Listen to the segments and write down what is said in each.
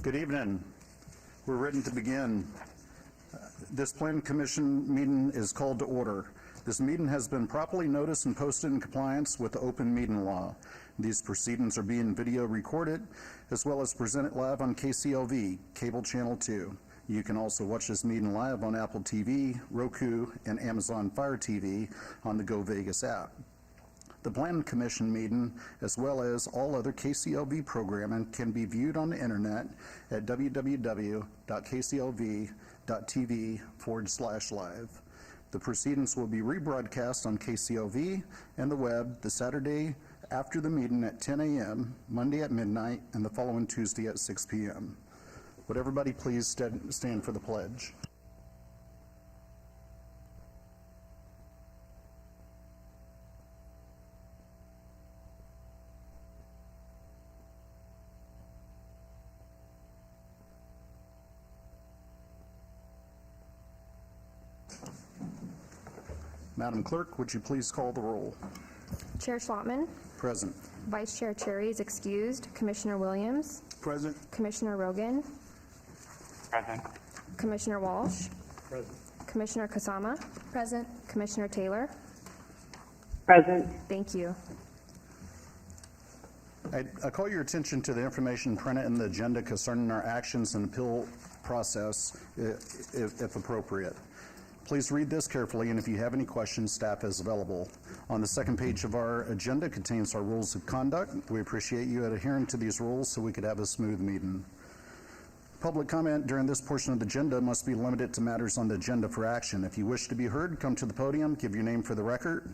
Good evening. We're ready to begin. This Planning Commission meeting is called to order. This meeting has been properly noticed and posted in compliance with the open meeting law. These proceedings are being video recorded as well as presented live on KCLV, Cable Channel 2. You can also watch this meeting live on Apple TV, Roku, and Amazon Fire TV on the Go Vegas app. The Planning Commission meeting, as well as all other KCLV programming, can be viewed on the internet at www.kclv.tv/live. The proceedings will be rebroadcast on KCLV and the web the Saturday after the meeting at 10 a.m., Monday at midnight, and the following Tuesday at 6 p.m. Would everybody please stand for the pledge? Madam Clerk, would you please call the roll? Chair Schlottman. Present. Vice Chair Cherry is excused. Commissioner Williams. Present. Commissioner Rogan. Present. Commissioner Walsh. Present. Commissioner Kasama. Present. Commissioner Taylor. Present. Thank you. I call your attention to the information printed in the agenda concerning our actions and appeal process, if appropriate. Please read this carefully, and if you have any questions, staff is available. On the second page of our agenda contains our rules of conduct. We appreciate you adhering to these rules so we could have a smooth meeting. Public comment during this portion of the agenda must be limited to matters on the agenda for action. If you wish to be heard, come to the podium, give your name for the record.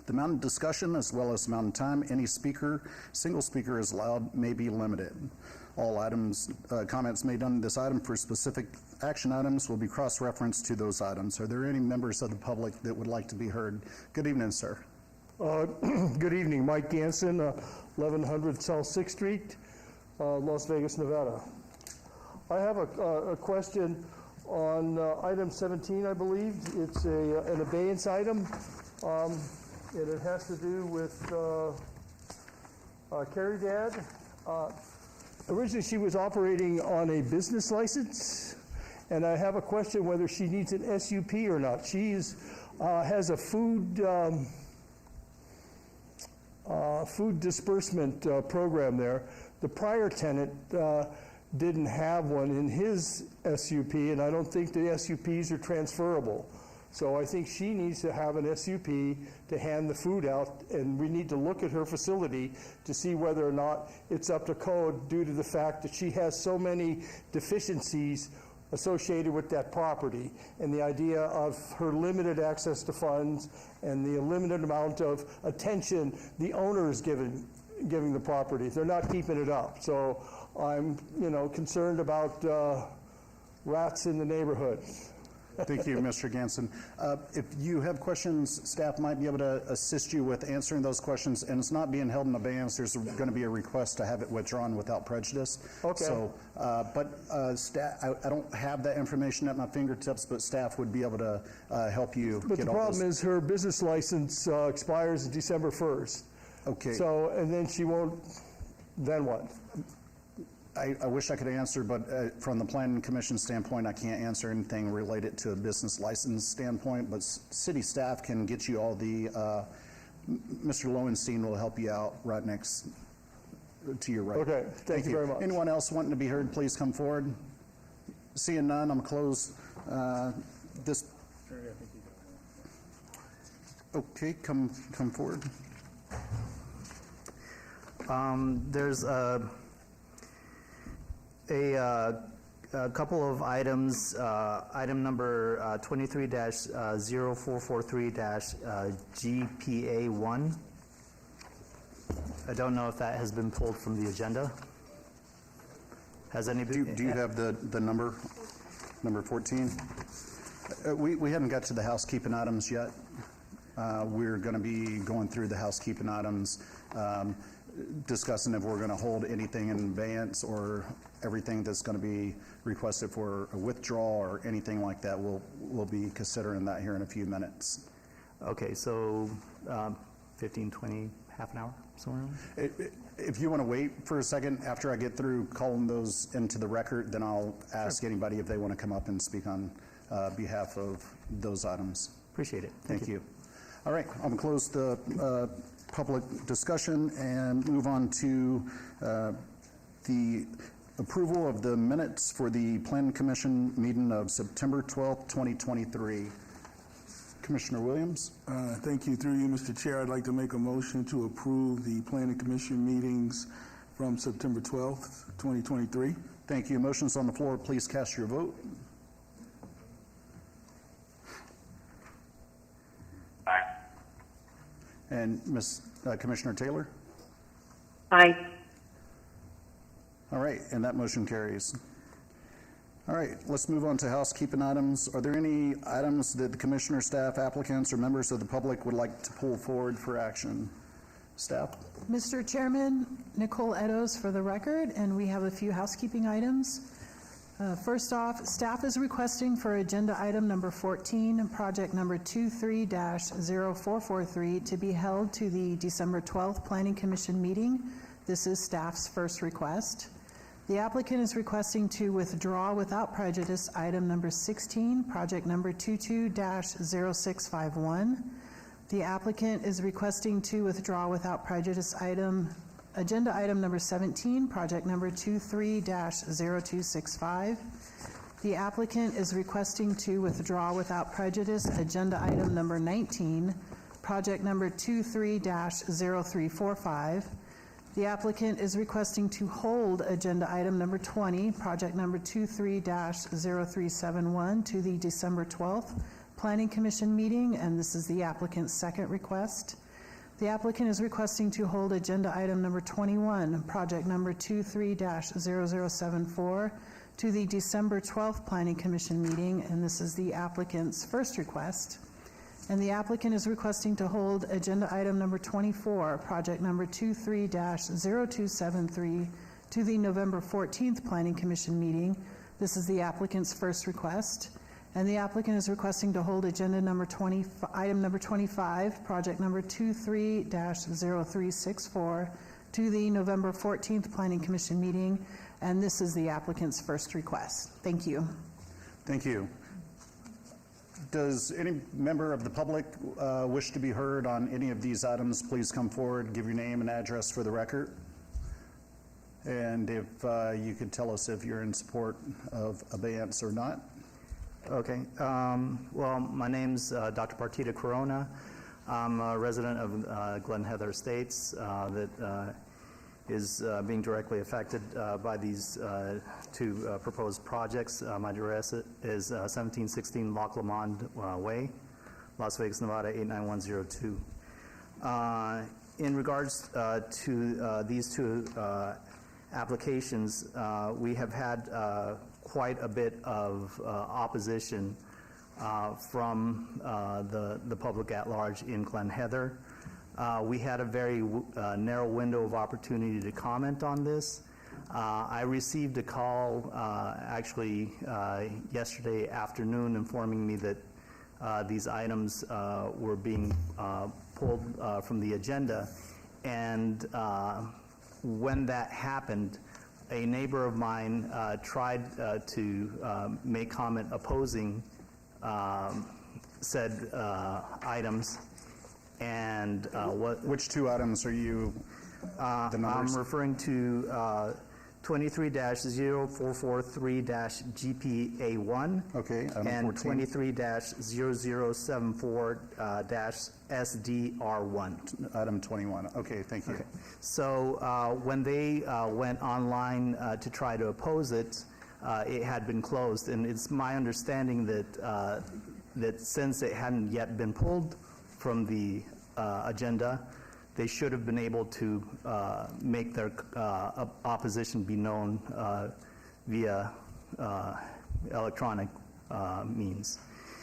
The amount of discussion, as well as the amount of time any single speaker is allowed, may be limited. All comments made on this item for specific action items will be cross-referenced to those items. Are there any members of the public that would like to be heard? Good evening, sir. Good evening. Mike Ganson, 1100 South 6th Street, Las Vegas, Nevada. I have a question on item 17, I believe. It's an abeyance item, and it has to do with Carrie Dad. Originally, she was operating on a business license, and I have a question whether she needs an SUP or not. She has a food disbursement program there. The prior tenant didn't have one in his SUP, and I don't think the SUPs are transferable. So I think she needs to have an SUP to hand the food out, and we need to look at her facility to see whether or not it's up to code due to the fact that she has so many deficiencies associated with that property, and the idea of her limited access to funds and the limited amount of attention the owner is giving the property. They're not keeping it up. So I'm concerned about rats in the neighborhood. Thank you, Mr. Ganson. If you have questions, staff might be able to assist you with answering those questions, and it's not being held in abeyance. There's going to be a request to have it withdrawn without prejudice. Okay. So, staff, I don't have that information at my fingertips, but staff would be able to help you. But the problem is her business license expires December 1st. Okay. So, and then she won't, then what? I wish I could answer, but from the Planning Commission standpoint, I can't answer anything related to a business license standpoint, but city staff can get you all the, Mr. Lowenstein will help you out right next to your right. Okay, thank you very much. Anyone else wanting to be heard, please come forward. Seeing none, I'm going to close this. Okay, come forward. There's a couple of items. Item number 23-0443-GPA1. I don't know if that has been pulled from the agenda. Has anybody? Do you have the number 14? We haven't got to the housekeeping items yet. We're going to be going through the housekeeping items, discussing if we're going to hold anything in abeyance or everything that's going to be requested for a withdrawal or anything like that. We'll be considering that here in a few minutes. Okay, so 15, 20 half an hour, somewhere around. If you want to wait for a second, after I get through calling those into the record, then I'll ask anybody if they want to come up and speak on behalf of those items. Appreciate it. Thank you. All right, I'm going to close the public discussion and move on to the approval of the minutes for the Planning Commission meeting of September 12th, 2023. Commissioner Williams? Thank you. Through you, Mr. Chair, I'd like to make a motion to approve the Planning Commission meetings from September 12th, 2023. Thank you. Motion's on the floor. Please cast your vote. Aye. And Commissioner Taylor? Aye. All right, and that motion carries. All right, let's move on to housekeeping items. Are there any items that the commissioner, staff, applicants, or members of the public would like to pull forward for action? Staff? Mr. Chairman, Nicole Edos for the record, and we have a few housekeeping items. First off, staff is requesting for agenda item number 14, project number 23-0443, to be held to the December 12th Planning Commission meeting. This is staff's first request. The applicant is requesting to withdraw without prejudice item number 16, project number 22-0651. The applicant is requesting to withdraw without prejudice agenda item number 17, project number 23-0265. The applicant is requesting to withdraw without prejudice agenda item number 19, project number 23-0345. The applicant is requesting to hold agenda item number 20, project number 23-0371, to the December 12th Planning Commission meeting, and this is the applicant's second request. The applicant is requesting to hold agenda item number 21, project number 23-0074, to the December 12th Planning Commission meeting, and this is the applicant's first request. And the applicant is requesting to hold agenda item number 24, project number 23-0273, to the November 14th Planning Commission meeting. This is the applicant's first request. And the applicant is requesting to hold agenda number item number 25, project number 23-0364, to the November 14th Planning Commission meeting. And this is the applicant's first request. Thank you. Thank you. Does any member of the public wish to be heard on any of these items? Please come forward, give your name and address for the record. And if you could tell us if you're in support of abeyance or not. Okay. Well, my name's Dr. Partita Corona. I'm a resident of Glen Heather Estates that is being directly affected by these two proposed projects. My address is 1716 Loch Lomond Way, Las Vegas, Nevada 89102. In regards to these two applications, we have had quite a bit of opposition from the public at large in Glen Heather. We had a very narrow window of opportunity to comment on this. I received a call actually yesterday afternoon informing me that these items were being pulled from the agenda, and when that happened, a neighbor of mine tried to make comment opposing said items. And Which two items are you, the numbers? I'm referring to 23-0443-GPA1 Okay, item and 14. 23-0074-SDR1. Item 21. Okay, thank you. Okay. So when they went online to try to oppose it, it had been closed, and it's my understanding that that since it hadn't yet been pulled from the agenda, they should have been able to make their opposition be known via electronic means.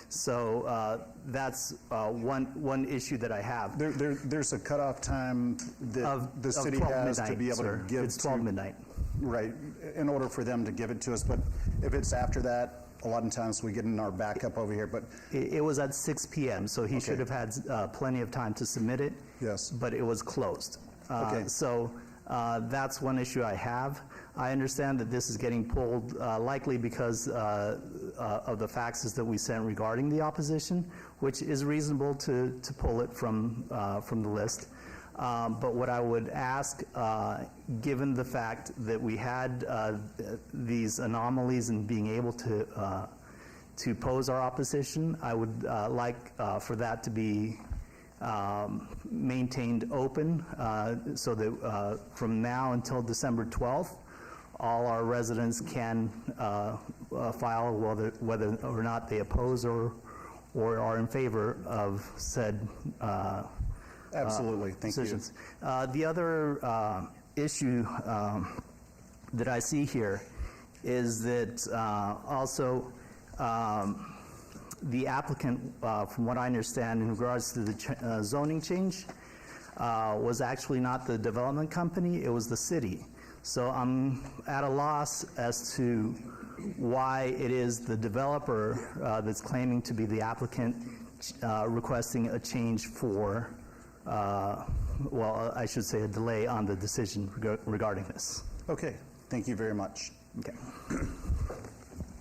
So that's one issue that I have. There's a cutoff time that the city 12 has to midnight, be able sir. to give It's 12 midnight. Right, in order for them to give it to us. But if it's after that, a lot of times we get in our backup over here, but It was at 6 PM, so he should have had plenty of time to submit it. Yes. But it was closed. Okay. So that's one issue I have. I understand that this is getting pulled likely because of the faxes that we sent regarding the opposition, which is reasonable to pull it from the list. But what I would ask, given the fact that we had these anomalies in being able to pose our opposition, I would like for that to be maintained open so that from now until December 12th, all our residents can file whether or not they oppose or are in favor of said absolutely, thank you. decisions. The other issue that I see here is that also the applicant, from what I understand in regards to the zoning change, was actually not the development company, it was the city. So I'm at a loss as to why it is the developer that's claiming to be the applicant requesting a change for, well, I should say a delay on the decision regarding this. Okay, thank you very much. Okay.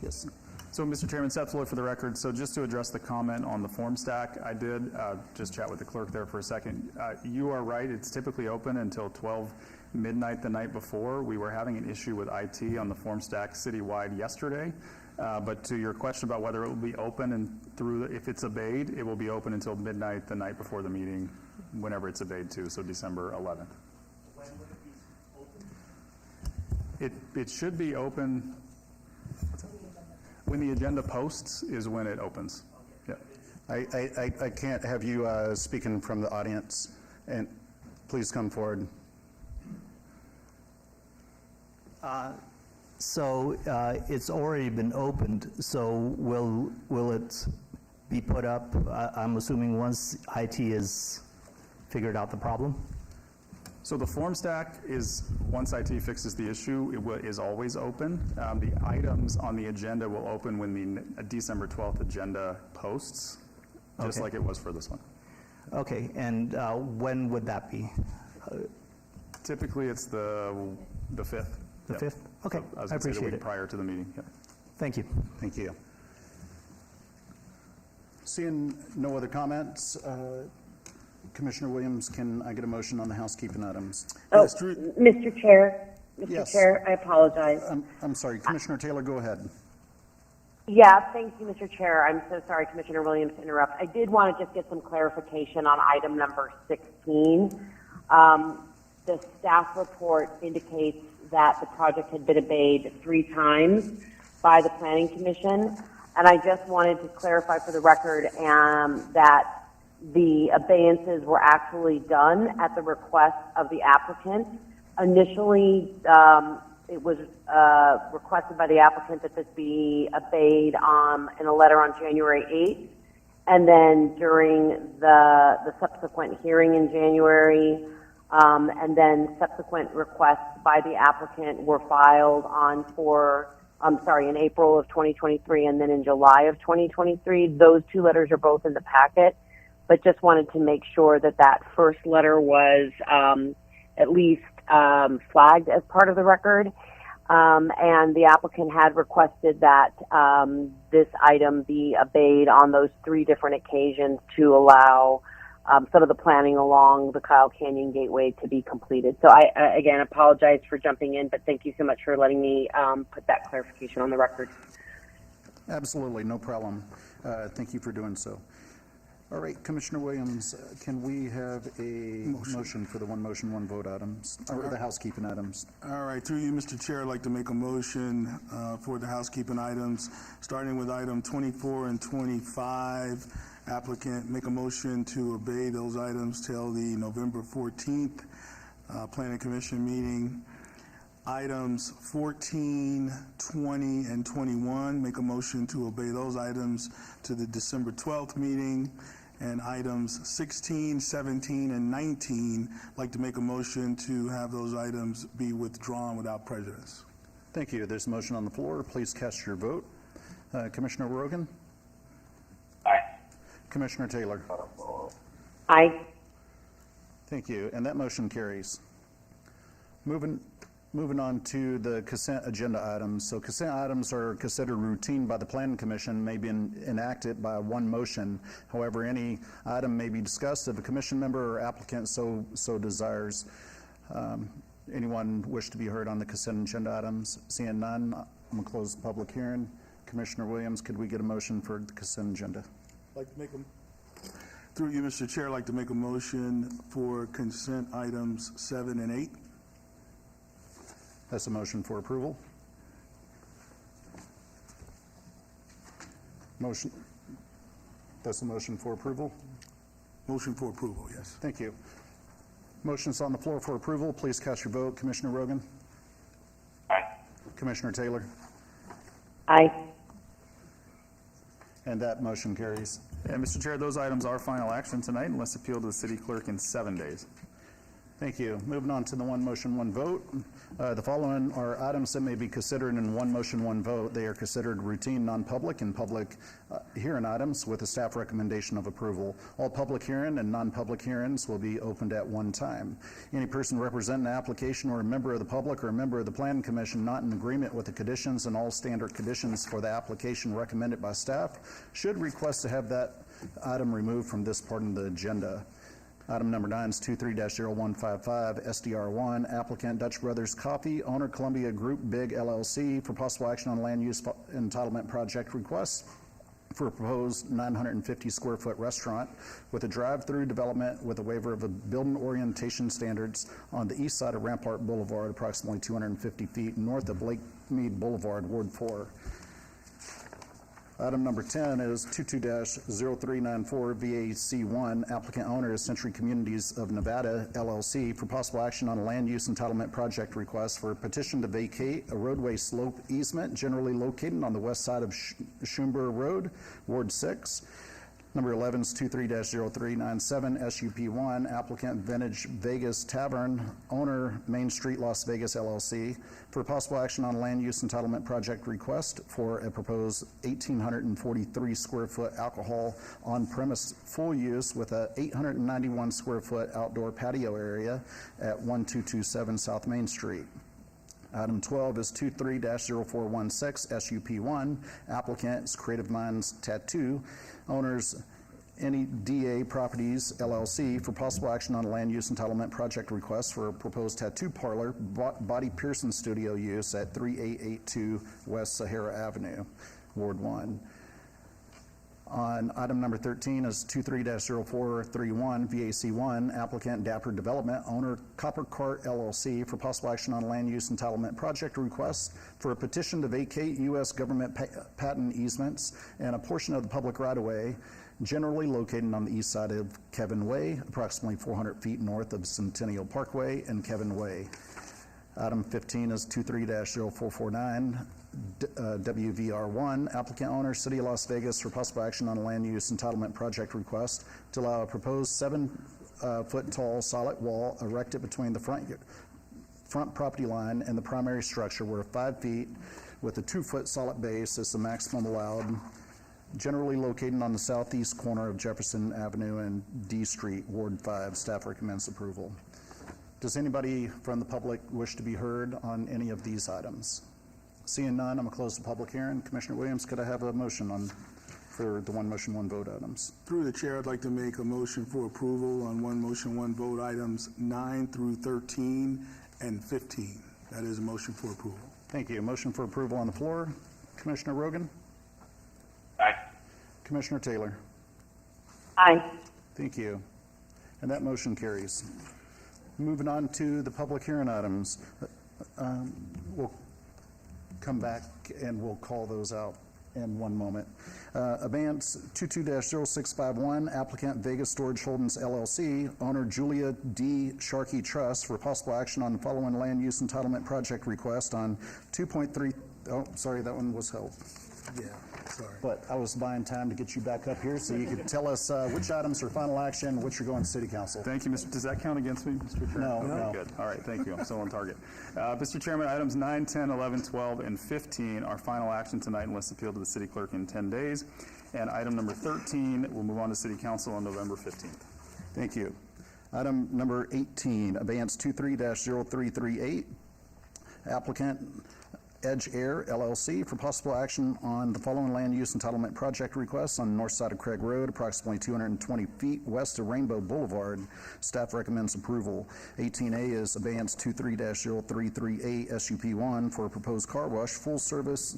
Yes. So, Mr. Chairman, Seth Floyd for the record. So just to address the comment on the form stack, I did just chat with the clerk there for a second. You are right, it's typically open until 12 midnight the night before. We were having an issue with IT on the form stack citywide yesterday. But to your question about whether it will be open and if it's obeyed, it will be open until midnight the night before the meeting, whenever it's obeyed to, so December 11th. When would it be open? It should be open. When the agenda posts is when it opens. Yeah. I can't have you speaking from the audience, and please come forward. So it's already been opened, so will it be put up, I'm assuming, once IT has figured out the problem? So the form stack is, once IT fixes the issue, is always open. The items on the agenda will open when the December 12th agenda posts, just Okay. like it was for this one. Okay, and when would that be? Typically, it's the 5th. The Yep. 5th? Okay, So I was I gonna say the appreciate week it. prior to the meeting. Yep. Thank you. Thank you. Seeing no other comments, Commissioner Williams, can I get a motion on the housekeeping items? Oh, Yes, Drew- Mr. Chair, Mr. Yes. Chair, I apologize. I'm sorry, Commissioner Taylor, go ahead. Yeah, thank you, Mr. Chair. I'm so sorry, Commissioner Williams, to interrupt. I did want to just get some clarification on item number 16. The staff report indicates that the project had been obeyed 3 times by the Planning Commission, and I just wanted to clarify for the record that the abeyances were actually done at the request of the applicant. Initially, it was requested by the applicant that this be obeyed in a letter on January 8th, and then during the subsequent hearing in January, and then subsequent requests by the applicant were filed in April of 2023 and then in July of 2023. Those 2 letters are both in the packet, but just wanted to make sure that that first letter was at least flagged as part of the record. And the applicant had requested that this item be obeyed on those 3 different occasions to allow some of the planning along the Kyle Canyon Gateway to be completed. So I, again, apologize for jumping in, but thank you so much for letting me put that clarification on the record. Absolutely, no problem. Thank you for doing so. All right, Commissioner Williams, can we have a motion for the one motion, one vote items, or the housekeeping items? All right, through you, Mr. Chair, I'd like to make a motion for the housekeeping items, starting with item 24 and 25. Applicant make a motion to obey those items till the November 14th Planning Commission meeting. Items 14, 20, and 21, make a motion to obey those items to the December 12th meeting. And items 16, 17, and 19, I'd like to make a motion to have those items be withdrawn without prejudice. Thank you. There's a motion on the floor. Please cast your vote. Commissioner Rogan? Aye. Commissioner Taylor? Aye. Thank you, and that motion carries. Moving on to the consent agenda items. So consent items are considered routine by the Planning Commission, may be enacted by one motion. However, any item may be discussed if a commission member or applicant so desires. Anyone wish to be heard on the consent agenda items? Seeing none, I'm going to close the public hearing. Commissioner Williams, could we get a motion for the consent agenda? I'd like to make through you, Mr. Chair, I'd like to make a motion for consent items 7 and 8. That's a motion for approval. Motion. That's a motion for approval. Motion for approval, yes. Thank you. Motion's on the floor for approval. Please cast your vote. Commissioner Rogan? Aye. Commissioner Taylor? Aye. And that motion carries. And Mr. Chair, those items are final action tonight unless appealed to the city clerk in 7 days. Thank you. Moving on to the one motion, one vote. The following are items that may be considered in one motion, one vote. They are considered routine, non-public, and public hearing items with a staff recommendation of approval. All public hearing and non-public hearings will be opened at one time. Any person representing the application or a member of the public or a member of the Planning Commission not in agreement with the conditions and all standard conditions for the application recommended by staff should request to have that item removed from this part of the agenda. Item number 9 is 23-0155, SDR1, applicant Dutch Brothers Coffee, owner Columbia Group Big LLC, for possible action on land use entitlement project request for a proposed 950 square foot restaurant with a drive-through development with a waiver of the building orientation standards on the east side of Rampart Boulevard, approximately 250 feet north of Lake Mead Boulevard, Ward 4. Item number 10 is 22-0394 VAC1, applicant owner is Century Communities of Nevada, LLC, for possible action on a land use entitlement project request for a petition to vacate a roadway slope easement generally located on the west side of Schumber Road, Ward 6. Number 11 is 23-0397 SUP1, applicant Vintage Vegas Tavern, owner Main Street Las Vegas LLC, for possible action on land use entitlement project request for a proposed 1,843 square foot alcohol on-premise full use with a 891 square foot outdoor patio area at 1227 South Main Street. Item 12 is 23-0416 SUP1, applicants Creative Minds Tattoo, owners NEDA Properties LLC, for possible action on a land use entitlement project request for a proposed tattoo parlor, body piercing studio use at 3882 West Sahara Avenue, Ward 1. On item number 13 is 23-0431 VAC1, applicant Dapper Development, owner Copper Cart LLC, for possible action on land use entitlement project request for a petition to vacate U.S. government patent easements and a portion of the public right-of-way generally located on the east side of Kevin Way, approximately 400 feet north of Centennial Parkway and Kevin Way. Item 15 is 23-0449 WVR1, applicant owner City of Las Vegas, for possible action on a land use entitlement project request to allow a proposed 7-foot tall solid wall erected between the front property line and the primary structure, where 5 feet with a 2-foot solid base is the maximum allowed, generally located on the southeast corner of Jefferson Avenue and D Street, Ward 5. Staff recommends approval. Does anybody from the public wish to be heard on any of these items? Seeing none, I'm going to close the public hearing. Commissioner Williams, could I have a motion for the one motion, one vote items? Through the chair, I'd like to make a motion for approval on one motion, one vote items 9 through 13 and 15. That is a motion for approval. Thank you. Motion for approval on the floor. Commissioner Rogan? Aye. Commissioner Taylor? Aye. Thank you. And that motion carries. Moving on to the public hearing items. We'll come back and we'll call those out in one moment. Advance 22-0651, applicant Vegas Storage Holdings LLC, owner Julia D. Sharkey Trust, for possible action on the following land use entitlement project request on 2.3, oh, sorry, that one was held. Yeah, sorry. But I was buying time to get you back up here so you could tell us which items are final action, which are going to city council. Thank you, Mr. Does that count against me, Mr. Chairman? No, Okay, no. Good. All right, thank you. I'm still on target. Mr. Chairman, items 9, 10, 11, 12, and 15 are final action tonight unless appealed to the city clerk in 10 days. And item number 13 will move on to city council on November 15th. Thank you. Item number 18, abeyance 23-0338, applicant Edge Air LLC for possible action on the following land use entitlement project requests on the north side of Craig Road, approximately 220 feet west of Rainbow Boulevard. Staff recommends approval. 18A is abeyance 23-0338 SUP1 for a proposed car wash, full service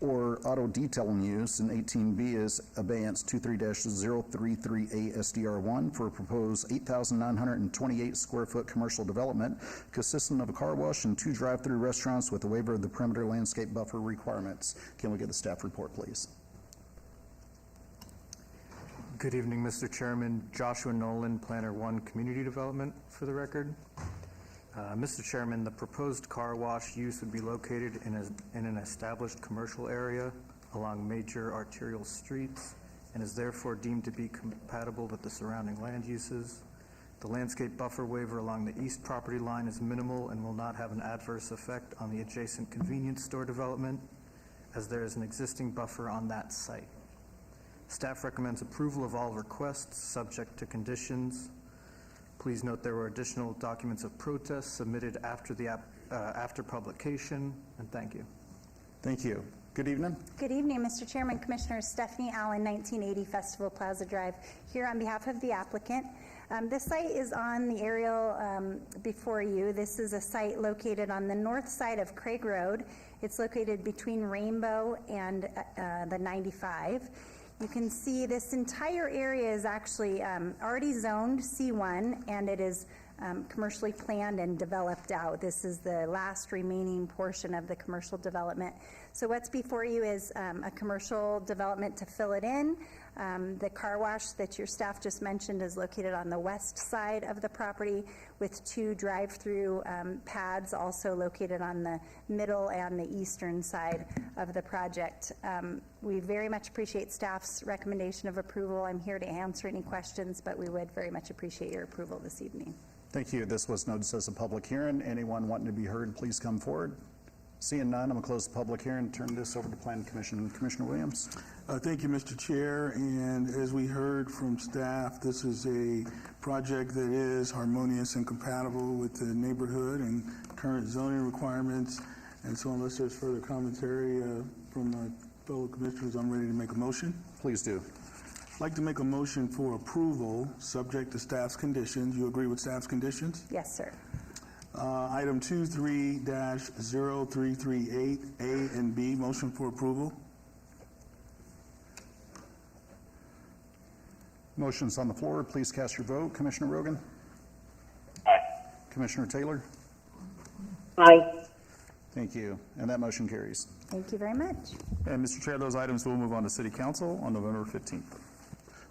or auto detailing use, and 18B is abeyance 23-0338 SDR1 for a proposed 8,928 square foot commercial development consisting of a car wash and 2 drive-through restaurants with a waiver of the perimeter landscape buffer requirements. Can we get the staff report, please? Good evening, Mr. Chairman. Joshua Nolan, Planner 1 Community Development, for the record. Mr. Chairman, the proposed car wash use would be located in an established commercial area along major arterial streets and is therefore deemed to be compatible with the surrounding land uses. The landscape buffer waiver along the east property line is minimal and will not have an adverse effect on the adjacent convenience store development, as there is an existing buffer on that site. Staff recommends approval of all requests subject to conditions. Please note there were additional documents of protest submitted after publication, and thank you. Thank you. Good evening. Good evening, Mr. Chairman, Commissioners. Stephanie Allen, 1980 Festival Plaza Drive, here on behalf of the applicant. This site is on the aerial before you. This is a site located on the north side of Craig Road. It's located between Rainbow and the 95. You can see this entire area is actually already zoned C1, and it is commercially planned and developed out. This is the last remaining portion of the commercial development. So what's before you is a commercial development to fill it in. The car wash that your staff just mentioned is located on the west side of the property with 2 drive-through pads also located on the middle and the eastern side of the project. We very much appreciate staff's recommendation of approval. I'm here to answer any questions, but we would very much appreciate your approval this evening. Thank you. This was noticed as a public hearing. Anyone wanting to be heard, please come forward. Seeing none, I'm going to close the public hearing and turn this over to Planning Commission. Commissioner Williams. Thank you, Mr. Chair. And as we heard from staff, this is a project that is harmonious and compatible with the neighborhood and current zoning requirements. And so unless there's further commentary from my fellow commissioners, I'm ready to make a motion. Please do. I'd like to make a motion for approval, subject to staff's conditions. You agree with staff's conditions? Yes, sir. Item 23-0338, A and B, motion for approval. Motion's on the floor. Please cast your vote. Commissioner Rogan? Aye. Commissioner Taylor? Aye. Thank you. And that motion carries. Thank you very much. And Mr. Chair, those items will move on to city council on November 15th.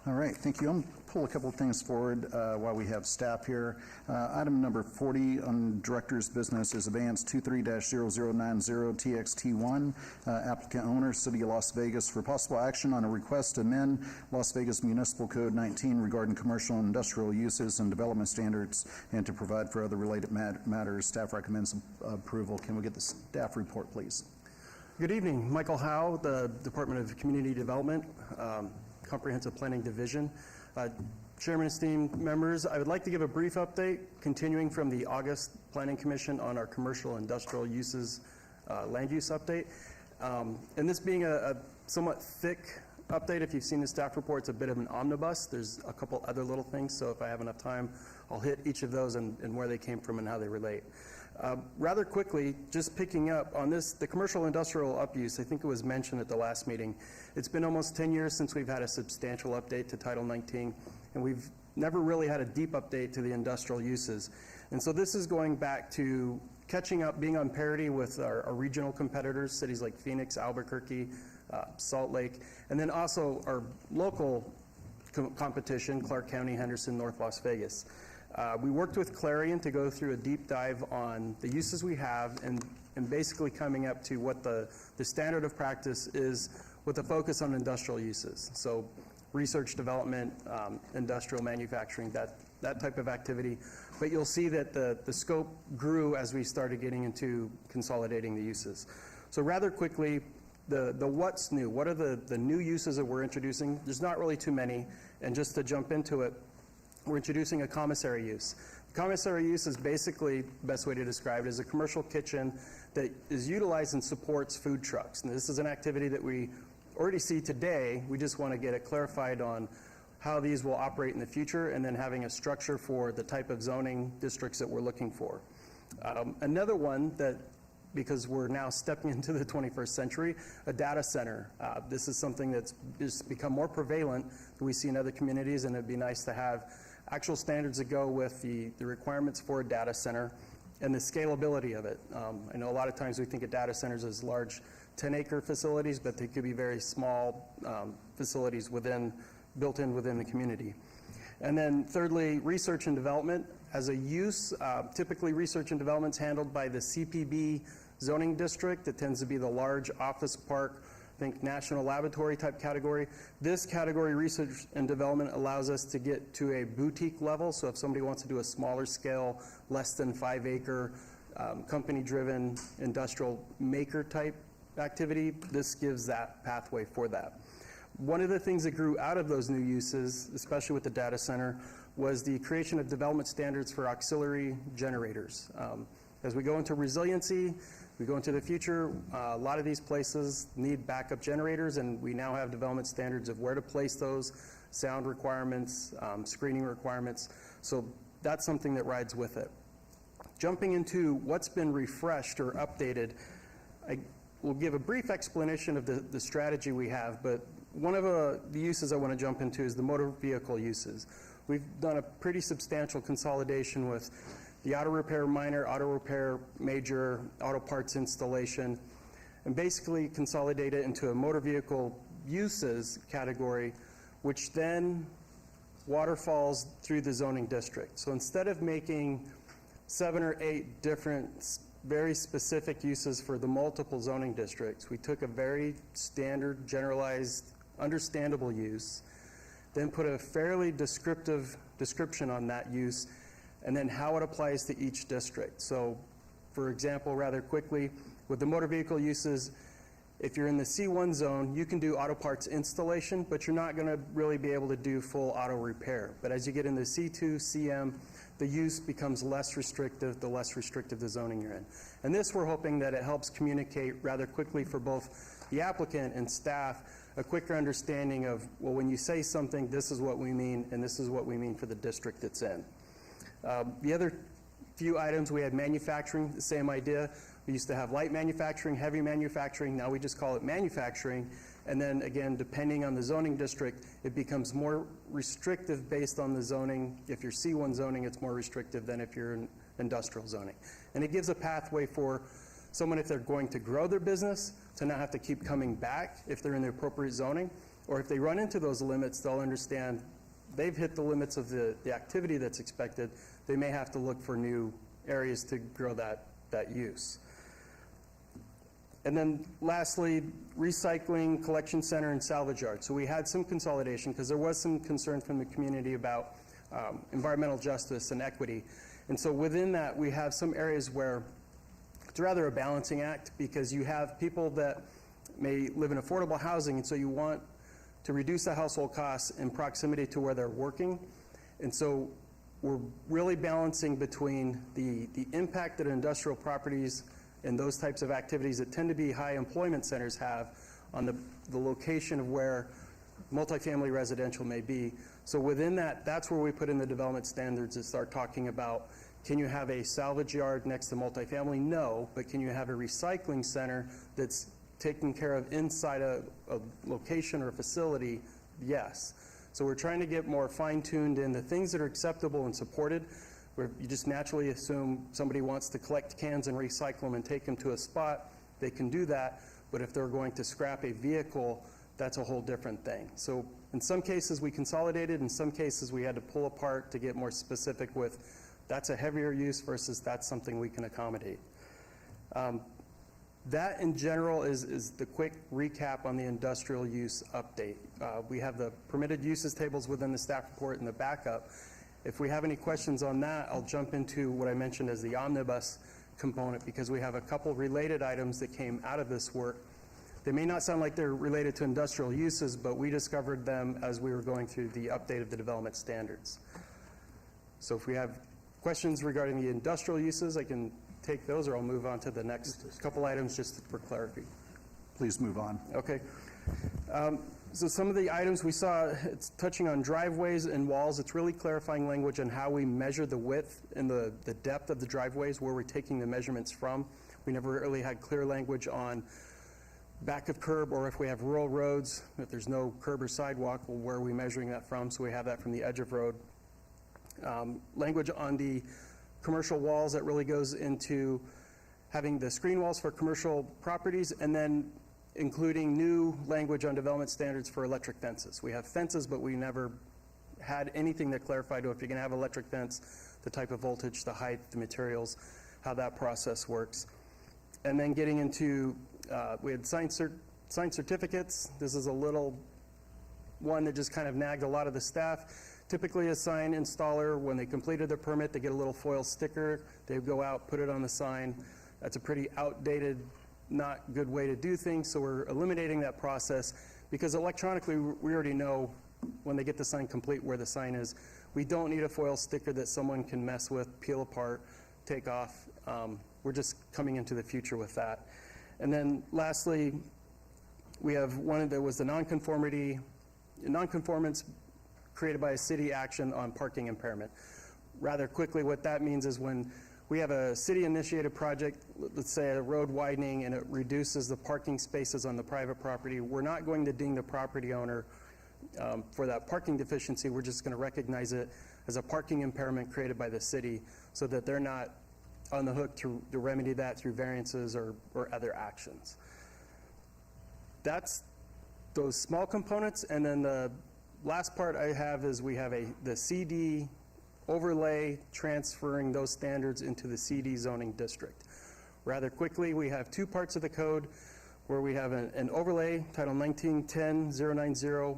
All right, thank you. I'm going to pull a couple of things forward while we have staff here. Item number 40 on Director's Business is abeyance 23-0090 TXT1, applicant owner, City of Las Vegas, for possible action on a request to amend Las Vegas Municipal Code 19 regarding commercial and industrial uses and development standards and to provide for other related matters. Staff recommends approval. Can we get the staff report, please? Good evening. Michael Howe, the Department of Community Development, Comprehensive Planning Division. Chairman, esteemed members, I would like to give a brief update continuing from the August Planning Commission on our commercial industrial uses land use update. And this being a somewhat thick update, if you've seen the staff report, it's a bit of an omnibus. There's a couple other little things, so if I have enough time, I'll hit each of those and where they came from and how they relate. Rather quickly, just picking up on this, the commercial industrial up-use, I think it was mentioned at the last meeting. It's been almost 10 years since we've had a substantial update to Title 19, and we've never really had a deep update to the industrial uses. And so this is going back to catching up, being on parity with our regional competitors, cities like Phoenix, Albuquerque, Salt Lake, and then also our local competition, Clark County, Henderson, North Las Vegas. We worked with Clarion to go through a deep dive on the uses we have and basically coming up to what the standard of practice is with a focus on industrial uses. So research, development, industrial manufacturing, that type of activity. But you'll see that the scope grew as we started getting into consolidating the uses. So rather quickly, the what's new, what are the new uses that we're introducing? There's not really too many, and just to jump into it, we're introducing a commissary use. Commissary use is basically, the best way to describe it, is a commercial kitchen that is utilized and supports food trucks. And this is an activity that we already see today. We just want to get it clarified on how these will operate in the future, and then having a structure for the type of zoning districts that we're looking for. Another one that, because we're now stepping into the 21st century, a data center. This is something that's just become more prevalent than we see in other communities, and it'd be nice to have actual standards that go with the requirements for a data center and the scalability of it. I know a lot of times we think of data centers as large 10-acre facilities, but they could be very small facilities built in within the community. And then thirdly, research and development. As a use, typically research and development is handled by the CPB zoning district. It tends to be the large office park, think national laboratory type category. This category, research and development, allows us to get to a boutique level. So if somebody wants to do a smaller scale, less than 5-acre, company-driven industrial maker type activity, this gives that pathway for that. One of the things that grew out of those new uses, especially with the data center, was the creation of development standards for auxiliary generators. As we go into resiliency, we go into the future, a lot of these places need backup generators, and we now have development standards of where to place those, sound requirements, screening requirements. So that's something that rides with it. Jumping into what's been refreshed or updated, I will give a brief explanation of the strategy we have, but one of the uses I want to jump into is the motor vehicle uses. We've done a pretty substantial consolidation with the auto repair minor, auto repair major, auto parts installation, and basically consolidate it into a motor vehicle uses category, which then waterfalls through the zoning district. So instead of making 7 or 8 different very specific uses for the multiple zoning districts, we took a very standard, generalized, understandable use, then put a fairly descriptive description on that use, and then how it applies to each district. So, for example, rather quickly, with the motor vehicle uses, if you're in the C1 zone, you can do auto parts installation, but you're not going to really be able to do full auto repair. But as you get into C2, CM, the use becomes less restrictive, the less restrictive the zoning you're in. And this, we're hoping that it helps communicate rather quickly for both the applicant and staff a quicker understanding of, well, when you say something, this is what we mean, and this is what we mean for the district it's in. The other few items, we had manufacturing, the same idea. We used to have light manufacturing, heavy manufacturing. Now we just call it manufacturing. And then again, depending on the zoning district, it becomes more restrictive based on the zoning. If you're C1 zoning, it's more restrictive than if you're in industrial zoning. And it gives a pathway for someone, if they're going to grow their business, to not have to keep coming back if they're in the appropriate zoning. Or if they run into those limits, they'll understand they've hit the limits of the activity that's expected. They may have to look for new areas to grow that use. And then lastly, recycling, collection center, and salvage yard. So we had some consolidation because there was some concern from the community about environmental justice and equity. And so within that, we have some areas where it's rather a balancing act, because you have people that may live in affordable housing, and so you want to reduce the household costs in proximity to where they're working. And so we're really balancing between the impact that industrial properties and those types of activities that tend to be high employment centers have on the location of where multifamily residential may be. So within that, that's where we put in the development standards, is start talking about, can you have a salvage yard next to multifamily? No, but can you have a recycling center that's taken care of inside a location or a facility? Yes. So we're trying to get more fine-tuned in the things that are acceptable and supported, where you just naturally assume somebody wants to collect cans and recycle them and take them to a spot, they can do that. But if they're going to scrap a vehicle that's a whole different thing. So in some cases we consolidated, in some cases we had to pull apart to get more specific with that's a heavier use versus that's something we can accommodate. That in general is the quick recap on the industrial use update. We have the permitted uses tables within the staff report in the backup. If we have any questions on that, I'll jump into what I mentioned as the omnibus component, because we have a couple related items that came out of this work. They may not sound like they're related to industrial uses, but we discovered them as we were going through the update of the development standards. So if we have questions regarding the industrial uses, I can take those, or I'll move on to the next couple items just for clarity. Please move on. Okay. So some of the items we saw, it's touching on driveways and walls. It's really clarifying language on how we measure the width and the depth of the driveways, where we're taking the measurements from. We never really had clear language on back of curb, or if we have rural roads, if there's no curb or sidewalk, well, where are we measuring that from? So we have that from the edge of road. Language on the commercial walls that really goes into having the screen walls for commercial properties, and then including new language on development standards for electric fences. We have fences, but we never had anything that clarified if you're going to have electric fence, the type of voltage, the height, the materials, how that process works. And then getting into, we had signed certificates. This is a little one that just kind of nagged a lot of the staff. Typically, a sign installer, when they completed their permit, they get a little foil sticker. They go out, put it on the sign. That's a pretty outdated, not good way to do things, so we're eliminating that process, because electronically we already know when they get the sign complete where the sign is. We don't need a foil sticker that someone can mess with, peel apart, take off. We're just coming into the future with that. And then lastly, we have one that was the nonconformance created by a city action on parking impairment. Rather quickly, what that means is when we have a city-initiated project, let's say a road widening, and it reduces the parking spaces on the private property, we're not going to ding the property owner for that parking deficiency. We're just going to recognize it as a parking impairment created by the city, so that they're not on the hook to remedy that through variances or other actions. That's those small components. And then the last part I have is we have the CD overlay, transferring those standards into the CD zoning district. Rather quickly, we have two parts of the code where we have an overlay, Title 1910-090,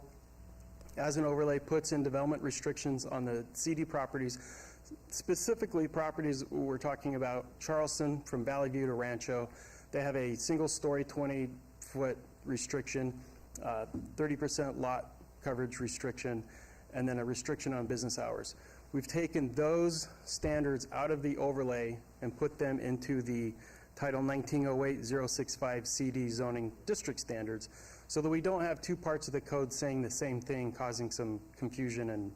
as an overlay puts in development restrictions on the CD properties, specifically properties we're talking about Charleston from Valley View to Rancho. They have a single-story 20-foot restriction, 30% lot coverage restriction, and then a restriction on business hours. We've taken those standards out of the overlay and put them into the Title 1908-065 CD zoning district standards, so that we don't have two parts of the code saying the same thing, causing some confusion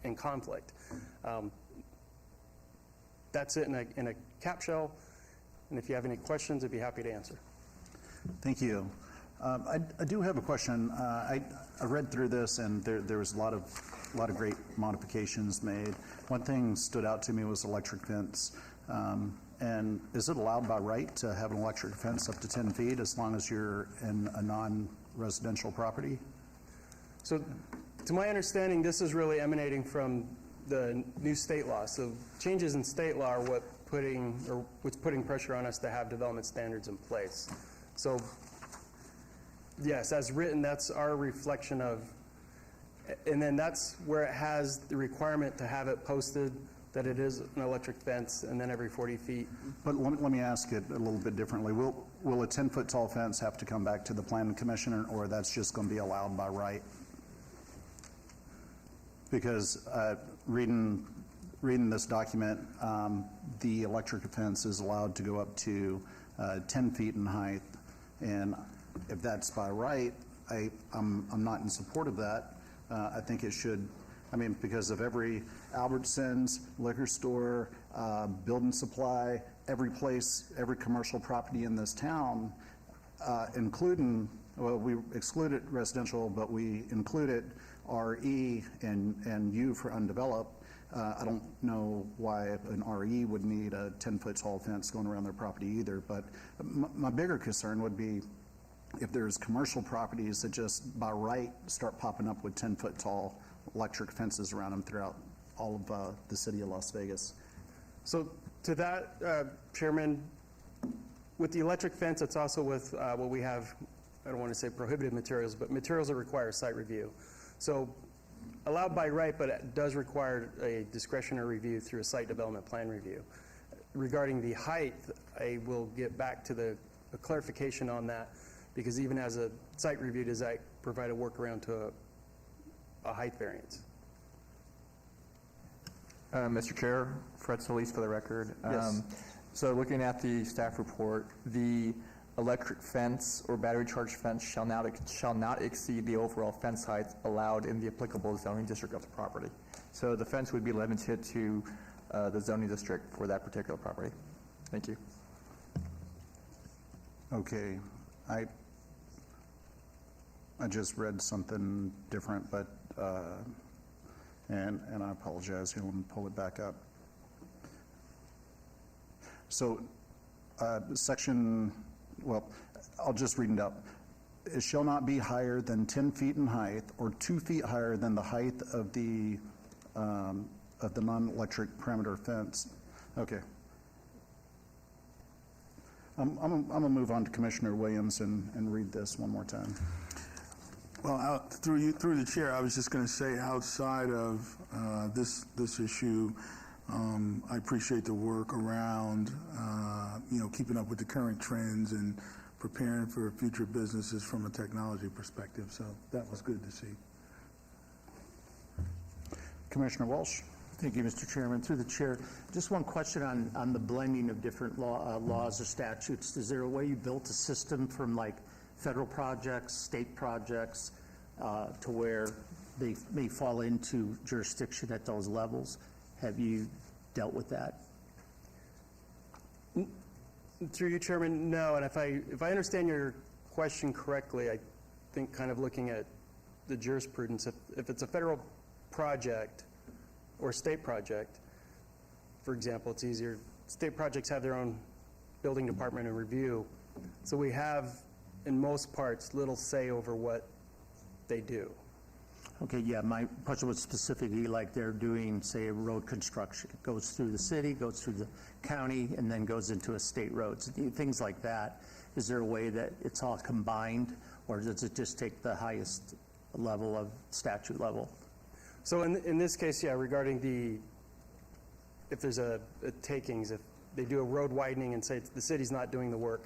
and conflict. That's it in a cap shell, and if you have any questions, I'd be happy to answer. Thank you. I do have a question. I read through this, and there was a lot of great modifications made. One thing stood out to me was electric fence. And is it allowed by right to have an electric fence up to 10 feet as long as you're in a non-residential property? So to my understanding, this is really emanating from the new state law. So changes in state law are what's putting pressure on us to have development standards in place. So yes, as written, that's our reflection of, and then that's where it has the requirement to have it posted that it is an electric fence, and then every 40 feet. But let me ask it a little bit differently. Will a 10-foot tall fence have to come back to the planning commissioner, or that's just going to be allowed by right? Because reading this document, the electric fence is allowed to go up to 10 feet in height, and if that's by right, I'm not in support of that. I think it should. I mean, because of every Albertsons, liquor store, building supply, every place, every commercial property in this town, including, well, we excluded residential, but we included RE and U for undeveloped. I don't know why an RE would need a 10-foot tall fence going around their property either, but my bigger concern would be if there's commercial properties that just by right start popping up with 10-foot tall electric fences around them throughout all of the city of Las Vegas. So to that, Chairman, with the electric fence, it's also with what we have, I don't want to say prohibited materials, but materials that require site review. So allowed by right, but it does require a discretionary review through a site development plan review. Regarding the height, I will get back to the clarification on that, because even as a site review, does that provide a workaround to a height variance? Mr. Chair, Fred Solis for the record. Yes. So looking at the staff report, the electric fence or battery charged fence shall not exceed the overall fence height allowed in the applicable zoning district of the property. So the fence would be limited to the zoning district for that particular property. Thank you. Okay, I just read something different, but and I apologize. Here, let me pull it back up. So, section, well, I'll just read it up. It shall not be higher than 10 feet in height or 2 feet higher than the height of the non-electric perimeter fence. Okay. I'm gonna move on to Commissioner Williams and read this one more time. Well, through the chair, I was just going to say, outside of this issue, I appreciate the work around, keeping up with the current trends and preparing for future businesses from a technology perspective. So that was good to see. Commissioner Walsh. Thank you, Mr. Chairman. Through the chair, just one question on the blending of different laws or statutes. Is there a way you built a system from like federal projects, state projects, to where they may fall into jurisdiction at those levels? Have you dealt with that? Through you, Chairman, no. And if I understand your question correctly, I think kind of looking at the jurisprudence, if it's a federal project or state project, for example, it's easier. State projects have their own building department and review, so we have, in most parts, little say over what they do. Okay, yeah, my question was specifically like they're doing, say, a road construction. It goes through the city, goes through the county, and then goes into a state road. So things like that. Is there a way that it's all combined, or does it just take the highest level of statute level? So in this case, yeah, regarding if there's a takings, if they do a road widening and say the city's not doing the work,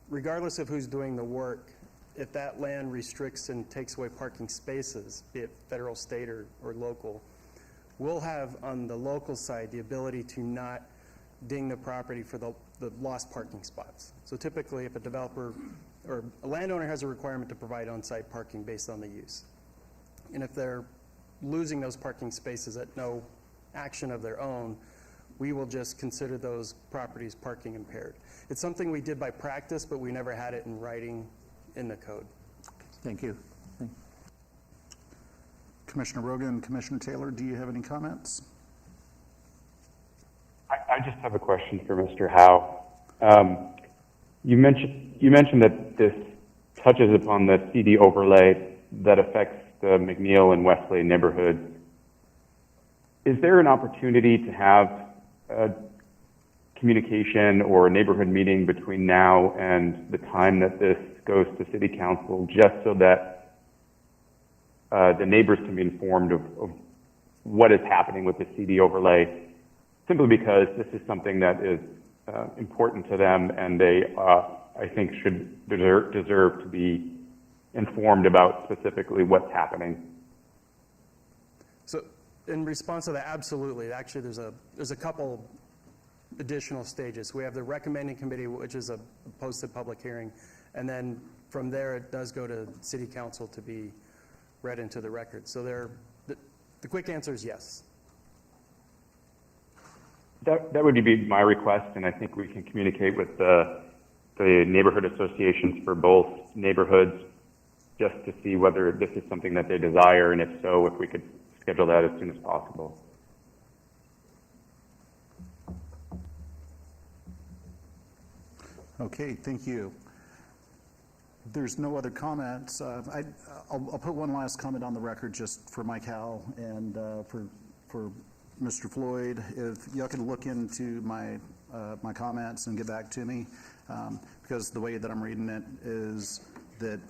regardless of who's doing the work, if that land restricts and takes away parking spaces, be it federal, state, or local, we'll have on the local side the ability to not ding the property for the lost parking spots. So typically, if a developer or a landowner has a requirement to provide on-site parking based on the use, and if they're losing those parking spaces at no action of their own, we will just consider those properties parking impaired. It's something we did by practice, but we never had it in writing in the code. Thank you. Commissioner Rogan and Commissioner Taylor, do you have any comments? I just have a question for Mr. Howe. You mentioned that this touches upon the CD overlay that affects the McNeil and Wesley neighborhoods. Is there an opportunity to have a communication or a neighborhood meeting between now and the time that this goes to City Council, just so that the neighbors can be informed of what is happening with the CD overlay, simply because this is something that is important to them, and they, I think, should deserve to be informed about specifically what's happening. So in response to that, absolutely. Actually, there's a couple additional stages. We have the recommending committee, which is a posted public hearing, and then from there it does go to City Council to be read into the record. So the quick answer is yes. That would be my request, and I think we can communicate with the neighborhood associations for both neighborhoods just to see whether this is something that they desire, and if so, if we could schedule that as soon as possible. Okay, thank you. there's no other comments, I'll put one last comment on the record just for Mike Howe and for Mr. Floyd. If y'all could look into my comments and get back to me, because the way that I'm reading it is that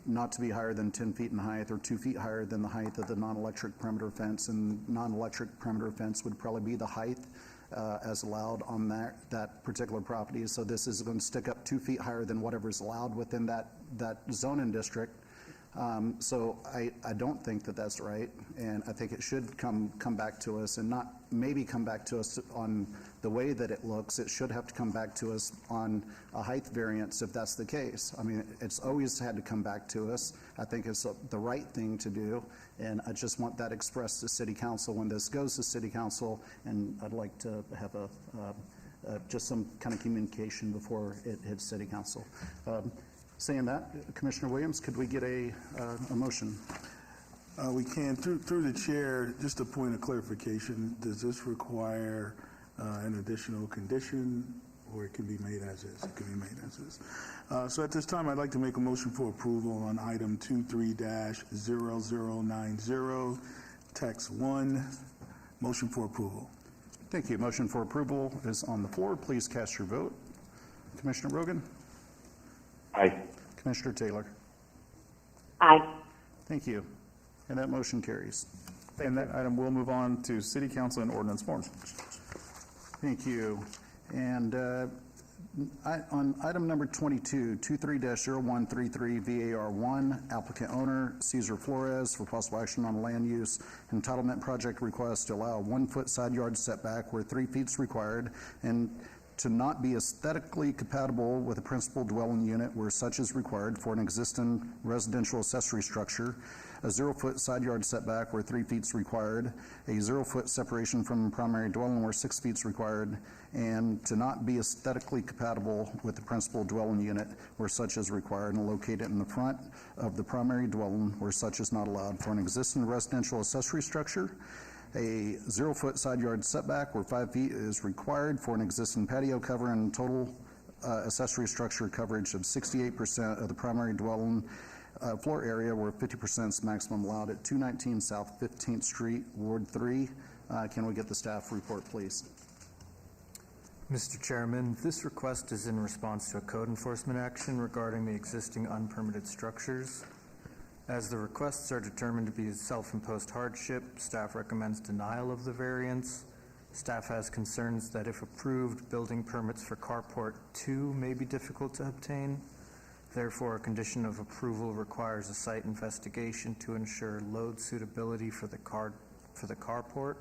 not to be higher than 10 feet in height or 2 feet higher than the height of the non-electric perimeter fence, and non-electric perimeter fence would probably be the height as allowed on that particular property. So this is going to stick up 2 feet higher than whatever is allowed within that zoning district. So I don't think that that's right, and I think it should come back to us, and not maybe come back to us on the way that it looks. It should have to come back to us on a height variance if that's the case. I mean, it's always had to come back to us. I think it's the right thing to do, and I just want that expressed to City Council when this goes to City Council, and I'd like to have just some kind of communication before it hits City Council. Saying that, Commissioner Williams, could we get a motion? We can, through the chair, just a point of clarification. Does this require an additional condition, or it can be made as is? It can be made as is. So at this time, I'd like to make a motion for approval on item 23-0090, text 1. Motion for approval. Thank you. Motion for approval is on the floor. Please cast your vote. Commissioner Rogan? Aye. Commissioner Taylor? Aye. Thank you. And that motion carries. And that item will move on to City Council and ordinance form. Thank you. And on item number 22, 23-0133 VAR1, applicant owner Cesar Flores for possible action on land use entitlement project request to allow a 1-foot side yard setback where 3 feet is required, and to not be aesthetically compatible with a principal dwelling unit where such is required for an existing residential accessory structure, a 0-foot side yard setback where 3 feet is required, a 0-foot separation from primary dwelling where 6 feet is required, and to not be aesthetically compatible with the principal dwelling unit where such is required and located in the front of the primary dwelling where such is not allowed for an existing residential accessory structure, a 0-foot side yard setback where 5 feet is required for an existing patio cover and total accessory structure coverage of 68% of the primary dwelling floor area where 50% is maximum allowed at 219 South 15th Street, Ward 3. Can we get the staff report, please? Mr. Chairman, this request is in response to a code enforcement action regarding the existing unpermitted structures. As the requests are determined to be a self-imposed hardship, staff recommends denial of the variance. Staff has concerns that if approved, building permits for carport 2 may be difficult to obtain. Therefore, a condition of approval requires a site investigation to ensure load suitability for the carport.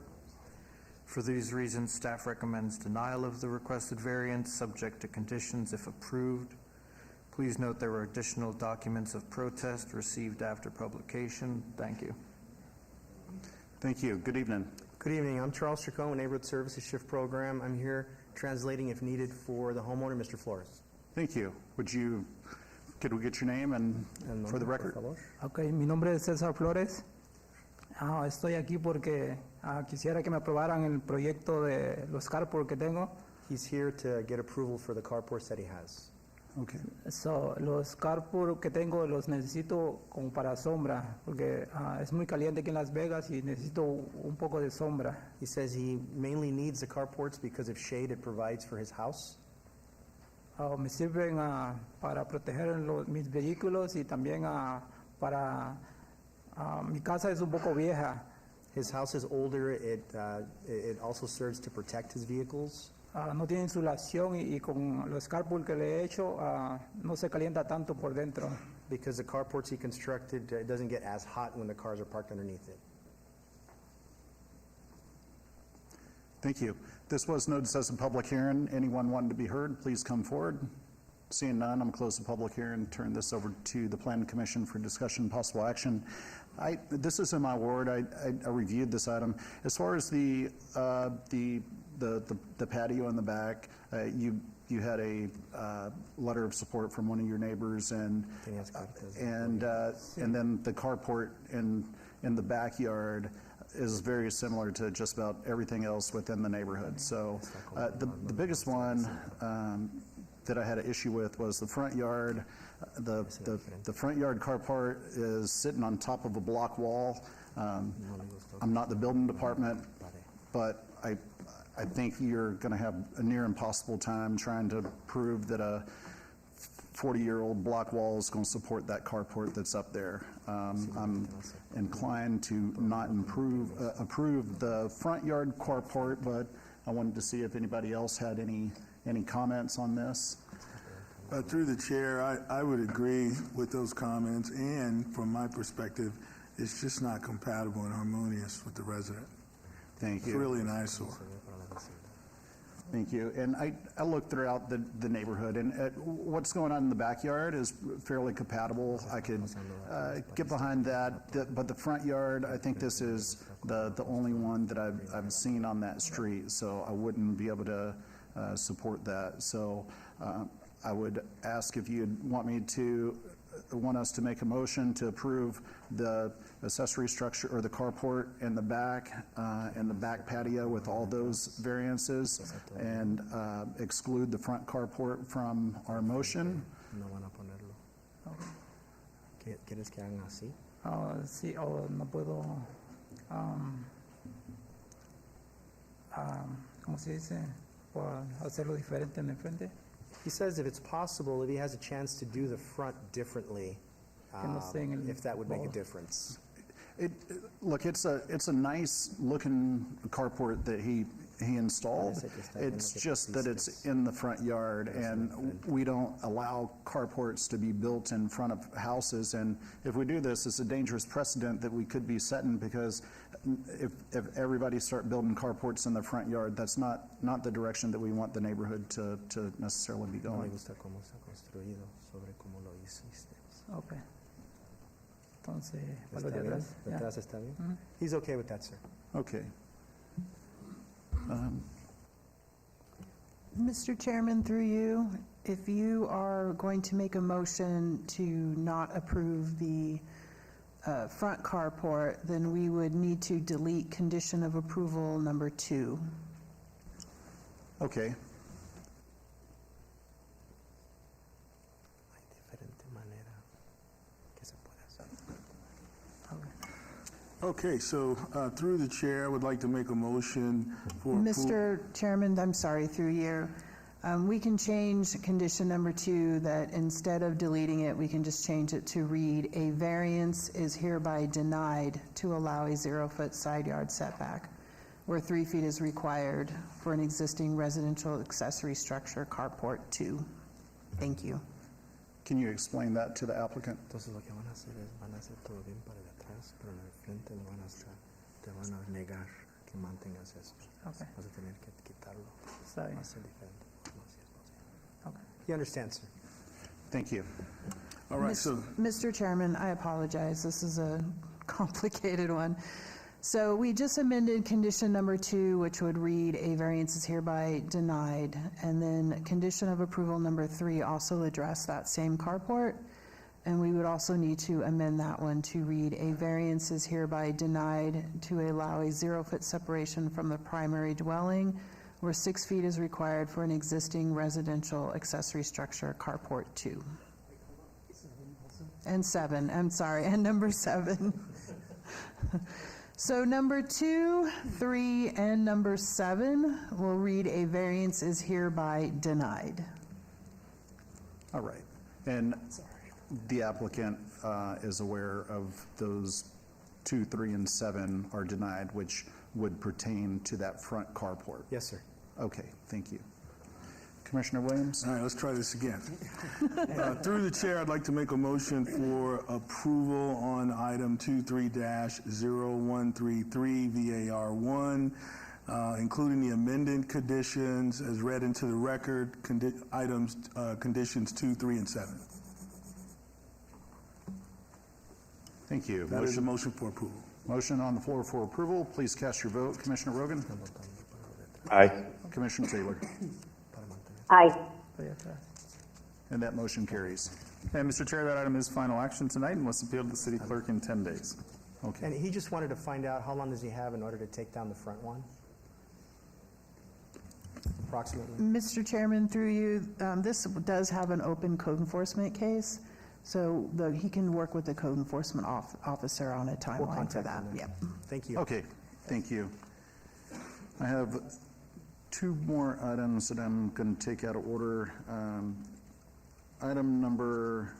For these reasons, staff recommends denial of the requested variance, subject to conditions if approved. Please note there were additional documents of protest received after publication. Thank you. Thank you. Good evening. Good evening. I'm Charles Chacon, Neighborhood Services Shift Program. I'm here translating if needed for the homeowner, Mr. Flores. Thank you. Could we get your name and for the record? Ok, mi nombre es César Flores. Estoy aquí porque quisiera que me aprobaran el proyecto de los carports que tengo. He's here to get approval for the carports that he has. Okay. So, los carports que tengo los necesito como para sombra, porque es muy caliente aquí en Las Vegas y necesito un poco de sombra. He says he mainly needs the carports because of shade it provides for his house. Me sirven para proteger mis vehículos y también para... mi casa es un poco vieja. His house is older. It also serves to protect his vehicles. No tiene insulación y con los carports que le he hecho no se calienta tanto por dentro. Because the carports he constructed, it doesn't get as hot when the cars are parked underneath it. Thank you. This was noticed as a public hearing. Anyone wanting to be heard, please come forward. Seeing none, I'm going to close the public hearing and turn this over to the Planning Commission for discussion and possible action. This is in my ward. I reviewed this item. As far as the patio in the back, you had a letter of support from one of your neighbors, and then the carport in the backyard is very similar to just about everything else within the neighborhood. So the biggest one that I had an issue with was the front yard. The front yard carport is sitting on top of a block wall. I'm not the building department, but I think you're going to have a near impossible time trying to prove that a 40-year-old block wall is going to support that carport that's up there. I'm inclined to not approve the front yard carport, but I wanted to see if anybody else had any comments on this. Through the chair, I would agree with those comments, and from my perspective, it's just not compatible and harmonious with the resident. Thank you. It's really an eyesore. Thank you. And I looked throughout the neighborhood, and what's going on in the backyard is fairly compatible. I could get behind that, but the front yard, I think this is the only one that I've seen on that street, so I wouldn't be able to support that. So I would ask if you'd want us to make a motion to approve the accessory structure or the carport in the back and the back patio with all those variances, and exclude the front carport from our motion. No van a ponerlo. ¿Quieres que hagan así? Sí, o no puedo, ¿cómo se dice? Por hacerlo diferente en el frente. He says if it's possible, if he has a chance to do the front differently, if that would make a difference. Look, it's a nice looking carport that he installed. It's just that it's in the front yard, and we don't allow carports to be built in front of houses. And if we do this, it's a dangerous precedent that we could be setting, because if everybody start building carports in the front yard, that's not the direction that we want the neighborhood to necessarily be going. Okay. Entonces, ¿Está bien? ¿Detrás está bien? He's okay with that, sir. Okay. Mr. Chairman, through you, if you are going to make a motion to not approve the front carport, then we would need to delete condition of approval number 2. Okay. Okay, so through the chair, I would like to make a motion for Mr. Chairman, I'm sorry, through you. We can change condition number 2, that instead of deleting it, we can just change it to read, a variance is hereby denied to allow a 0-foot side yard setback, where 3 feet is required for an existing residential accessory structure carport 2. Thank you. Can you explain that to the applicant? Entonces lo que van a hacer es, van a hacer todo bien para de atrás, pero en el frente no van a estar, te van a negar que mantengas esto. Okay. Vas a tener que quitarlo. Está bien. Va a ser diferente. Okay. He understands, sir. Thank you. All right, so Mr. Chairman, I apologize. This is a complicated one. So we just amended condition number 2, which would read, a variance is hereby denied. And then condition of approval number 3 also addressed that same carport. And we would also need to amend that one to read, a variance is hereby denied to allow a 0-foot separation from the primary dwelling, where 6 feet is required for an existing residential accessory structure carport 2. And 7, I'm sorry, and number 7. So number 2, 3, and number 7 will read, a variance is hereby denied. All right. And the applicant is aware of those 2, 3, and 7 are denied, which would pertain to that front carport. Yes, sir. Okay, thank you. Commissioner Williams? all right, let's try this again. Through the chair, I'd like to make a motion for approval on item 23-0133 VAR1, including the amended conditions as read into the record, conditions 2, 3, and 7. Thank you. That is a motion for approval. Motion on the floor for approval. Please cast your vote. Commissioner Rogan? Aye. Commissioner Taylor? Aye. And that motion carries. And Mr. Chair, that item is final action tonight and must appeal to the city clerk in 10 days. Okay. And he just wanted to find out how long does he have in order to take down the front one? approximately? Mr. Chairman, through you, this does have an open code enforcement case, so he can work with the code enforcement officer on a timeline for contact that. them then. Yeah. Thank you. Okay, thank you. I have two more items that I'm going to take out of order. Item number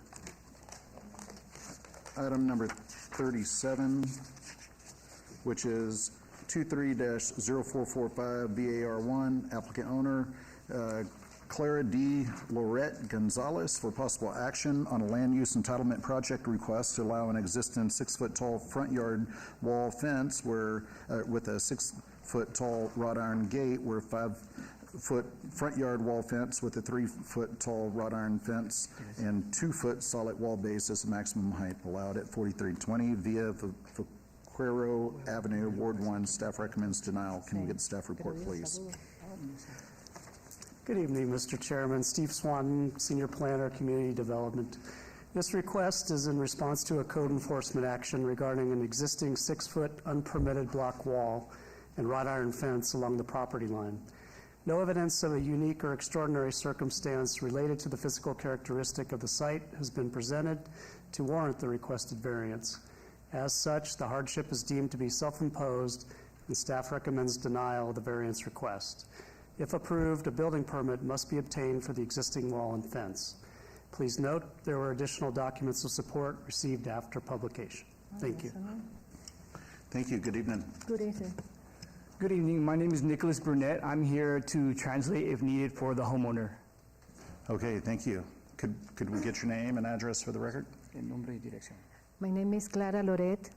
37, which is 23-0445 VAR1, applicant owner Clara D. Lorette Gonzalez for possible action on a land use entitlement project request to allow an existing 6-foot-tall front yard wall fence with a 6-foot-tall wrought iron gate where 5-foot front yard wall fence with a 3-foot-tall wrought iron fence and 2-foot solid wall base as the maximum height allowed at 4320 via Vaquero Avenue, Ward 1. Staff recommends denial. Can we get the staff report, please? Good evening, Mr. Chairman. Steve Swanton, Senior Planner, Community Development. This request is in response to a code enforcement action regarding an existing 6-foot unpermitted block wall and wrought iron fence along the property line. No evidence of a unique or extraordinary circumstance related to the physical characteristic of the site has been presented to warrant the requested variance. As such, the hardship is deemed to be self-imposed, and staff recommends denial of the variance request. If approved, a building permit must be obtained for the existing wall and fence. Please note there were additional documents of support received after publication. Thank you. Thank you. Good evening. Good evening. Good evening. My name is Nicholas Burnett. I'm here to translate if needed for the homeowner. Okay, thank you. Could we get your name and address for the record? My name is Clara Loret.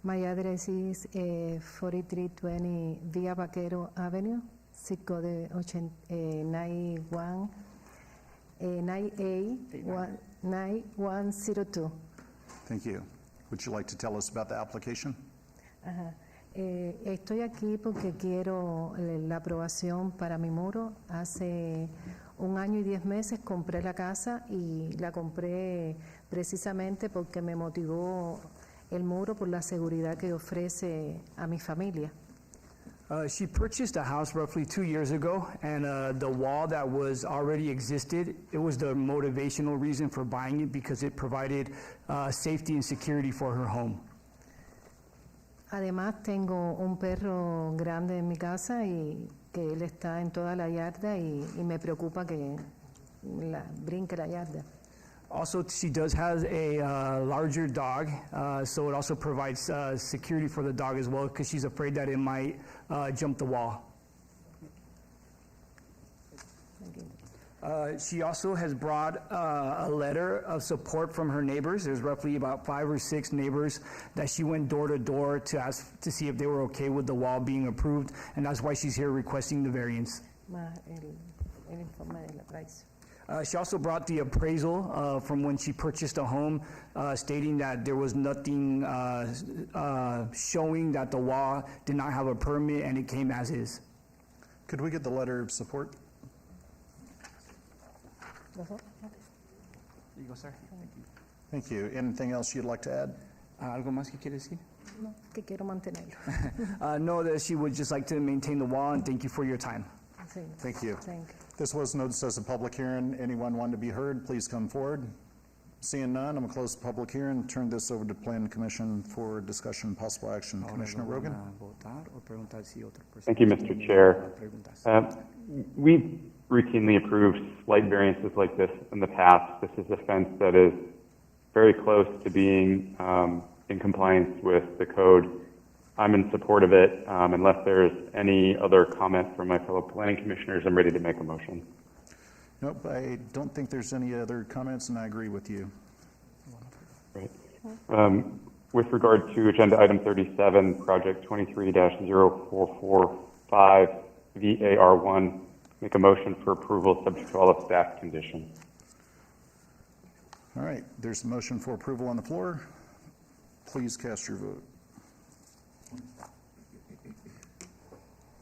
My address is 4320 Via Vaquero Avenue, zip code 9A102. Thank you. Would you like to tell us about the application? Ajá. Estoy aquí porque quiero la aprobación para mi muro. Hace 1 año y 10 meses compré la casa y la compré precisamente porque me motivó el muro por la seguridad que ofrece a mi familia. She purchased a house roughly 2 years ago, and the wall that was already existed, it was the motivational reason for buying it because it provided safety and security for her home. Además, tengo un perro grande en mi casa y que él está en toda la yarda y me preocupa que brinque la yarda. Also, she does have a larger dog, so it also provides security for the dog as well because she's afraid that it might jump the wall. She also has brought a letter of support from her neighbors. There's roughly about 5 or 6 neighbors that she went door to door to ask to see if they were okay with the wall being approved, and that's why she's here requesting the variance. El informe del appraisal. She also brought the appraisal from when she purchased a home, stating that there was nothing showing that the wall did not have a permit and it came as is. Could we get the letter of support? You go, sir. Thank you. Thank you. Anything else you'd like to add? ¿Algo más que quiere decir? No, que quiero mantenerlo. No, that she would just like to maintain the wall, and thank you for your time. Sí. Thank you. Thank you. This was noticed as a public hearing. Anyone want to be heard, please come forward. Seeing none, I'm going to close the public hearing and turn this over to Planning Commission for discussion and possible action. Commissioner Rogan. Thank you, Mr. Chair. We've routinely approved slight variances like this in the past. This is a fence that is very close to being in compliance with the code. I'm in support of it. Unless there's any other comment from my fellow planning commissioners, I'm ready to make a motion. Nope, I don't think there's any other comments, and I agree with you. Right. With regard to agenda item 37, project 23-0445 VAR1, make a motion for approval subject to all of staff conditions. All right, there's a motion for approval on the floor. Please cast your vote.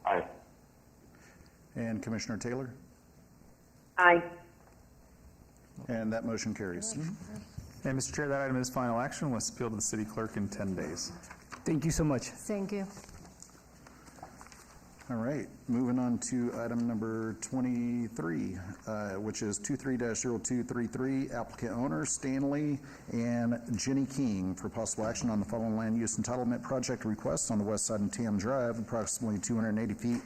Aye. And Commissioner Taylor? Aye. And that motion carries. And Mr. Chair, that item is final action. Let's appeal to the city clerk in 10 days. Thank you so much. Thank you. All right, moving on to item number 23, which is 23-0233, applicant owner Stanley and Jenny King for possible action on the following land use entitlement project requests on the west side of Tam Drive, approximately 280 feet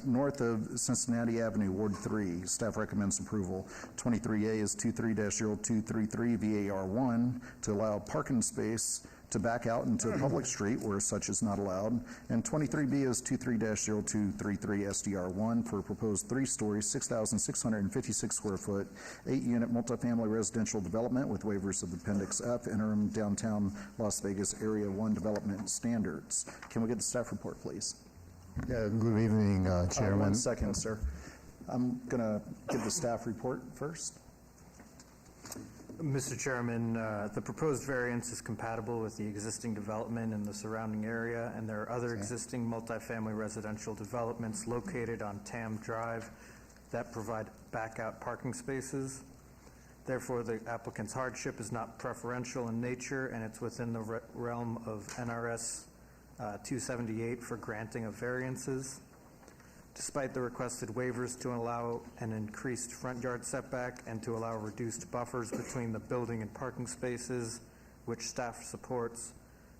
north of Cincinnati Avenue, Ward 3. Staff recommends approval. 23A is 23-0233 VAR1 to allow parking space to back out into a public street where such is not allowed. And 23B is 23-0233 SDR1 for a proposed three-story, 6,656 square foot, 8-unit multifamily residential development with waivers of Appendix F, interim downtown Las Vegas Area 1 development standards. Can we get the staff report, please? Yeah, good evening, Chairman. 1 second, sir. I'm going to give the staff report first. Mr. Chairman, the proposed variance is compatible with the existing development in the surrounding area, and there are other existing multifamily residential developments located on Tam Drive that provide back-out parking spaces. Therefore, the applicant's hardship is not preferential in nature, and it's within the realm of NRS 278 for granting of variances. Despite the requested waivers to allow an increased front yard setback and to allow reduced buffers between the building and parking spaces, which staff supports,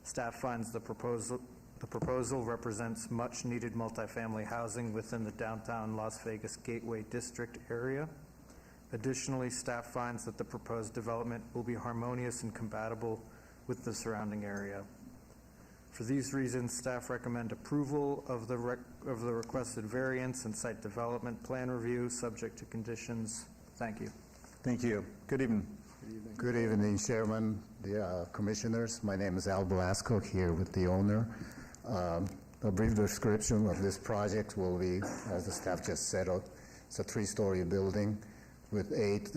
staff finds the proposal represents much needed multifamily housing within the downtown Las Vegas Gateway District area. Additionally, staff finds that the proposed development will be harmonious and compatible with the surrounding area. For these reasons, staff recommend approval of the requested variance and site development plan review, subject to conditions. Thank you. Thank you. Good evening. Good evening, Chairman, the Commissioners. My name is Al Blasco here with the owner. A brief description of this project will be, as the staff just said, it's a three-story building with 8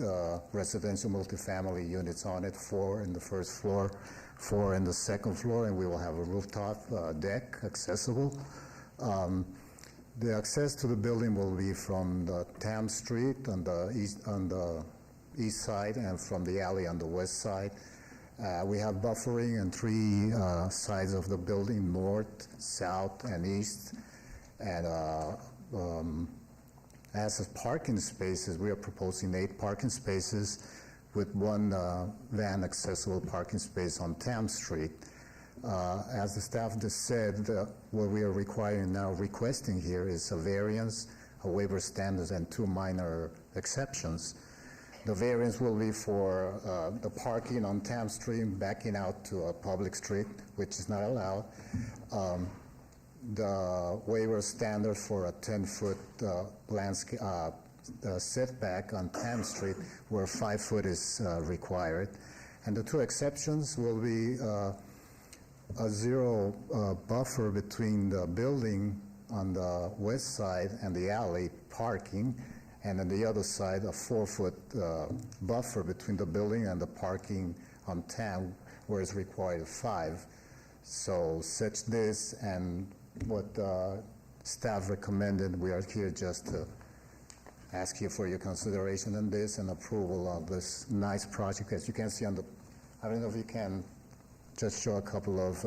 residential multifamily units on it, 4 in the first floor, 4 in the second floor, and we will have a rooftop deck accessible. The access to the building will be from the Tam Street on the east side and from the alley on the west side. We have buffering on 3 sides of the building, north, south, and east. And as of parking spaces, we are proposing 8 parking spaces with 1 van accessible parking space on Tam Street. As the staff just said, what we are requesting here is a variance, a waiver standards, and 2 minor exceptions. The variance will be for the parking on Tam Street backing out to a public street, which is not allowed. The waiver standard for a 10-foot landscape setback on Tam Street, where 5 foot is required. And the 2 exceptions will be a 0 buffer between the building on the west side and the alley parking, and on the other side, a 4-foot buffer between the building and the parking on Tam, where it's required 5. So such this and what staff recommended, we are here just to ask you for your consideration on this and approval of this nice project. As you can see on the, I don't know if you can just show a couple of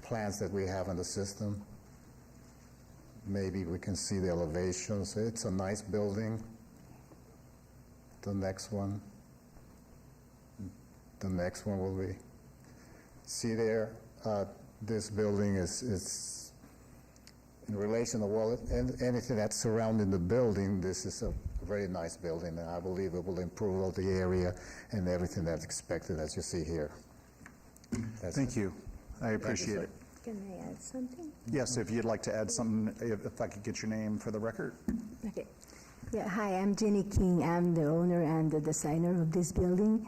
plans that we have in the system. Maybe we can see the elevations. It's a nice building. The next one. The next one will be, see there, this building is in relation to anything that's surrounding the building. This is a very nice building, and I believe it will improve all the area and everything that's expected, as you see here. Thank you. I appreciate it. Can I add something? Yes, if you'd like to add something, if I could get your name for the record. Okay. Yeah, hi, I'm Jenny King. I'm the owner and the designer of this building.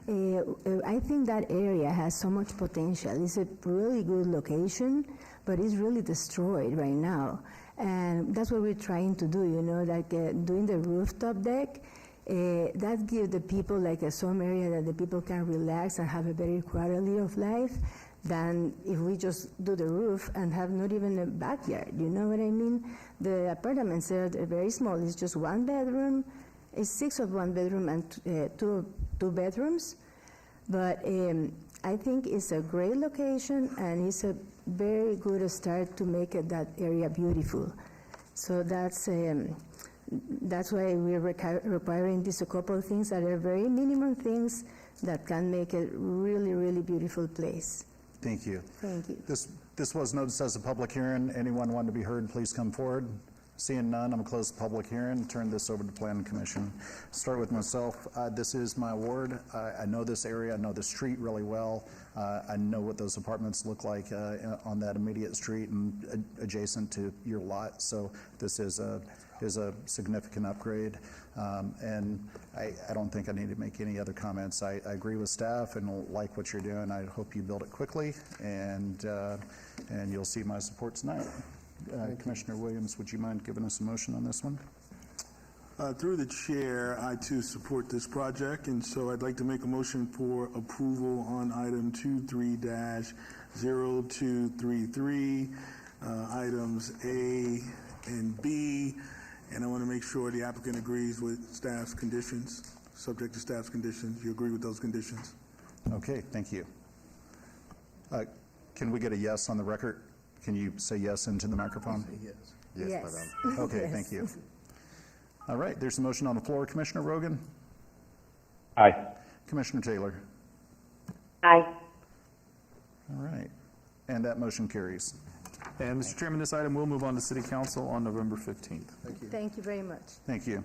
I think that area has so much potential. It's a really good location, but it's really destroyed right now. And that's what we're trying to do, you know, like doing the rooftop deck. That gives the people like some area that the people can relax and have a better quality of life than if we just do the roof and have not even a backyard, you know what I mean? The apartments are very small. It's just 1 bedroom. It's 6 of 1 bedroom and 2 bedrooms. But I think it's a great location, and it's a very good start to make that area beautiful. So that's why we're requiring these a couple of things that are very minimum things that can make a really, really beautiful place. Thank you. Thank you. This was noticed as a public hearing. Anyone want to be heard, please come forward. Seeing none, I'm going to close the public hearing, turn this over to the Planning Commission. Start with myself. This is my ward. I know this area. I know the street really well. I know what those apartments look like on that immediate street and adjacent to your lot. So this is a significant upgrade. And I don't think I need to make any other comments. I agree with staff and like what you're doing. I hope you build it quickly, and you'll see my support tonight. Commissioner Williams, would you mind giving us a motion on this one? Through the chair, I too support this project, and so I'd like to make a motion for approval on item 23-0233, items A and B, and I want to make sure the applicant agrees with staff's conditions, subject to staff's conditions. You agree with those conditions? Okay, thank you. Can we get a yes on the record? Can you say yes into the microphone? Yes. Yes. Okay, Yes. thank you. All right, there's a motion on the floor. Commissioner Rogan? Aye. Commissioner Taylor? Aye. All right, and that motion carries. And Mr. Chairman, this item will move on to City Council on November 15th. Thank you very much. Thank you.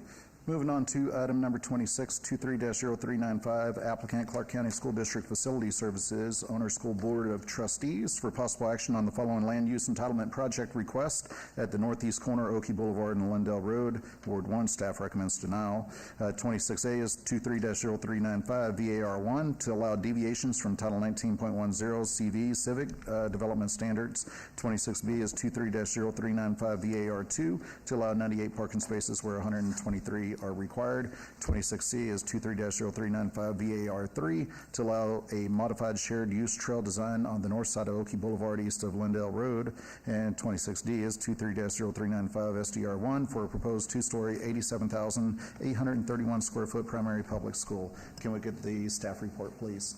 Moving on to item number 26, 23-0395, applicant Clark County School District Facility Services, owner School Board of Trustees for possible action on the following land use entitlement project request at the northeast corner, Oakey Boulevard and Lundell Road. Ward 1, staff recommends denial. 26A is 23-0395, VAR1, to allow deviations from Title 19.10 CV Civic Development Standards. 26B is 23-0395, VAR2, to allow 98 parking spaces where 123 are required. 26C is 23-0395 VAR3 to allow a modified shared use trail design on the north side of Oakey Boulevard east of Lindell Road. And 26D is 23-0395 SDR1 for a proposed two-story 87,831 square foot primary public school. Can we get the staff report, please?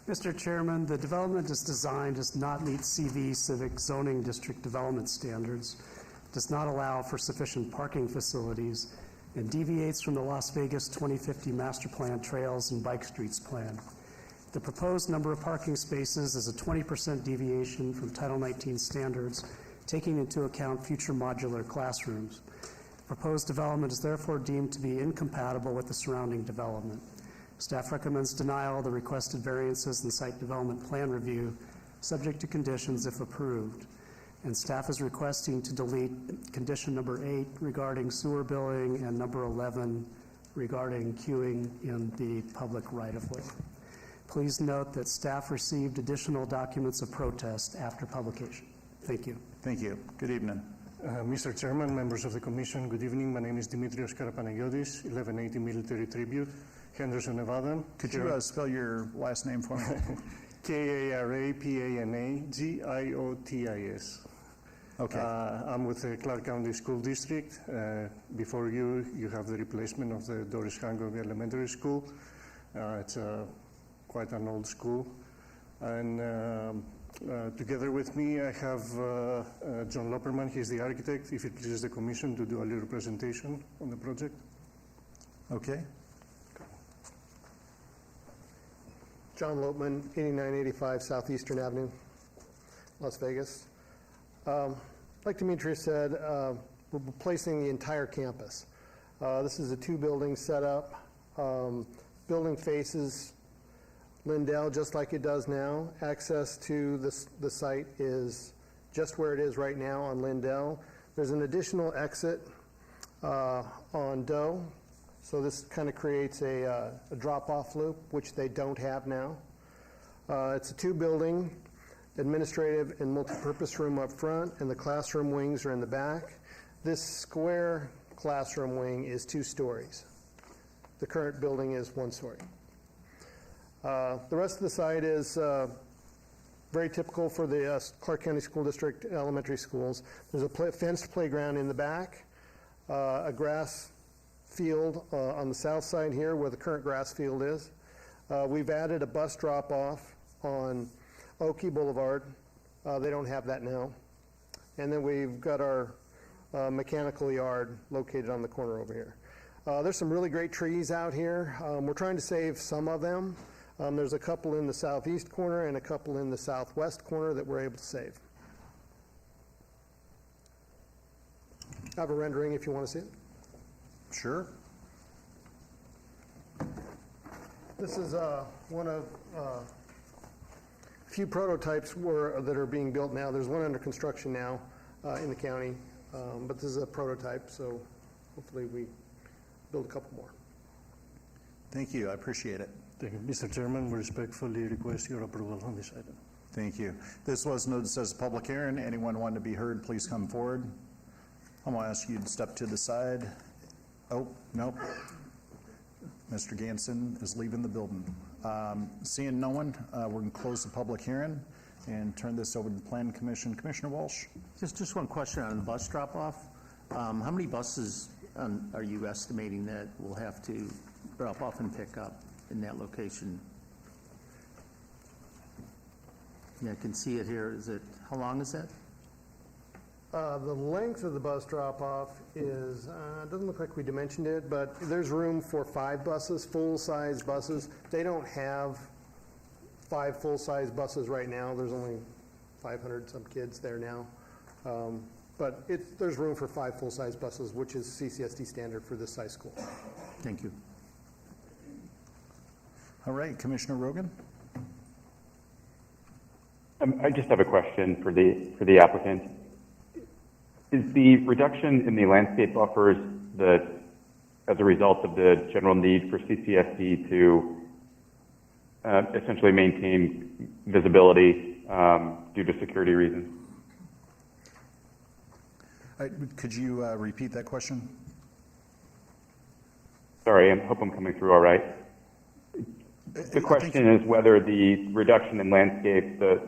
Mr. Chairman, the development is designed does not meet CV Civic Zoning District Development Standards, does not allow for sufficient parking facilities, and deviates from the Las Vegas 2050 Master Plan Trails and Bike Streets Plan. The proposed number of parking spaces is a 20% deviation from Title 19 standards, taking into account future modular classrooms. The proposed development is therefore deemed to be incompatible with the surrounding development. Staff recommends denial of the requested variances and site development plan review, subject to conditions if approved. And staff is requesting to delete condition number 8 regarding sewer billing and number 11 regarding queuing in the public right-of-way. Please note that staff received additional documents of protest after publication. Thank you. Thank you. Good evening. Mr. Chairman, members of the Commission, good evening. My name is Dimitrios Karapanagiotis, 1180 Military Tribute, Henderson, Nevada. Could you spell your last name for me? Karapanagiotis. Okay. I'm with the Clark County School District. Before you have the replacement of the Doris Hancock Elementary School. It's quite an old school. And together with me, I have John Lopperman. He's the architect. If it pleases the Commission to do a little presentation on the project. Okay. John Lopman, 8985 Southeastern Avenue, Las Vegas. Like Demetrius said, we're replacing the entire campus. This is a two-building setup. Building faces Lindell just like it does now. Access to the site is just where it is right now on Lindell. There's an additional exit on Doe. So this kind of creates a drop-off loop, which they don't have now. It's a two-building, administrative and multipurpose room up front, and the classroom wings are in the back. This square classroom wing is 2 stories. The current building is 1 story. The rest of the site is very typical for the Clark County School District elementary schools. There's a fenced playground in the back, a grass field on the south side here where the current grass field is. We've added a bus drop-off on Oki Boulevard. They don't have that now. And then we've got our mechanical yard located on the corner over here. There's some really great trees out here. We're trying to save some of them. There's a couple in the southeast corner and a couple in the southwest corner that we're able to save. I have a rendering if you want to see it. Sure. This is one of a few prototypes that are being built now. There's one under construction now in the county, but this is a prototype, so hopefully we build a couple more. Thank you. I appreciate it. Thank you. Mr. Chairman, we respectfully request your approval on this item. Thank you. This was noticed as a public hearing. Anyone wanting to be heard, please come forward. I'm going to ask you to step to the side. Oh, nope. Mr. Ganson is leaving the building. Seeing no one, we're going to close the public hearing and turn this over to the Planning Commission. Commissioner Walsh? Just one question on the bus drop-off. How many buses are you estimating that will have to drop off and pick up in that location? Yeah, I can see it here. How long is that? The length of the bus drop-off is, it doesn't look like we dimensioned it, but there's room for 5 buses, full-size buses. They don't have 5 full-size buses right now. There's only 500 some kids there now. But there's room for 5 full-size buses, which is CCSD standard for this size school. Thank you. All right, Commissioner Rogan? I just have a question for the applicant. Is the reduction in the landscape buffers as a result of the general need for CCSD to essentially maintain visibility due to security reasons? Could you repeat that question? Sorry, I hope I'm coming through all right. The question is whether the reduction in landscape, the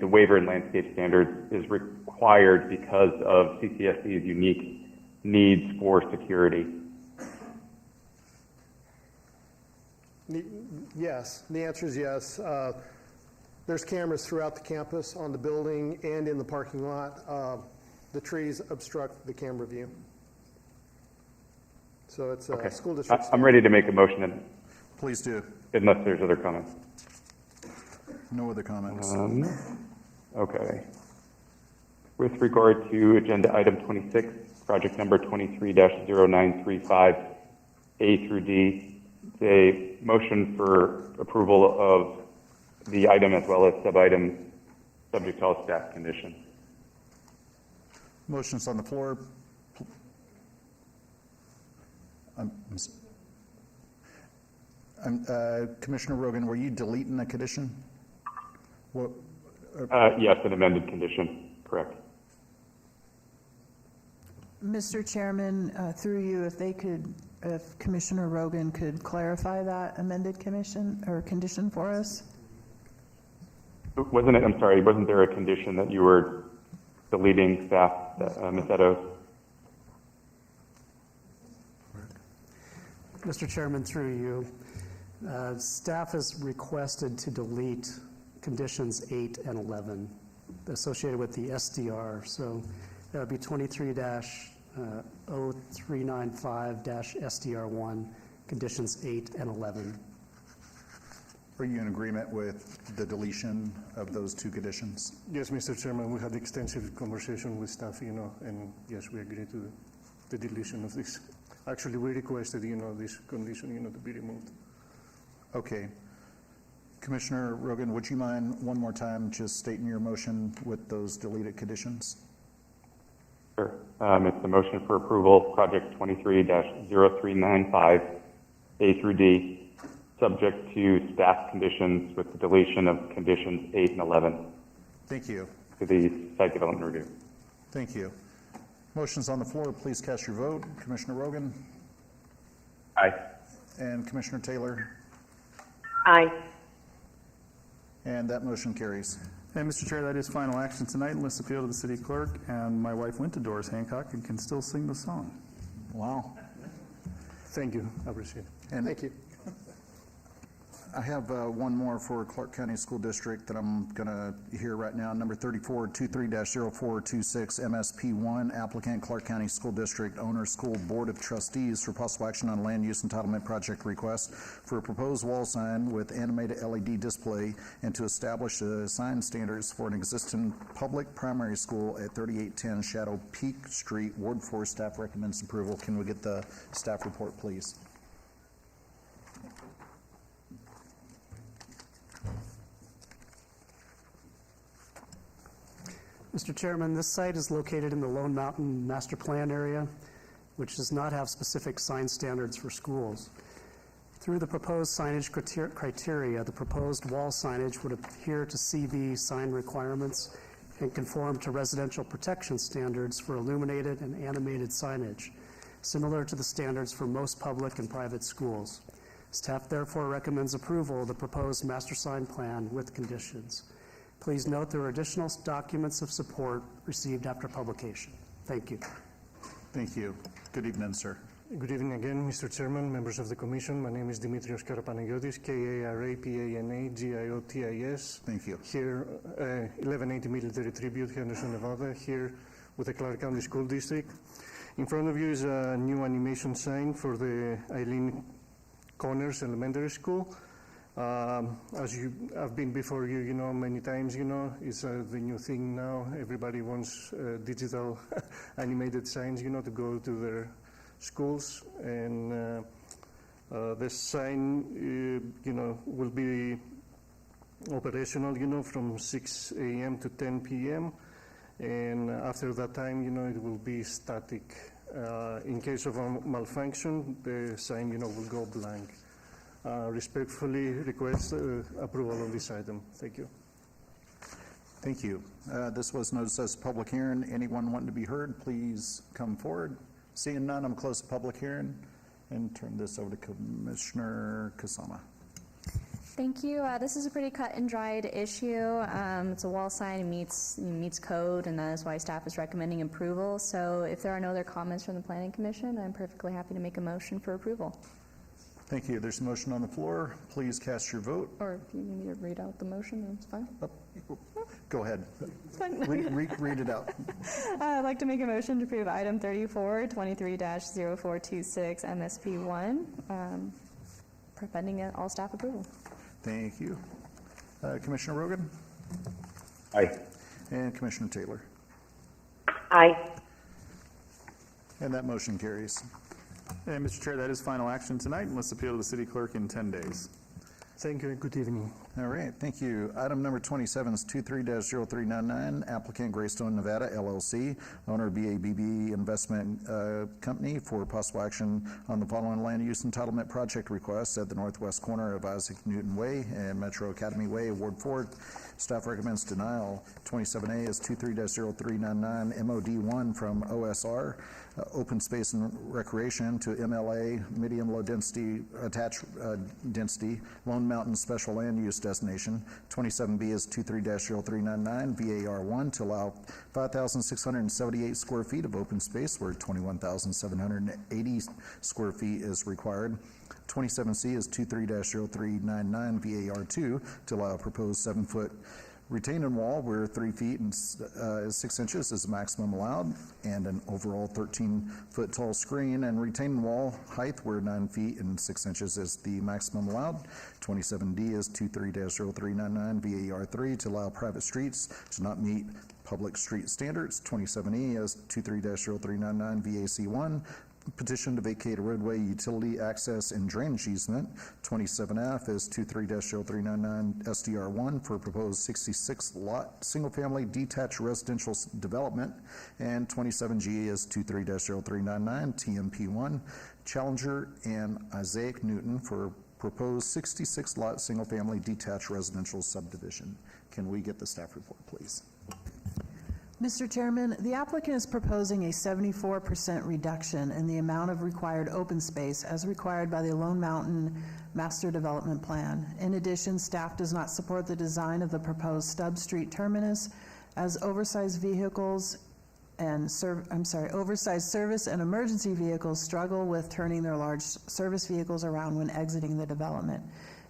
waiver in landscape standards is required because of CCSD's unique needs for security. Yes, the answer is yes. There's cameras throughout the campus, on the building, and in the parking lot. The trees obstruct the camera view. So it's a school district. I'm ready to make a motion. Please do. Unless there's other comments. No other comments. Okay. With regard to agenda item 26, project number 23-0935, A through D, a motion for approval of the item as well as sub-items subject to all staff conditions. Motion's on the floor. Commissioner Rogan, were you deleting a condition? Yes, an amended condition, correct. Mr. Chairman, through you, if Commissioner Rogan could clarify that amended condition for us? Wasn't there a condition that you were deleting staff, Ms. Edos? Mr. Chairman, through you, staff has requested to delete conditions 8 and 11 associated with the SDR. So that would be 23-0395-SDR1, conditions 8 and 11. Are you in agreement with the deletion of those 2 conditions? Yes, Mr. Chairman, we had extensive conversation with staff, and yes, we agree to the deletion of this. Actually, we requested, this condition, to be removed. Okay. Commissioner Rogan, would you mind one more time just stating your motion with those deleted conditions? Sure. It's the motion for approval, project 23-0395, A through D, subject to staff conditions with the deletion of conditions 8 and 11. Thank you. To the site development review. Thank you. Motion's on the floor. Please cast your vote. Commissioner Rogan? Aye. And Commissioner Taylor? Aye. And that motion carries. And Mr. Chair, that is final action tonight unless appealed to the city clerk, and my wife went to Doris Hancock and can still sing the song. Wow. Thank you. I appreciate it. And thank you. I have one more for Clark County School District that I'm going to hear right now. Number 3423-0426, MSP1, applicant Clark County School District, owner School Board of Trustees for possible action on land use entitlement project request for a proposed wall sign with animated LED display and to establish the sign standards for an existing public primary school at 3810 Shadow Peak Street, Ward 4. Staff recommends approval. Can we get the staff report, please? Mr. Chairman, this site is located in the Lone Mountain Master Plan area, which does not have specific sign standards for schools. Through the proposed signage criteria, the proposed wall signage would adhere to CV sign requirements and conform to residential protection standards for illuminated and animated signage, similar to the standards for most public and private schools. Staff therefore recommends approval of the proposed master sign plan with conditions. Please note there are additional documents of support received after publication. Thank you. Thank you. Good evening, sir. Good evening again, Mr. Chairman, members of the Commission. My name is Dimitrios Karapanagiotis, K-A-R-A-P-A-N-A-G-I-O-T-I-S. Thank you. Here, 1180 Military Tribute, Henderson, Nevada, here with the Clark County School District. In front of you is a new animation sign for the Eileen Connors Elementary School. As I've been before you, many times, it's the new thing now. Everybody wants digital animated signs, to go to their schools. And this sign, will be operational, from 6 a.m. to 10 p.m. And after that time, it will be static. In case of a malfunction, the sign, will go blank. Respectfully request approval of this item. Thank you. Thank you. This was noticed as a public hearing. Anyone wanting to be heard, please come forward. Seeing none, I'm close to public hearing and turn this over to Commissioner Kasama. Thank you. This is a pretty cut and dried issue. It's a wall sign, it meets code, and that is why staff is recommending approval. So if there are no other comments from the Planning Commission, I'm perfectly happy to make a motion for approval. Thank you. There's a motion on the floor. Please cast your vote. Or if you need me to read out the motion, that's fine. Go ahead. It's fine. Read it out. I'd like to make a motion to approve item 3423-0426 MSP1, pending all staff approval. Thank you. Commissioner Rogan? Aye. And Commissioner Taylor? Aye. And that motion carries. And Mr. Chair, that is final action tonight, and let's appeal to the city clerk in 10 days. Thank you and good evening. All right, thank you. Item number 27 is 23-0399, applicant Greystone Nevada LLC, owner BABB Investment Company for possible action on the following land use entitlement project requests at the northwest corner of Isaac Newton Way and Metro Academy Way, Ward 4. Staff recommends denial. 27A is 23-0399, MOD1 from OSR, Open Space and Recreation, to MLA, Medium Low Density, Attached Density, Lone Mountain Special Land Use Destination. 27B is 23-0399, VAR1, to allow 5,678 square feet of open space where 21,780 square feet is required. 27C is 23-0399, VAR2, to allow a proposed 7-foot retaining wall where 3 feet and 6 inches is the maximum allowed, and an overall 13-foot tall screen and retaining wall height where 9 feet and 6 inches is the maximum allowed. 27D is 23-0399, VAR3, to allow private streets to not meet public street standards. 27E is 23-0399, VAC1, petition to vacate a roadway, utility access, and drainage easement. 27F is 23-0399 SDR1 for proposed 66-lot single-family detached residential development. And 27G is 23-0399 TMP1 Challenger and Isaac Newton for proposed 66-lot single-family detached residential subdivision. Can we get the staff report, please? Mr. Chairman, the applicant is proposing a 74% reduction in the amount of required open space as required by the Lone Mountain Master Development Plan. In addition, staff does not support the design of the proposed Stubb Street terminus as oversized vehicles and oversized service and emergency vehicles struggle with turning their large service vehicles around when exiting the development.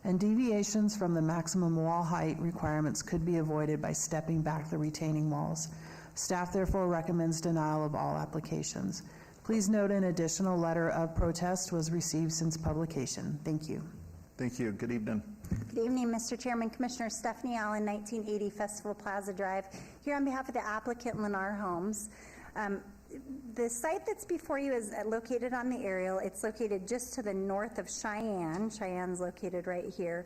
and deviations from the maximum wall height requirements could be avoided by stepping back the retaining walls. Staff therefore recommends denial of all applications. Please note an additional letter of protest was received since publication. Thank you. Thank you. Good evening. Good evening, Mr. Chairman, Commissioner Stephanie Allen, 1980 Festival Plaza Drive, here on behalf of the applicant Lennar Homes. The site that's before you is located on the aerial. It's located just to the north of Cheyenne. Cheyenne's located right here.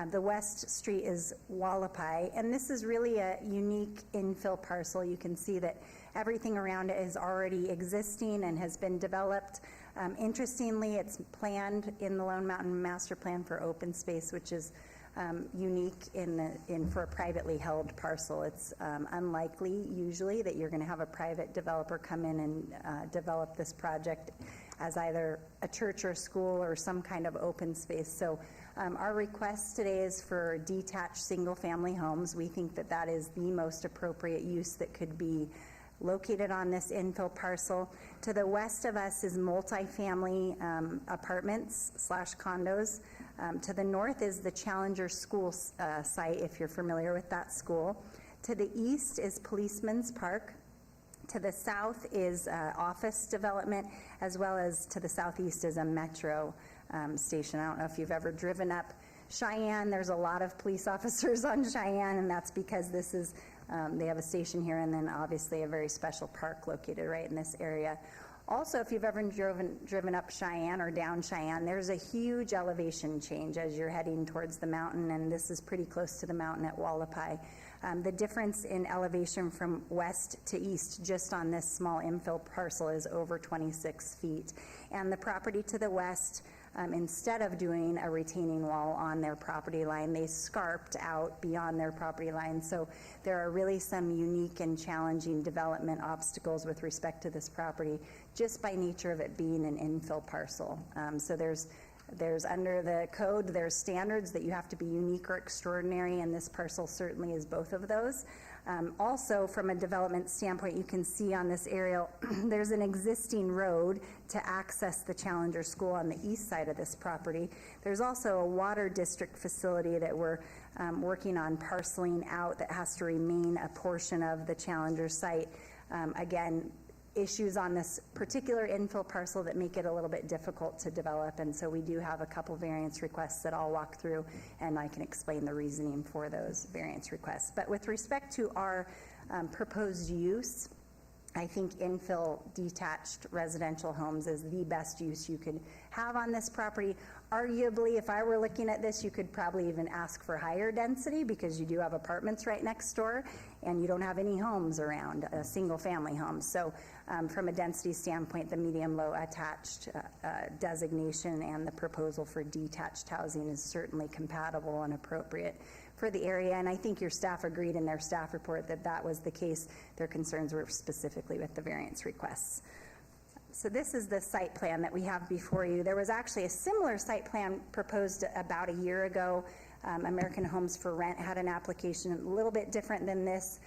The west street is Wallapai, and this is really a unique infill parcel. You can see that everything around it is already existing and has been developed. Interestingly, it's planned in the Lone Mountain Master Plan for open space, which is unique for a privately held parcel. It's unlikely usually that you're going to have a private developer come in and develop this project as either a church or a school or some kind of open space. So our request today is for detached single-family homes. We think that that is the most appropriate use that could be located on this infill parcel. To the west of us is multifamily apartments / condos. To the north is the Challenger School site, if you're familiar with that school. To the east is Policeman's Park. To the south is office development, as well as to the southeast is a metro station. I don't know if you've ever driven up Cheyenne. There's a lot of police officers on Cheyenne, and that's because this is they have a station here, and then obviously a very special park located right in this area. Also, if you've ever driven up Cheyenne or down Cheyenne, there's a huge elevation change as you're heading towards the mountain, and this is pretty close to the mountain at Wallapai. The difference in elevation from west to east just on this small infill parcel is over 26 feet. And the property to the west, instead of doing a retaining wall on their property line, they scarped out beyond their property line. So there are really some unique and challenging development obstacles with respect to this property, just by nature of it being an infill parcel. So there's under the code, there's standards that you have to be unique or extraordinary, and this parcel certainly is both of those. Also, from a development standpoint, you can see on this aerial, there's an existing road to access the Challenger School on the east side of this property. There's also a water district facility that we're working on parceling out that has to remain a portion of the Challenger site. Again, issues on this particular infill parcel that make it a little bit difficult to develop, and so we do have a couple variance requests that I'll walk through, and I can explain the reasoning for those variance requests. But with respect to our proposed use, I think infill detached residential homes is the best use you could have on this property. Arguably, if I were looking at this, you could probably even ask for higher density because you do have apartments right next door and you don't have any homes around, single family homes. So from a density standpoint, the medium-low attached designation and the proposal for detached housing is certainly compatible and appropriate for the area, and I think your staff agreed in their staff report that that was the case. Their concerns were specifically with the variance requests. So this is the site plan that we have before you. There was actually a similar site plan proposed about a year ago. American Homes for Rent had an application a little bit different than this,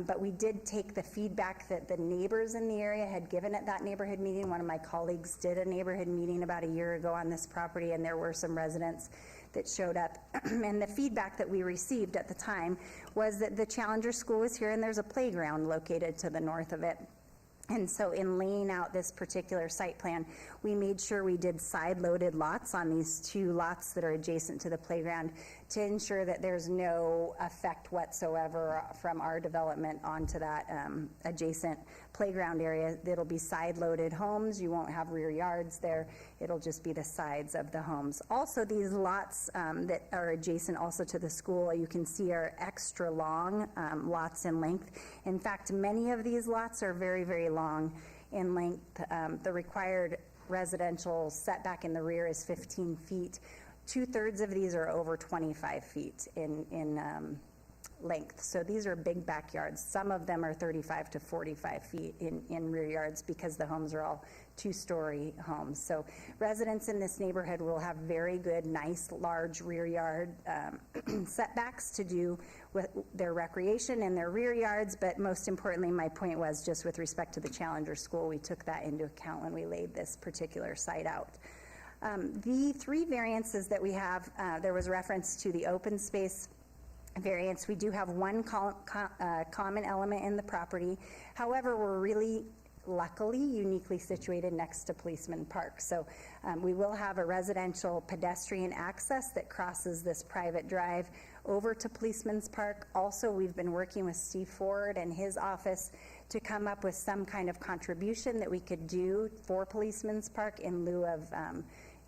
but we did take the feedback that the neighbors in the area had given at that neighborhood meeting. One of my colleagues did a neighborhood meeting about a year ago on this property, and there were some residents that showed up. And the feedback that we received at the time was that the Challenger School was here and there's a playground located to the north of it. And so in laying out this particular site plan, we made sure we did side-loaded lots on these two lots that are adjacent to the playground to ensure that there's no effect whatsoever from our development onto that adjacent playground area. It'll be side-loaded homes. You won't have rear yards there. It'll just be the sides of the homes. Also, these lots that are adjacent also to the school, you can see are extra long lots in length. In fact, many of these lots are very, very long in length. The required residential setback in the rear is 15 feet. 2/3 of these are over 25 feet in length. So these are big backyards. Some of them are 35 to 45 feet in rear yards because the homes are all two-story homes. So residents in this neighborhood will have very good, nice, large rear yard setbacks to do with their recreation in their rear yards, but most importantly, my point was just with respect to the Challenger School, we took that into account when we laid this particular site out. The three variances that we have, there was reference to the open space variance. We do have one common element in the property. However, we're really luckily uniquely situated next to Policeman Park. So we will have a residential pedestrian access that crosses this private drive over to Policeman's Park. Also, we've been working with Steve Ford and his office to come up with some kind of contribution that we could do for Policeman's Park in lieu of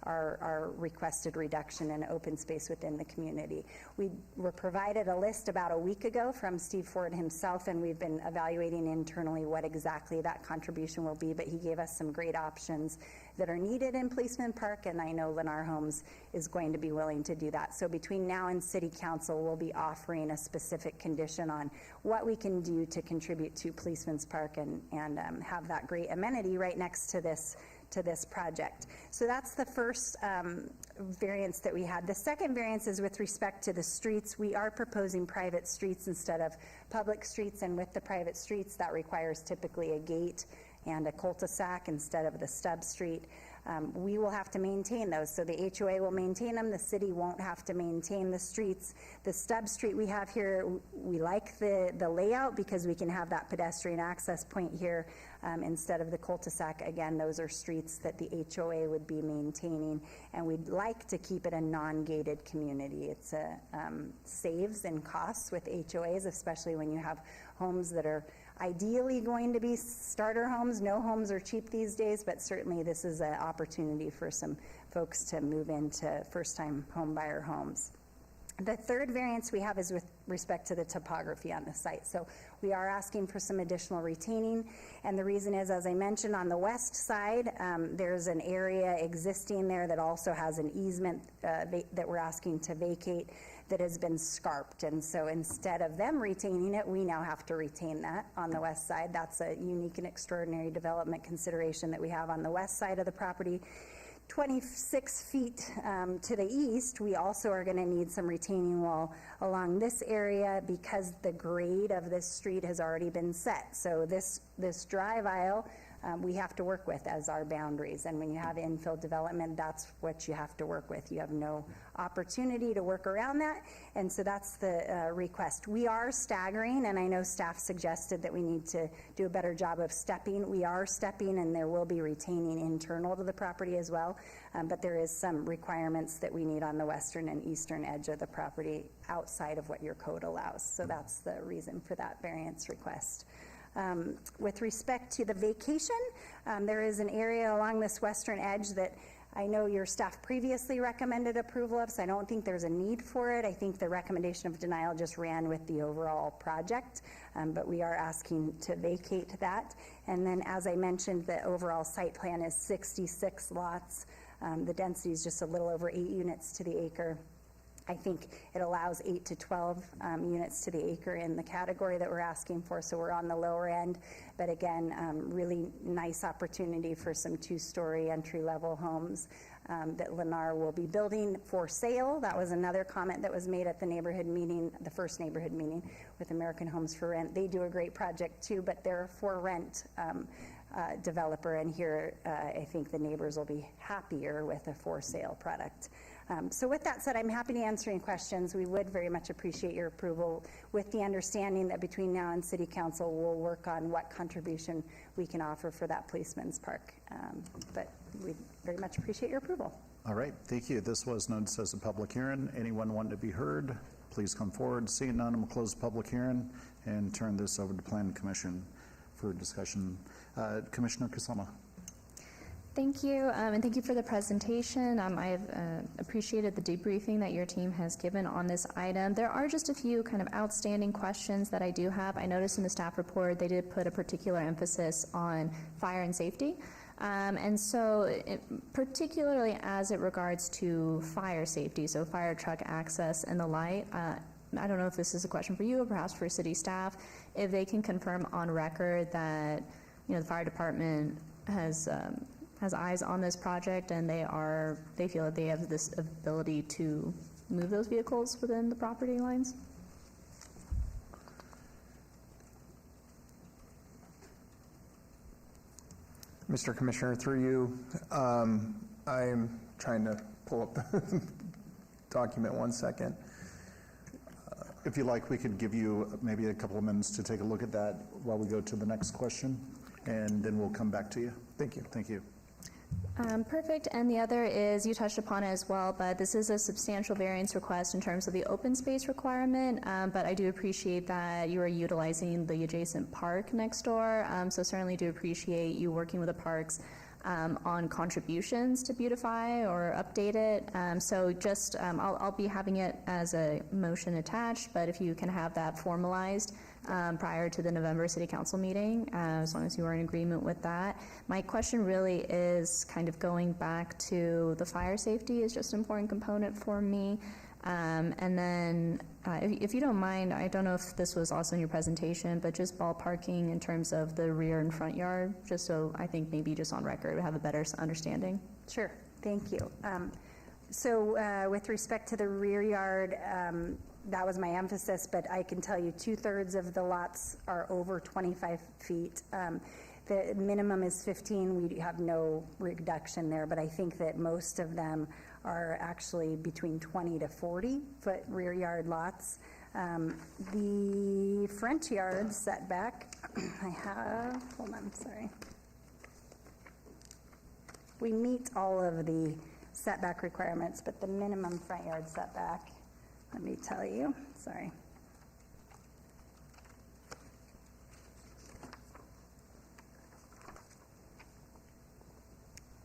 our requested reduction in open space within the community. We were provided a list about a week ago from Steve Ford himself, and we've been evaluating internally what exactly that contribution will be, but he gave us some great options that are needed in Policeman Park, and I know Lennar Homes is going to be willing to do that. So between now and City Council, we'll be offering a specific condition on what we can do to contribute to Policeman's Park and have that great amenity right next to this project. So that's the first variance that we had. The second variance is with respect to the streets. We are proposing private streets instead of public streets, and with the private streets, that requires typically a gate and a cul-de-sac instead of the stub street. We will have to maintain those. So the HOA will maintain them. The city won't have to maintain the streets. The stub street we have here, we like the layout because we can have that pedestrian access point here instead of the cul-de-sac. Again, those are streets that the HOA would be maintaining, and we'd like to keep it a non-gated community. It's saves in costs with HOAs, especially when you have homes that are ideally going to be starter homes. No homes are cheap these days, but certainly this is an opportunity for some folks to move into first-time home buyer homes. The third variance we have is with respect to the topography on the site. So we are asking for some additional retaining, and the reason is, as I mentioned, on the west side, there's an area existing there that also has an easement that we're asking to vacate that has been scarped, and so instead of them retaining it, we now have to retain that on the west side. That's a unique and extraordinary development consideration that we have on the west side of the property. 26 feet to the east, we also are going to need some retaining wall along this area because the grade of this street has already been set. So this drive aisle we have to work with as our boundaries, and when you have infill development, that's what you have to work with. You have no opportunity to work around that, and so that's the request. We are staggering, and I know staff suggested that we need to do a better job of stepping. We are stepping, and there will be retaining internal to the property as well, but there is some requirements that we need on the western and eastern edge of the property outside of what your code allows. So that's the reason for that variance request. With respect to the vacation, there is an area along this western edge that I know your staff previously recommended approval of, so I don't think there's a need for it. I think the recommendation of denial just ran with the overall project, but we are asking to vacate that. And then, as I mentioned, the overall site plan is 66 lots. The density is just a little over 8 units to the acre. I think it allows 8 to 12 units to the acre in the category that we're asking for, so we're on the lower end. But again, really nice opportunity for some 2-story entry-level homes that Lennar will be building for sale. That was another comment that was made at the neighborhood meeting, the first neighborhood meeting with American Homes for Rent. They do a great project too, but they're a for-rent developer, and here I think the neighbors will be happier with a for-sale product. So with that said, I'm happy to answer any questions. We would very much appreciate your approval, with the understanding that between now and City Council, we'll work on what contribution we can offer for that Policeman's Park. But we very much appreciate your approval. All right, thank you. This was noticed as a public hearing. Anyone wanting to be heard, please come forward. Seeing none, I'm going to close the public hearing and turn this over to Planning Commission for discussion. Commissioner Kasama. Thank you, and thank you for the presentation. I've appreciated the debriefing that your team has given on this item. There are just a few kind of outstanding questions that I do have. I noticed in the staff report they did put a particular emphasis on fire and safety. And so particularly as it regards to fire safety, so fire truck access and the like, I don't know if this is a question for you or perhaps for city staff, if they can confirm on record that, you know, the fire department has eyes on this project and they feel that they have this ability to move those vehicles within the property lines? Mr. Commissioner, through you, I'm trying to pull up the document 1 second. If you like, we could give you maybe a couple of minutes to take a look at that while we go to the next question, and then we'll come back to you. Thank you. Thank you. Perfect. And the other is, you touched upon it as well, but this is a substantial variance request in terms of the open space requirement, but I do appreciate that you are utilizing the adjacent park next door, so certainly do appreciate you working with the parks on contributions to beautify or update it. So just, I'll be having it as a motion attached, but if you can have that formalized prior to the November City Council meeting, as long as you are in agreement with that. My question really is kind of going back to the fire safety is just an important component for me. And then, if you don't mind, I don't know if this was also in your presentation, but just ballparking in terms of the rear and front yard, just so I think maybe just on record we have a better understanding. Sure, thank you. So with respect to the rear yard, that was my emphasis, but I can tell you 2/3 of the lots are over 25 feet. The minimum is 15. We have no reduction there, but I think that most of them are actually between 20 to 40 foot rear yard lots. The front yard setback, I have, hold on, sorry. We meet all of the setback requirements, but the minimum front yard setback, let me tell you, sorry.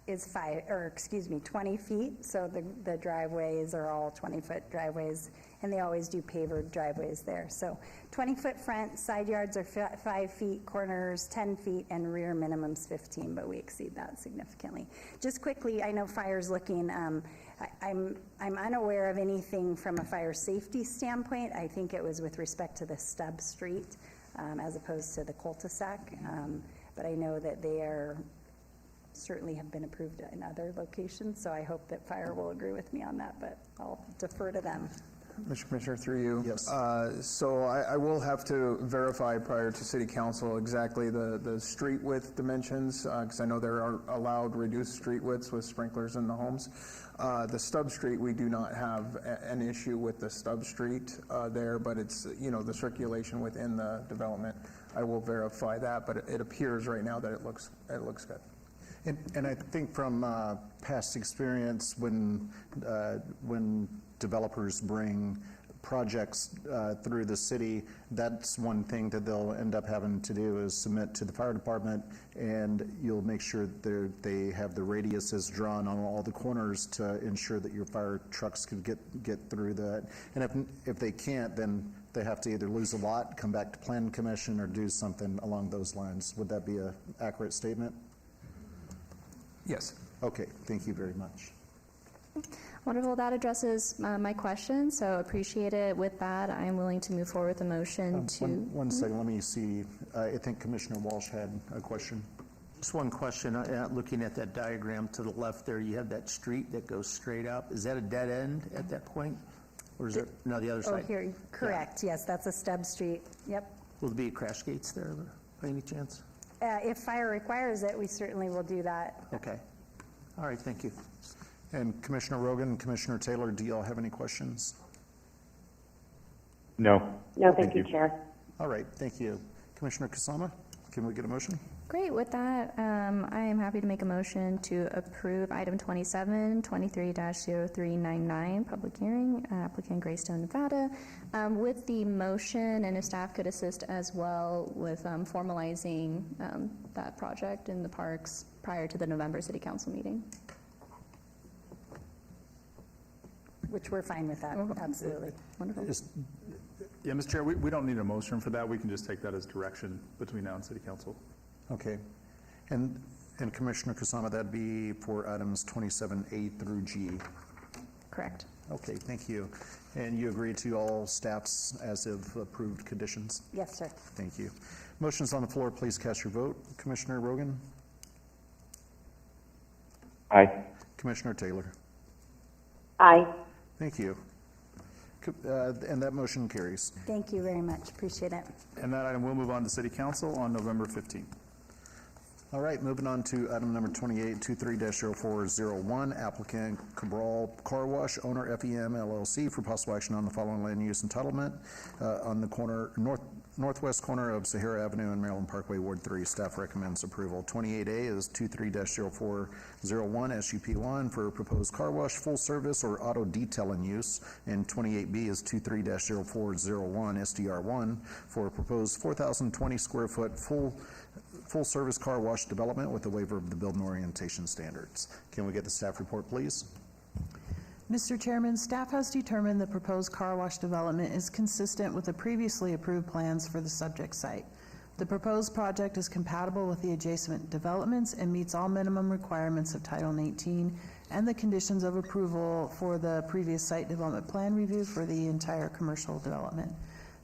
Is 20 feet. So the driveways are all 20-foot driveways, and they always do pavered driveways there. So 20-foot front, side yards are 5 feet, corners 10 feet, and rear minimum's 15, but we exceed that significantly. Just quickly, I know fire's looking, I'm unaware of anything from a fire safety standpoint. I think it was with respect to the stub street as opposed to the cul-de-sac, but I know that they are certainly have been approved in other locations, so I hope that fire will agree with me on that, but I'll defer to them. Mr. Commissioner, through you. Yes. So I will have to verify prior to City Council exactly the street width dimensions, because I know there are allowed reduced street widths with sprinklers in the homes. The stub street, we do not have an issue with the stub street there, but it's, the circulation within the development. I will verify that, but it appears right now that it looks good. And I think from past experience, when developers bring projects through the city, that's one thing that they'll end up having to do is submit to the fire department, and you'll make sure they have the radiuses drawn on all the corners to ensure that your fire trucks can get through that. And if they can't, then they have to either lose a lot, come back to Planning Commission, or do something along those lines. Would that be an accurate statement? Yes. Okay, thank you very much. Wonderful. That addresses my question, so appreciate it. With that, I am willing to move forward with a motion to... One second, let me see. I think Commissioner Walsh had a question. Just one question. Looking at that diagram to the left there, you have that street that goes straight up. Is that a dead end at that point? Or is it, no, the other side? Oh, here, correct. Yeah. Yes, that's a stub street. Yep. Will there be crash gates there by any chance? If fire requires it, we certainly will do that. Okay. All right, thank you. And Commissioner Rogan and Commissioner Taylor, do y'all have any questions? No. No, thank you, Chair. All right, thank you. Commissioner Kasama, can we get a motion? Great. With that, I am happy to make a motion to approve item 27, 23-0399, public hearing, applicant Greystone, Nevada, with the motion, and if staff could assist as well with formalizing that project in the parks prior to the November City Council meeting. Which we're fine with that, absolutely. Wonderful. Yeah, Mr. Chair, we don't need a motion for that. We can just take that as direction between now and City Council. Okay. And Commissioner Kasama, that'd be for items 27A through G. Correct. Okay, thank you. And you agree to all staff's as if approved conditions? Yes, sir. Thank you. Motion's on the floor. Please cast your vote. Commissioner Rogan? Aye. Commissioner Taylor? Aye. Thank you. And that motion carries. Thank you very much. Appreciate it. And that item will move on to City Council on November 15th. All right, moving on to item number 28, 23-0401, applicant Cabral Car Wash, owner FEM LLC, for possible action on the following land use entitlement on the northwest corner of Sahara Avenue and Maryland Parkway, Ward 3. Staff recommends approval. 28A is 23-0401 SUP1 for proposed car wash, full service or auto detailing use, and 28B is 23-0401 SDR1 for proposed 4,020 square foot full service car wash development with a waiver of the building orientation standards. Can we get the staff report, please? Mr. Chairman, staff has determined the proposed car wash development is consistent with the previously approved plans for the subject site. The proposed project is compatible with the adjacent developments and meets all minimum requirements of Title 18 and the conditions of approval for the previous site development plan review for the entire commercial development.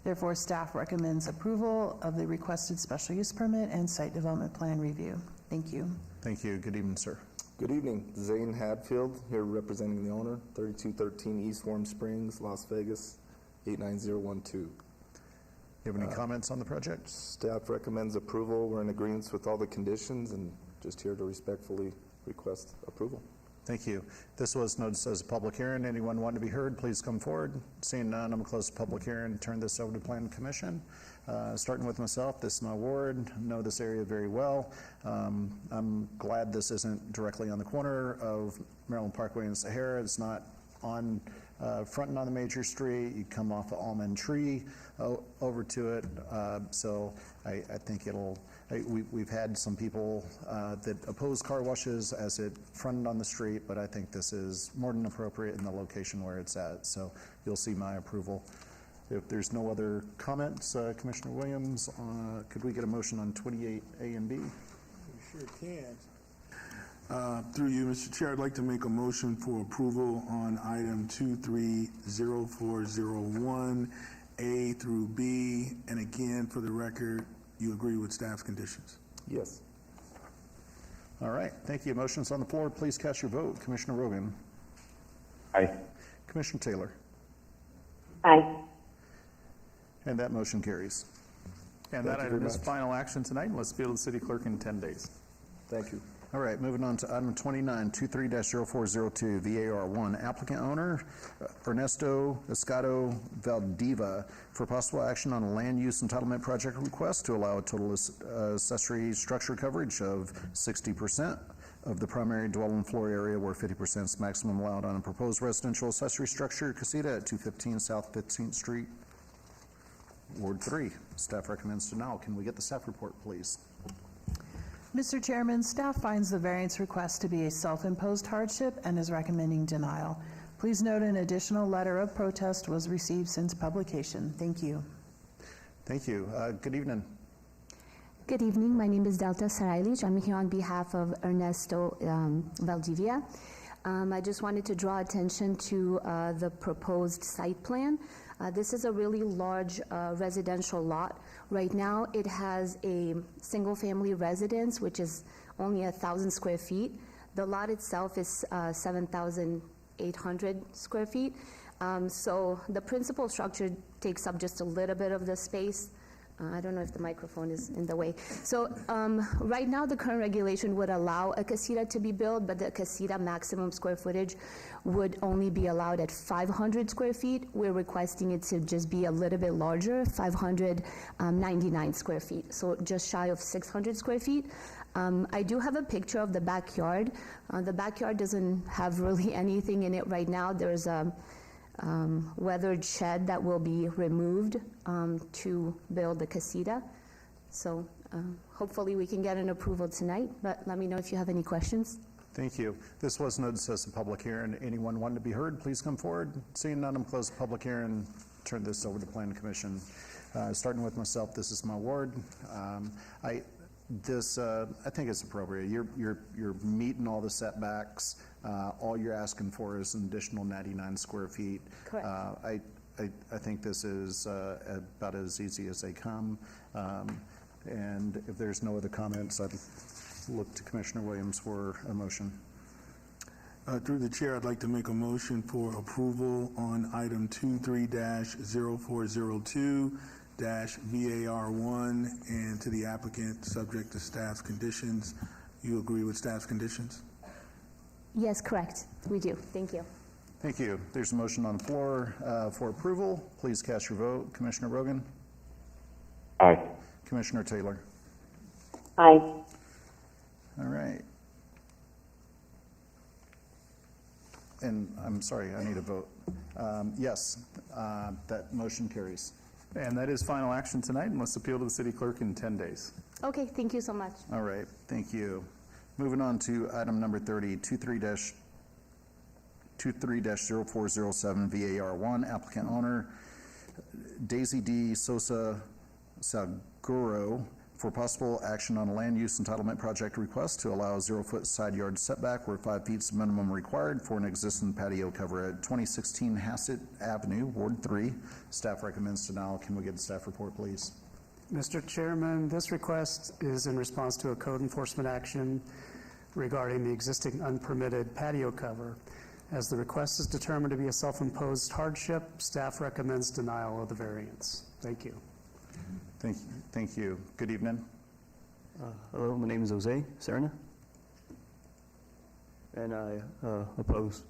Therefore, staff recommends approval of the requested special use permit and site development plan review. Thank you. Thank you. Good evening, sir. Good evening. Zane Hadfield, here representing the owner, 3213 East Warm Springs, Las Vegas, 89012. You have any comments on the project? Staff recommends approval. We're in agreement with all the conditions and just here to respectfully request approval. Thank you. This was noticed as a public hearing. Anyone want to be heard, please come forward. Seeing none, I'm going to close the public hearing and turn this over to Planning Commission. Starting with myself, this is my ward. Know this area very well. I'm glad this isn't directly on the corner of Maryland Parkway and Sahara. It's not on fronting on the major street. You come off the Almond Tree over to it. So I think it'll. We've had some people that oppose car washes as it fronted on the street, but I think this is more than appropriate in the location where it's at. So you'll see my approval. If there's no other comments, Commissioner Williams, could we get a motion on 28A and B? We sure can. Through you, Mr. Chair, I'd like to make a motion for approval on item 230401A through B. And again, for the record, you agree with staff's conditions? Yes. All right. Thank you. Motion's on the floor. Please cast your vote. Commissioner Rogan. Aye. Commissioner Taylor. Aye. And that motion carries. And that item is final action tonight. Let's appeal to the city clerk in 10 days. Thank you. All right, moving on to item 29, 23-0402, VAR1, applicant owner Ernesto Escato Valdiva for possible action on a land use entitlement project request to allow a total accessory structure coverage of 60% of the primary dwelling floor area, where 50% is maximum allowed on a proposed residential accessory structure casita at 215 South 15th Street, Ward 3. Staff recommends denial. Can we get the staff report, please? Mr. Chairman, staff finds the variance request to be a self-imposed hardship and is recommending denial. Please note an additional letter of protest was received since publication. Thank you. Thank you. Good evening. Good evening. My name is Delta Sarailich. I'm here on behalf of Ernesto Valdivia. I just wanted to draw attention to the proposed site plan. This is a really large residential lot. Right now, it has a single-family residence, which is only 1,000 square feet. The lot itself is 7,800 square feet. So the principal structure takes up just a little bit of the space. I don't know if the microphone is in the way. So right now, the current regulation would allow a casita to be built, but the casita maximum square footage would only be allowed at 500 square feet. We're requesting it to just be a little bit larger, 599 square feet, so just shy of 600 square feet. I do have a picture of the backyard. The backyard doesn't have really anything in it right now. There's a weathered shed that will be removed to build the casita. So hopefully we can get an approval tonight, but let me know if you have any questions. Thank you. This was noticed as a public hearing. Anyone wanting to be heard, please come forward. Seeing none, I'm close the public hearing. Turn this over to Planning Commission. Starting with myself, this is my ward. I think it's appropriate. You're meeting all the setbacks. All you're asking for is an additional 99 square feet. Correct. I think this is about as easy as they come. And if there's no other comments, I'd look to Commissioner Williams for a motion. Through the chair, I'd like to make a motion for approval on item 23-0402 23-VAR1 and to the applicant, subject to staff's conditions. You agree with staff's conditions? Yes, correct. We do. Thank you. Thank you. There's a motion on the floor for approval. Please cast your vote. Commissioner Rogan? Aye. Commissioner Taylor? Aye. All right. And I'm sorry, I need a vote. Yes, that motion carries. And that is final action tonight and must appeal to the city clerk in 10 days. Okay, thank you so much. All right, thank you. Moving on to item number 30, 23-0407 VAR1, applicant owner Daisy D. Sosa Saguro for possible action on a land use entitlement project request to allow a 0-foot side yard setback where 5 feet is the minimum required for an existing patio cover at 2016 Hassett Avenue, Ward 3. Staff recommends denial. Can we get a staff report, please? Mr. Chairman, this request is in response to a code enforcement action regarding the existing unpermitted patio cover. As the request is determined to be a self-imposed hardship, staff recommends denial of the variance. Thank you. Thank you. Good evening. Hello, my name is Jose Serna, and I oppose.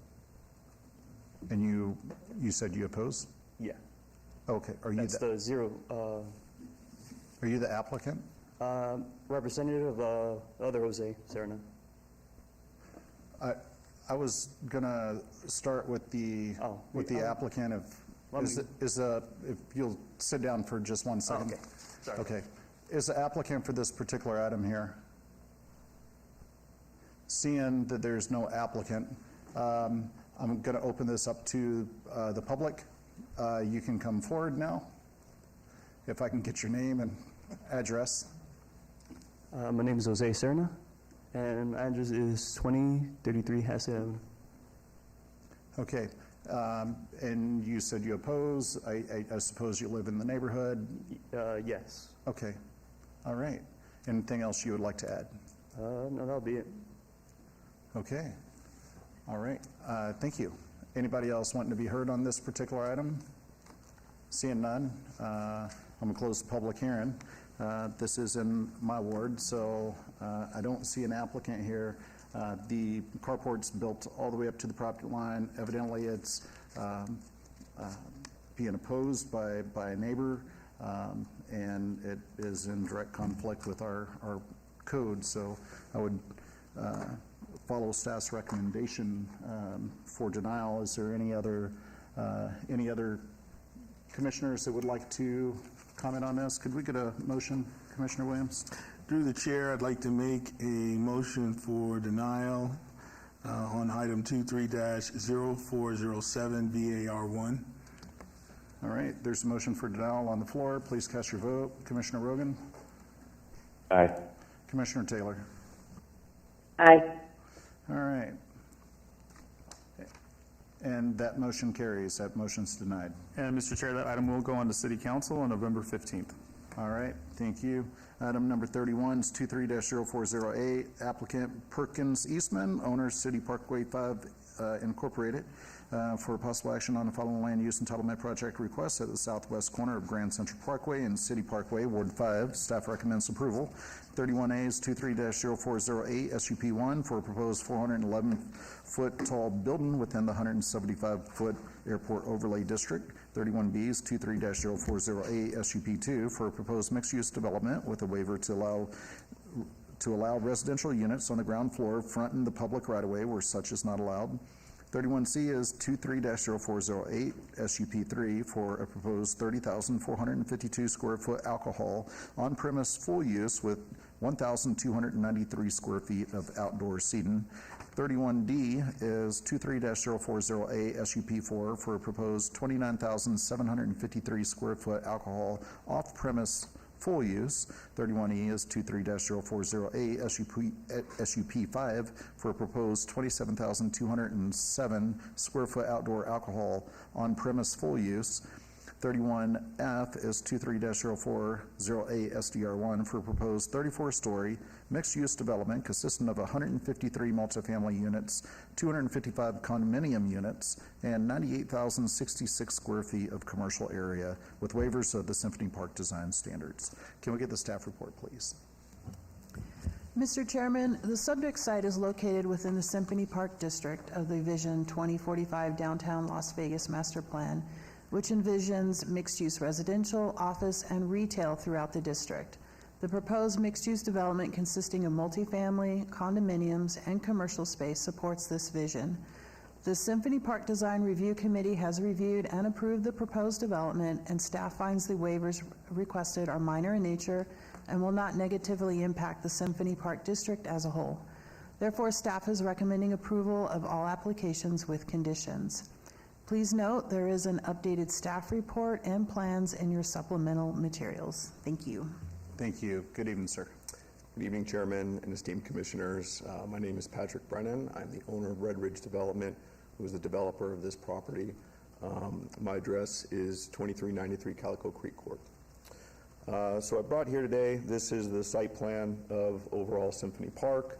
And you said you oppose? Yeah. Okay. Are you That's the zero. Are you the applicant? Representative of other Jose Serna. I was gonna start with the applicant. If you'll sit down for just 1 second. Oh, okay. Sorry. Okay. Is the applicant for this particular item here? Seeing that there's no applicant, I'm going to open this up to the public. You can come forward now. If I can get your name and address. My name is Jose Serna, and my address is 2033 Hassett Avenue. Okay. And you said you oppose. I suppose you live in the neighborhood? Yes. Okay. All right. Anything else you would like to add? No, that'll be it. Okay. All right. Thank you. Anybody else wanting to be heard on this particular item? Seeing none, I'm going to close the public hearing. This is in my ward, so I don't see an applicant here. The carport's built all the way up to the property line. Evidently, it's being opposed by a neighbor, and it is in direct conflict with our code. So I would follow staff's recommendation for denial. Is there any other commissioners that would like to comment on this? Could we get a motion, Commissioner Williams? Through the chair, I'd like to make a motion for denial on item 23-0407 VAR1. All right, there's a motion for denial on the floor. Please cast your vote. Commissioner Rogan? Aye. Commissioner Taylor? Aye. All right. And that motion carries. That motion's denied. And Mr. Chair, that item will go on to City Council on November 15th. All right, thank you. Item number 31 is 23-0408, applicant Perkins Eastman, owner City Parkway 5 Incorporated, for possible action on the following land use entitlement project request at the southwest corner of Grand Central Parkway and City Parkway, Ward 5. Staff recommends approval. 31A is 23-0408 SUP1 for a proposed 411-foot tall building within the 175-foot airport overlay district. 31B is 23-0408 SUP2 for a proposed mixed-use development with a waiver to allow residential units on the ground floor fronting the public right-of-way where such is not allowed. 31C is 23-0408 SUP3 for a proposed 30,452 square foot alcohol on-premise full use with 1,293 square feet of outdoor seating. 31D is 23-0408 SUP4 for a proposed 29,753 square foot alcohol off-premise full use. 31E is 23-0408 SUP5 for a proposed 27,207 square foot outdoor alcohol on-premise full use. 31F is 23-0408 SDR1 for proposed 34-story mixed-use development consisting of 153 multifamily units, 255 condominium units, and 98,066 square feet of commercial area with waivers of the Symphony Park design standards. Can we get the staff report, please? Mr. Chairman, the subject site is located within the Symphony Park District of the Vision 2045 Downtown Las Vegas Master Plan, which envisions mixed-use residential, office, and retail throughout the district. The proposed mixed-use development consisting of multifamily, condominiums, and commercial space supports this vision. The Symphony Park Design Review Committee has reviewed and approved the proposed development, and staff finds the waivers requested are minor in nature and will not negatively impact the Symphony Park District as a whole. Therefore, staff is recommending approval of all applications with conditions. Please note there is an updated staff report and plans in your supplemental materials. Thank you. Thank you. Good evening, sir. Good evening, Chairman and esteemed Commissioners. My name is Patrick Brennan. I'm the owner of Red Ridge Development, who is the developer of this property. My address is 2393 Calico Creek Court. So I brought here today, this is the site plan of overall Symphony Park.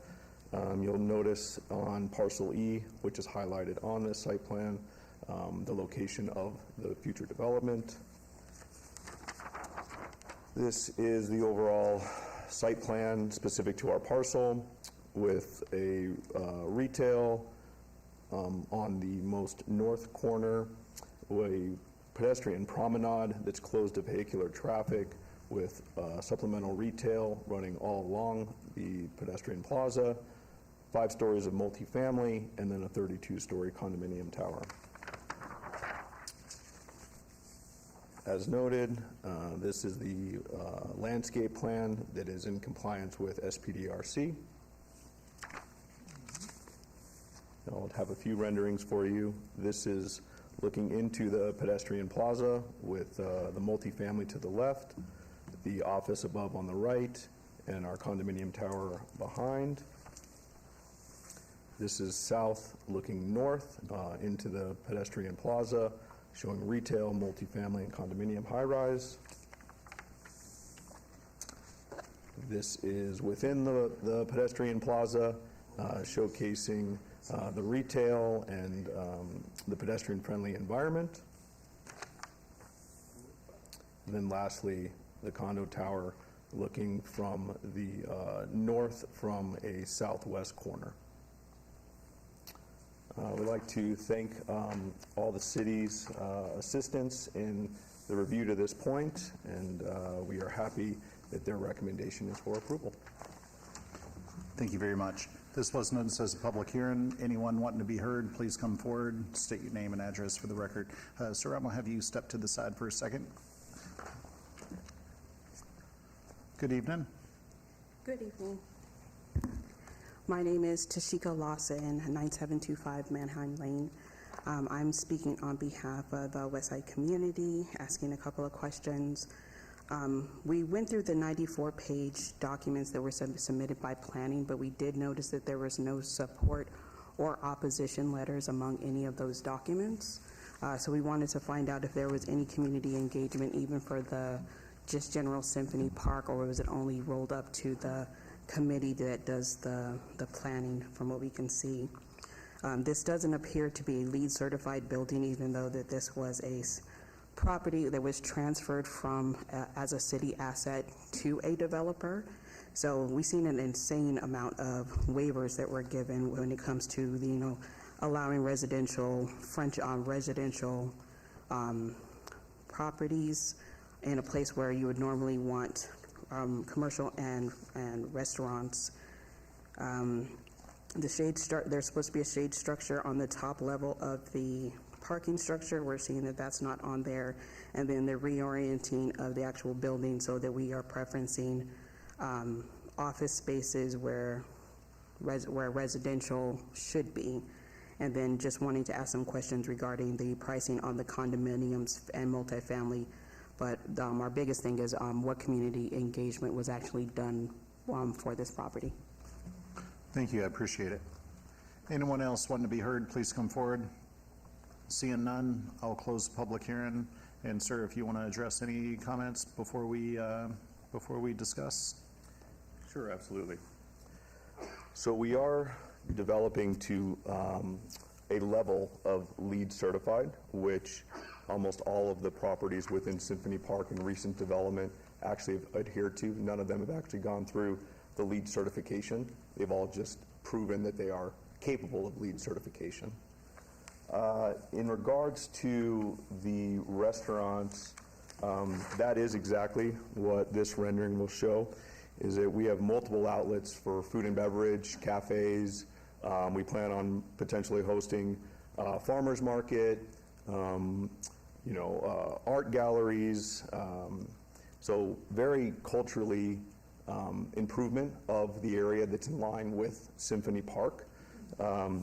You'll notice on parcel E, which is highlighted on this site plan, the location of the future development. This is the overall site plan specific to our parcel with a retail on the most north corner, a pedestrian promenade that's closed to vehicular traffic with supplemental retail running all along the pedestrian plaza, 5 stories of multifamily, and then a 32-story condominium tower. As noted, this is the landscape plan that is in compliance with SPDRC. I'll have a few renderings for you. This is looking into the pedestrian plaza with the multifamily to the left, the office above on the right, and our condominium tower behind. This is south looking north into the pedestrian plaza, showing retail, multifamily, and condominium high-rise. This is within the pedestrian plaza, showcasing the retail and the pedestrian-friendly environment. And then lastly, the condo tower looking from the north from a southwest corner. We'd like to thank all the city's assistants in the review to this point, and we are happy that their recommendation is for approval. Thank you very much. This was noticed as a public hearing. Anyone wanting to be heard, please come forward, state your name and address for the record. Sir, I'm going to have you step to the side for a second. Good evening. Good evening. My name is Tashika Lawson, 9725 Manheim Lane. I'm speaking on behalf of the Westside community, asking a couple of questions. We went through the 94-page documents that were submitted by planning, but we did notice that there was no support or opposition letters among any of those documents. So we wanted to find out if there was any community engagement, even for the just general Symphony Park, or was it only rolled up to the committee that does the planning, from what we can see. This doesn't appear to be a LEED certified building, even though that this was a property that was transferred from as a city asset to a developer. So we've seen an insane amount of waivers that were given when it comes to the, allowing residential, residential properties in a place where you would normally want commercial and restaurants. There's supposed to be a shade structure on the top level of the parking structure. We're seeing that that's not on there. And then the reorienting of the actual building so that we are preferencing office spaces where residential should be. And then just wanting to ask some questions regarding the pricing on the condominiums and multifamily. But our biggest thing is what community engagement was actually done for this property. Thank you. I appreciate it. Anyone else wanting to be heard, please come forward. Seeing none, I'll close the public hearing And sir, if you want to address any comments before we discuss. Sure, absolutely. So we are developing to a level of LEED certified, which almost all of the properties within Symphony Park in recent development actually have adhered to. None of them have actually gone through the LEED certification. They've all just proven that they are capable of LEED certification. In regards to the restaurants, that is exactly what this rendering will show, is that we have multiple outlets for food and beverage, cafes. We plan on potentially hosting a farmer's market, art galleries, so very culturally improvement of the area that's in line with Symphony Park.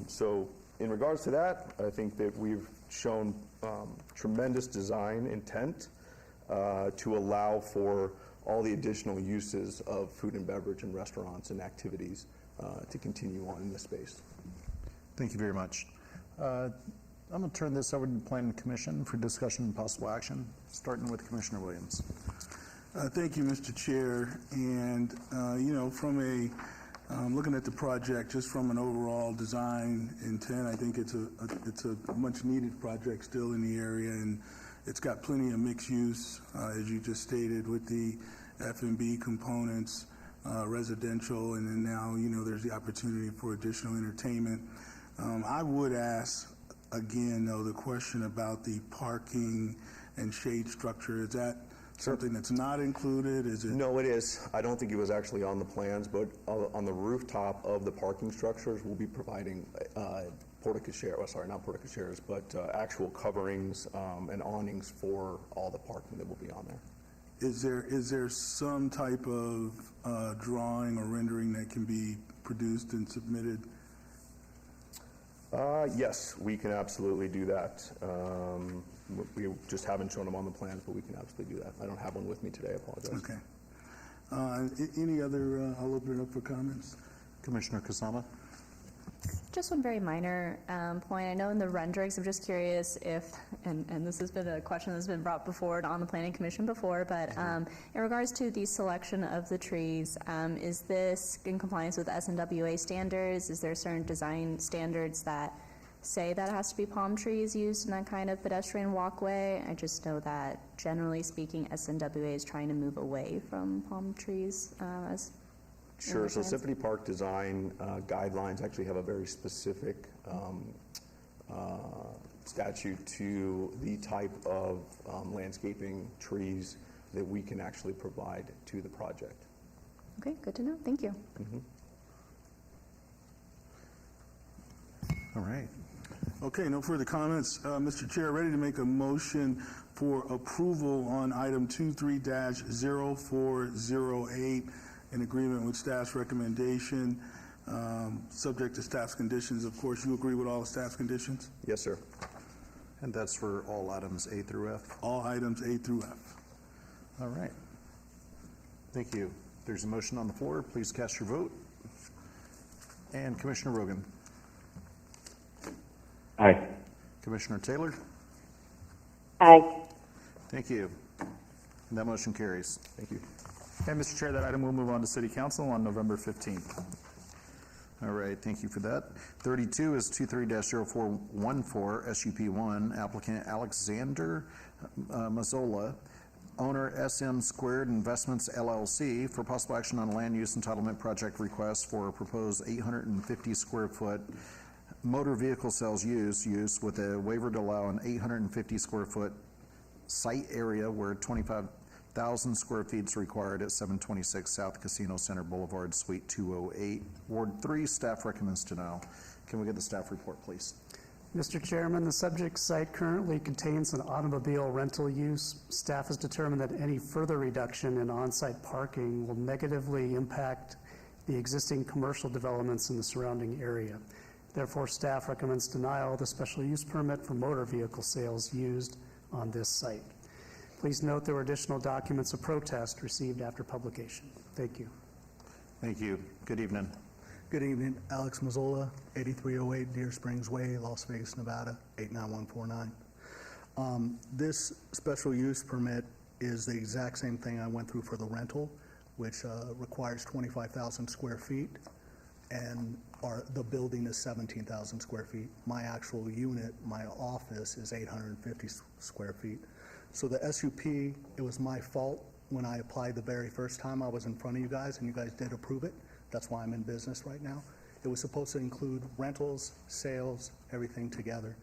So in regards to that, I think that we've shown tremendous design intent to allow for all the additional uses of food and beverage and restaurants and activities to continue on in this space. Thank you very much. I'm going to turn this over to the Planning Commission for discussion and possible action, starting with Commissioner Williams. Thank you, Mr. Chair. And, from looking at the project, just from an overall design intent, I think it's a much needed project still in the area, and it's got plenty of mixed use, as you just stated, with the F&B components, residential, and then now, there's the opportunity for additional entertainment. I would ask, again, though, the question about the parking and shade structure. Is that something that's not included? Is it? No, it is. I don't think it was actually on the plans, but on the rooftop of the parking structures, we'll be providing actual coverings and awnings for all the parking that will be on there. Is there some type of drawing or rendering that can be produced and submitted? Yes, we can absolutely do that. We just haven't shown them on the plans, but we can absolutely do that. I don't have one with me today. I apologize. Okay. Any other? I'll open it up for comments. Commissioner Kasama. Just one very minor point. I know in the renderings, I'm just curious if, and this has been a question that's been brought forward on the Planning Commission before, but in regards to the selection of the trees, is this in compliance with SNWA standards? Is there certain design standards that say that it has to be palm trees used in that kind of pedestrian walkway? I just know that generally speaking, SNWA is trying to move away from palm trees as Sure. So Symphony Park design guidelines actually have a very specific statute to the type of landscaping trees that we can actually provide to the project. Okay, good to know. Thank you. Mm-hmm. All right. Okay, no further comments. Mr. Chair, ready to make a motion for approval on item 23-0408 in agreement with staff's recommendation, subject to staff's conditions. Of course, you agree with all the staff's conditions? Yes, sir. And that's for all items A through F? All items A through F. All right. Thank you. There's a motion on the floor. Please cast your vote. And Commissioner Rogan. Aye. Commissioner Taylor. Aye. Thank you. And that motion carries. Thank you. Okay, Mr. Chair, that item will move on to City Council on November 15th. All right, thank you for that. 32 is 23-0414 SUP1, applicant Alexander Mazzola, owner SM Squared Investments LLC, for possible action on land use entitlement project request for a proposed 850 square foot motor vehicle sales use with a waiver to allow an 850 square foot site area where 25,000 square feet is required at 726 South Casino Center Boulevard, Suite 208, Ward 3. Staff recommends denial. Can we get the staff report, please? Mr. Chairman, the subject site currently contains an automobile rental use. Staff has determined that any further reduction in on-site parking will negatively impact the existing commercial developments in the surrounding area. Therefore, staff recommends denial of the special use permit for motor vehicle sales used on this site. Please note there were additional documents of protest received after publication. Thank you. Thank you. Good evening. Good evening. Alex Mazzola, 8308 Deer Springs Way, Las Vegas, Nevada, 89149. This special use permit is the exact same thing I went through for the rental, which requires 25,000 square feet, and the building is 17,000 square feet. My actual unit, my office, is 850 square feet. So the SUP, it was my fault when I applied the very first time I was in front of you guys, and you guys did approve it. That's why I'm in business right now. It was supposed to include rentals, sales, everything together.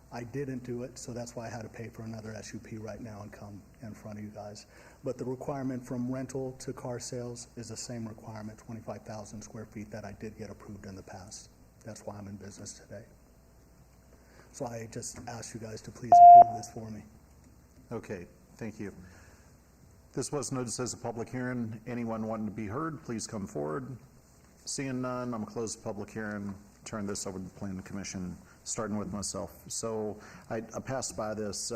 I didn't do it, so that's why I had to pay for another SUP right now and come in front of you guys. But the requirement from rental to car sales is the same requirement, 25,000 square feet, that I did get approved in the past. That's why I'm in business today. So I just ask you guys to please approve this for me. Okay, thank you. This was noticed as a public hearing. Anyone wanting to be heard, please come forward. Seeing none, I'm going to close the public hearing, turn this over to the Planning Commission, starting with myself. So I pass by this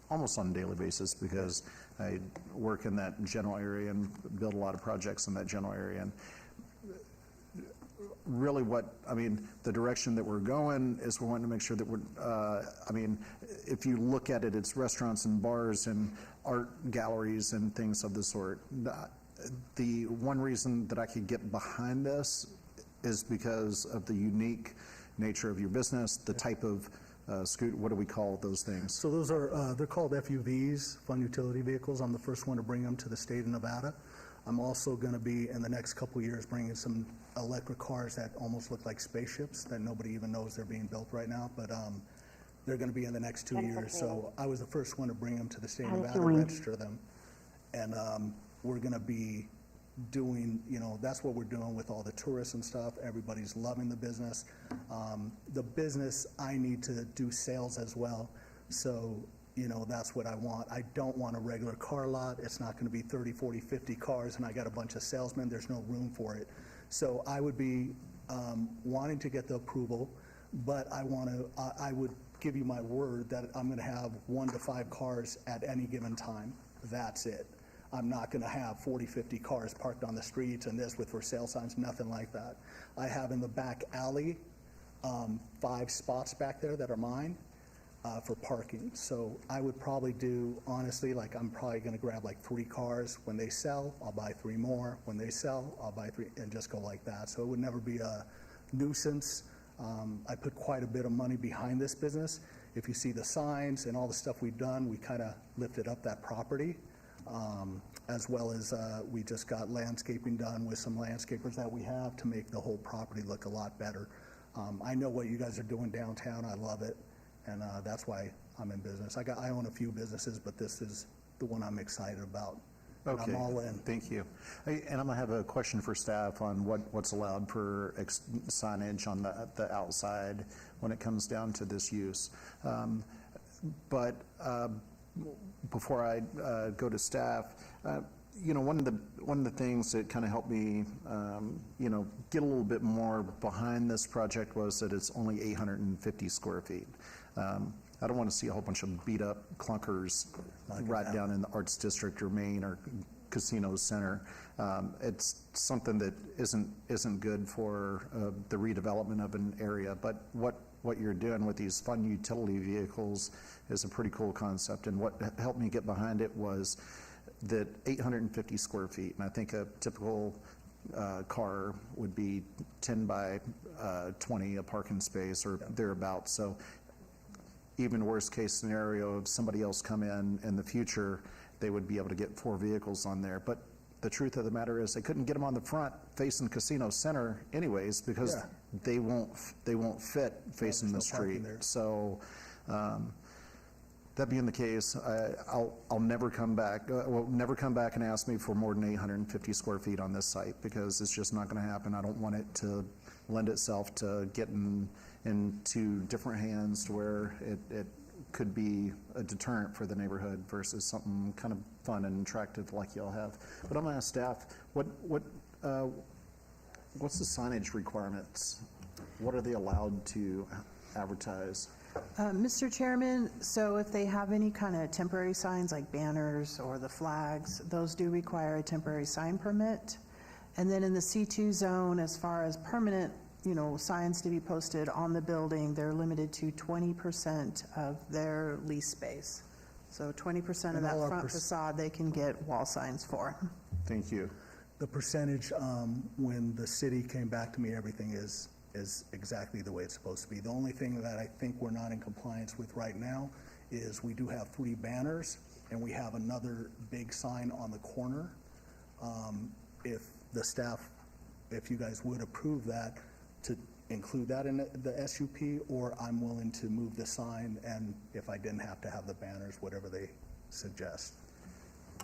almost on a daily basis because I work in that general area and build a lot of projects in that general area. And really the direction that we're going is we're wanting to make sure that if you look at it, it's restaurants and bars and art galleries and things of the sort. The one reason that I could get behind this is because of the unique nature of your business, the type of what do we call those things? So those are, they're called FUVs, Fun Utility Vehicles. I'm the first one to bring them to the state of Nevada. I'm also going to be, in the next couple of years, bringing some electric cars that almost look like spaceships that nobody even knows they're being built right now, but they're going to be in the next 2 years. So I was the first one to bring them to the state of Nevada, register them, and we're going to be doing, that's what we're doing with all the tourists and stuff. Everybody's loving the business. The business, I need to do sales as well. So, that's what I want. I don't want a regular car lot. It's not going to be 30, 40, 50 cars and I got a bunch of salesmen. There's no room for it. So I would be wanting to get the approval, but I would give you my word that I'm going to have 1 to 5 cars at any given time. That's it. I'm not going to have 40, 50 cars parked on the streets and this with for sale signs, nothing like that. I have in the back alley 5 spots back there that are mine for parking. So I would probably do, honestly, I'm probably going to grab 3 cars. When they sell, I'll buy 3 more. When they sell, I'll buy 3, and just go like that. So it would never be a nuisance. I put quite a bit of money behind this business. If you see the signs and all the stuff we've done, we kind of lifted up that property. As well as we just got landscaping done with some landscapers that we have to make the whole property look a lot better. I know what you guys are doing downtown. I love it, and that's why I'm in business. I own a few businesses, but this is the one I'm excited about. Okay, I'm all in. Thank you. And I'm going to have a question for staff on what's allowed for signage on the outside when it comes down to this use. Before I go to staff, one of the things that kind of helped me, get a little bit more behind this project was that it's only 850 square feet. I don't want to see a whole bunch of beat up clunkers right down in the Arts District or Main or Casino Center. It's something that isn't good for the redevelopment of an area. But what you're doing with these fun utility vehicles is a pretty cool concept. And what helped me get behind it was that 850 square feet. And I think a typical car would be 10 by 20, a parking space or thereabouts. So even worst case scenario, if somebody else come in the future, they would be able to get 4 vehicles on there. But the truth of the matter is they couldn't get them on the front facing Casino Center anyways because they won't fit facing the street. So that being the case, I'll never come back. Never come back and ask me for more than 850 square feet on this site because it's just not going to happen. I don't want it to lend itself to getting into different hands to where it could be a deterrent for the neighborhood versus something kind of fun and attractive like y'all have. But I'm going to ask staff, what's the signage requirements? What are they allowed to advertise? Mr. Chairman, so if they have any kind of temporary signs like banners or the flags, those do require a temporary sign permit. And then in the C2 zone, as far as permanent signs to be posted on the building, they're limited to 20% of their lease space. So 20% of And that all our front facade, they can get wall signs for. Thank you. The percentage, when the city came back to me, everything is exactly the way it's supposed to be. The only thing that I think we're not in compliance with right now is we do have 3 banners, and we have another big sign on the corner. If the staff, if you guys would approve that, to include that in the SUP, or I'm willing to move the sign, and if I didn't have to have the banners, whatever they suggest.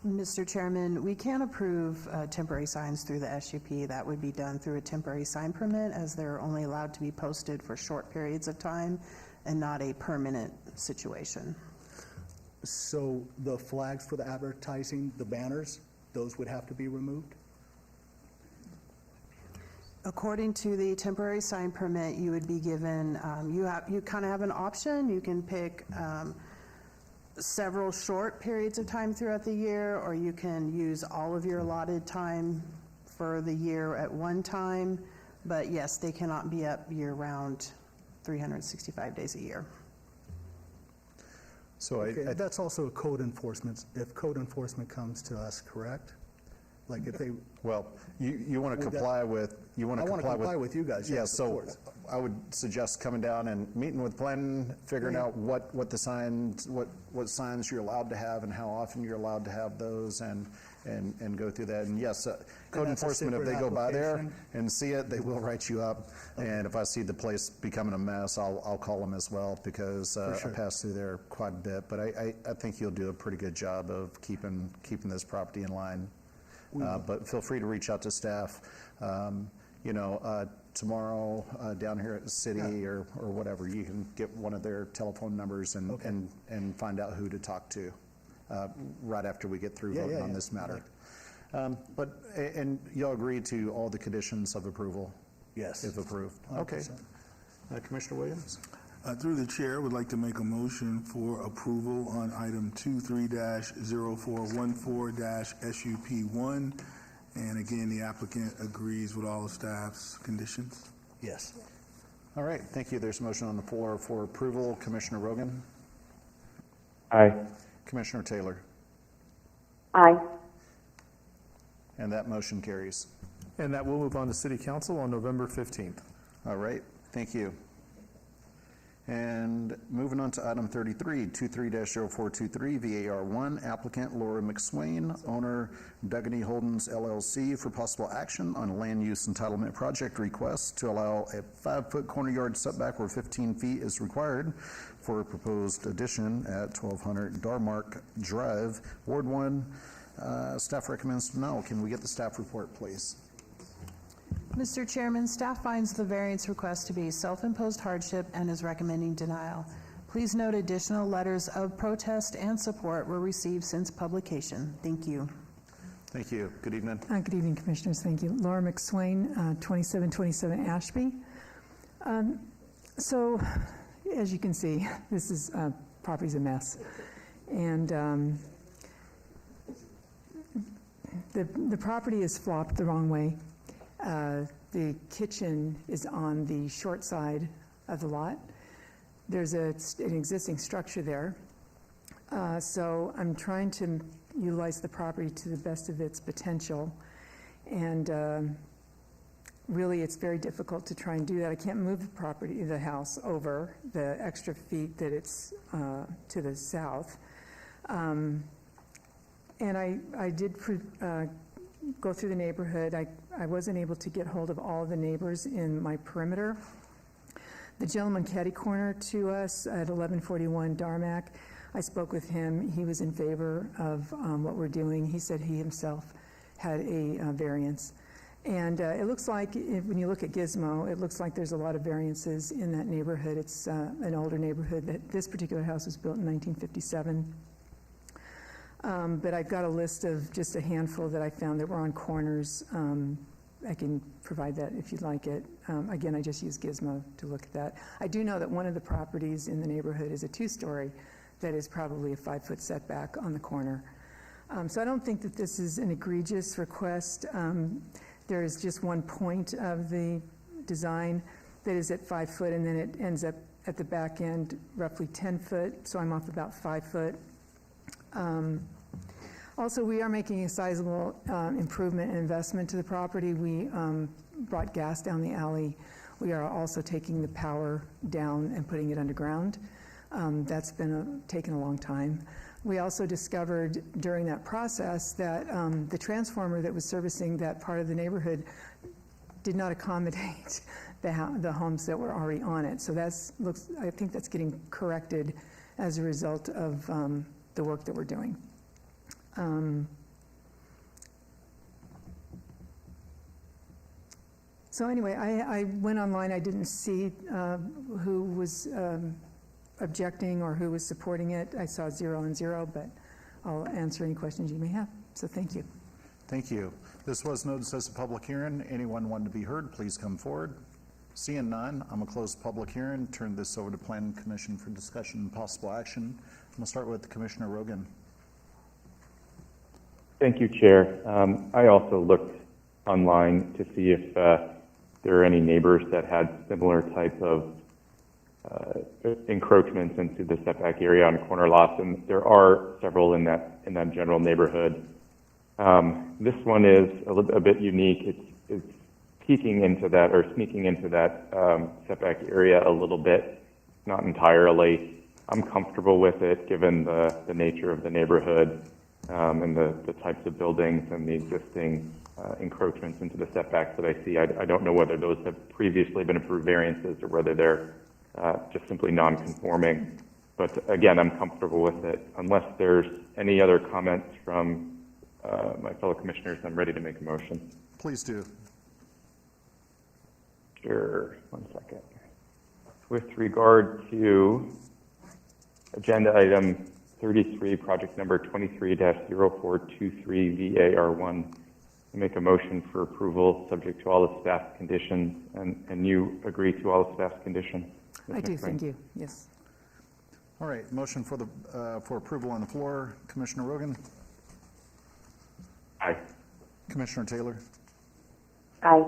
Mr. Chairman, we can approve temporary signs through the SUP. That would be done through a temporary sign permit, as they're only allowed to be posted for short periods of time and not a permanent situation. So the flags for the advertising, the banners, those would have to be removed? According to the temporary sign permit, you would be given, you kind of have an option. You can pick several short periods of time throughout the year, or you can use all of your allotted time for the year at one time. But yes, they cannot be up year-round, 365 days a year. So Okay, that's also code enforcement, if code enforcement comes to us, correct? Like if they... Well, you want to Would that- comply with, you want I to wanna comply with... comply with you guys, Yeah, yes, of so course. I would suggest coming down and meeting with planning, figuring Yeah. out what the signs, what signs you're allowed to have and how often you're allowed to have those, and go through that. And yes, code that's a enforcement, if they separate go by there application? and see it, they will write you up. And if I see the place becoming a mess, I'll call them as well, because I sure. pass through there quite a bit. But I think you'll do a pretty good job of keeping this property in line. But feel free to reach out to staff. Tomorrow down here at the city or whatever, you can get one of their telephone numbers and find out who to talk to right after we get through voting on this matter. And you'll agree to all the conditions of approval? Yes. If approved. Okay. Commissioner Williams? Through the chair, would like to make a motion for approval on item 23-0414-SUP1. And again, the applicant agrees with all the staff's conditions. Yes. All right, thank you. There's a motion on the floor for approval. Commissioner Rogan? Aye. Commissioner Taylor? Aye. And that motion carries. And that will move on to City Council on November 15th. All right, thank you. And moving on to item 33, 23-0423, VAR1, applicant Laura McSwain, owner Duggany Holdings LLC, for possible action on a land use entitlement project request to allow a 5-foot corner yard setback where 15 feet is required for a proposed addition at 1200 Darmark Drive, Ward 1. Staff recommends denial. Can we get the staff report, please? Mr. Chairman, staff finds the variance request to be self-imposed hardship and is recommending denial. Please note additional letters of protest and support were received since publication. Thank you. Thank you. Good evening. Good evening, Commissioners. Thank you. Laura McSwain, 2727 Ashby. So, as you can see, this is property's a mess, and the property is flopped the wrong way. The kitchen is on the short side of the lot. There's an existing structure there. So I'm trying to utilize the property to the best of its potential. And really, it's very difficult to try and do that. I can't move the house over the extra feet that it's to the south. And I did go through the neighborhood. I wasn't able to get hold of all of the neighbors in my perimeter. The gentleman catty-corner to us at 1141 Darmac, I spoke with him. He was in favor of what we're doing. He said he himself had a variance. And it looks like, when you look at Gizmo, it looks like there's a lot of variances in that neighborhood. It's an older neighborhood. This particular house was built in 1957. But I've got a list of just a handful that I found that were on corners. I can provide that if you'd like it. Again, I just use Gizmo to look at that. I do know that one of the properties in the neighborhood is a 2-story that is probably a 5-foot setback on the corner. So I don't think that this is an egregious request. There is just one point of the design that is at 5 foot, and then it ends up at the back end roughly 10 foot, so I'm off about 5 foot. Also, we are making a sizable improvement and investment to the property. We brought gas down the alley. We are also taking the power down and putting it underground. That's been taken a long time. We also discovered during that process that the transformer that was servicing that part of the neighborhood did not accommodate the homes that were already on it. So I think that's getting corrected as a result of the work that we're doing. So anyway, I went online. I didn't see who was objecting or who was supporting it. I saw 0 and 0, but I'll answer any questions you may have. So thank you. Thank you. This was noticed as a public hearing. Anyone wanting to be heard, please come forward. Seeing none, I'm going to close the public hearing, turn this over to Planning Commission for discussion and possible action. I'm going to start with Commissioner Rogan. Thank you, Chair. I also looked online to see if there are any neighbors that had similar type of encroachments into the setback area on corner lots, and there are several in that general neighborhood. This one is a bit unique. It's peeking into that or sneaking into that setback area a little bit, not entirely. I'm comfortable with it given the nature of the neighborhood and the types of buildings and the existing encroachments into the setbacks that I see. I don't know whether those have previously been approved variances or whether they're just simply non-conforming. But again, I'm comfortable with it. Unless there's any other comments from my fellow commissioners, I'm ready to make a motion. Please do. Sure. 1 second. With regard to agenda item 33, project number 23-0423 VAR1, make a motion for approval subject to all the staff conditions, and you agree to all the staff's conditions? I do, thank you. Yes. All right, motion for approval on the floor. Commissioner Rogan? Aye. Commissioner Taylor? Aye.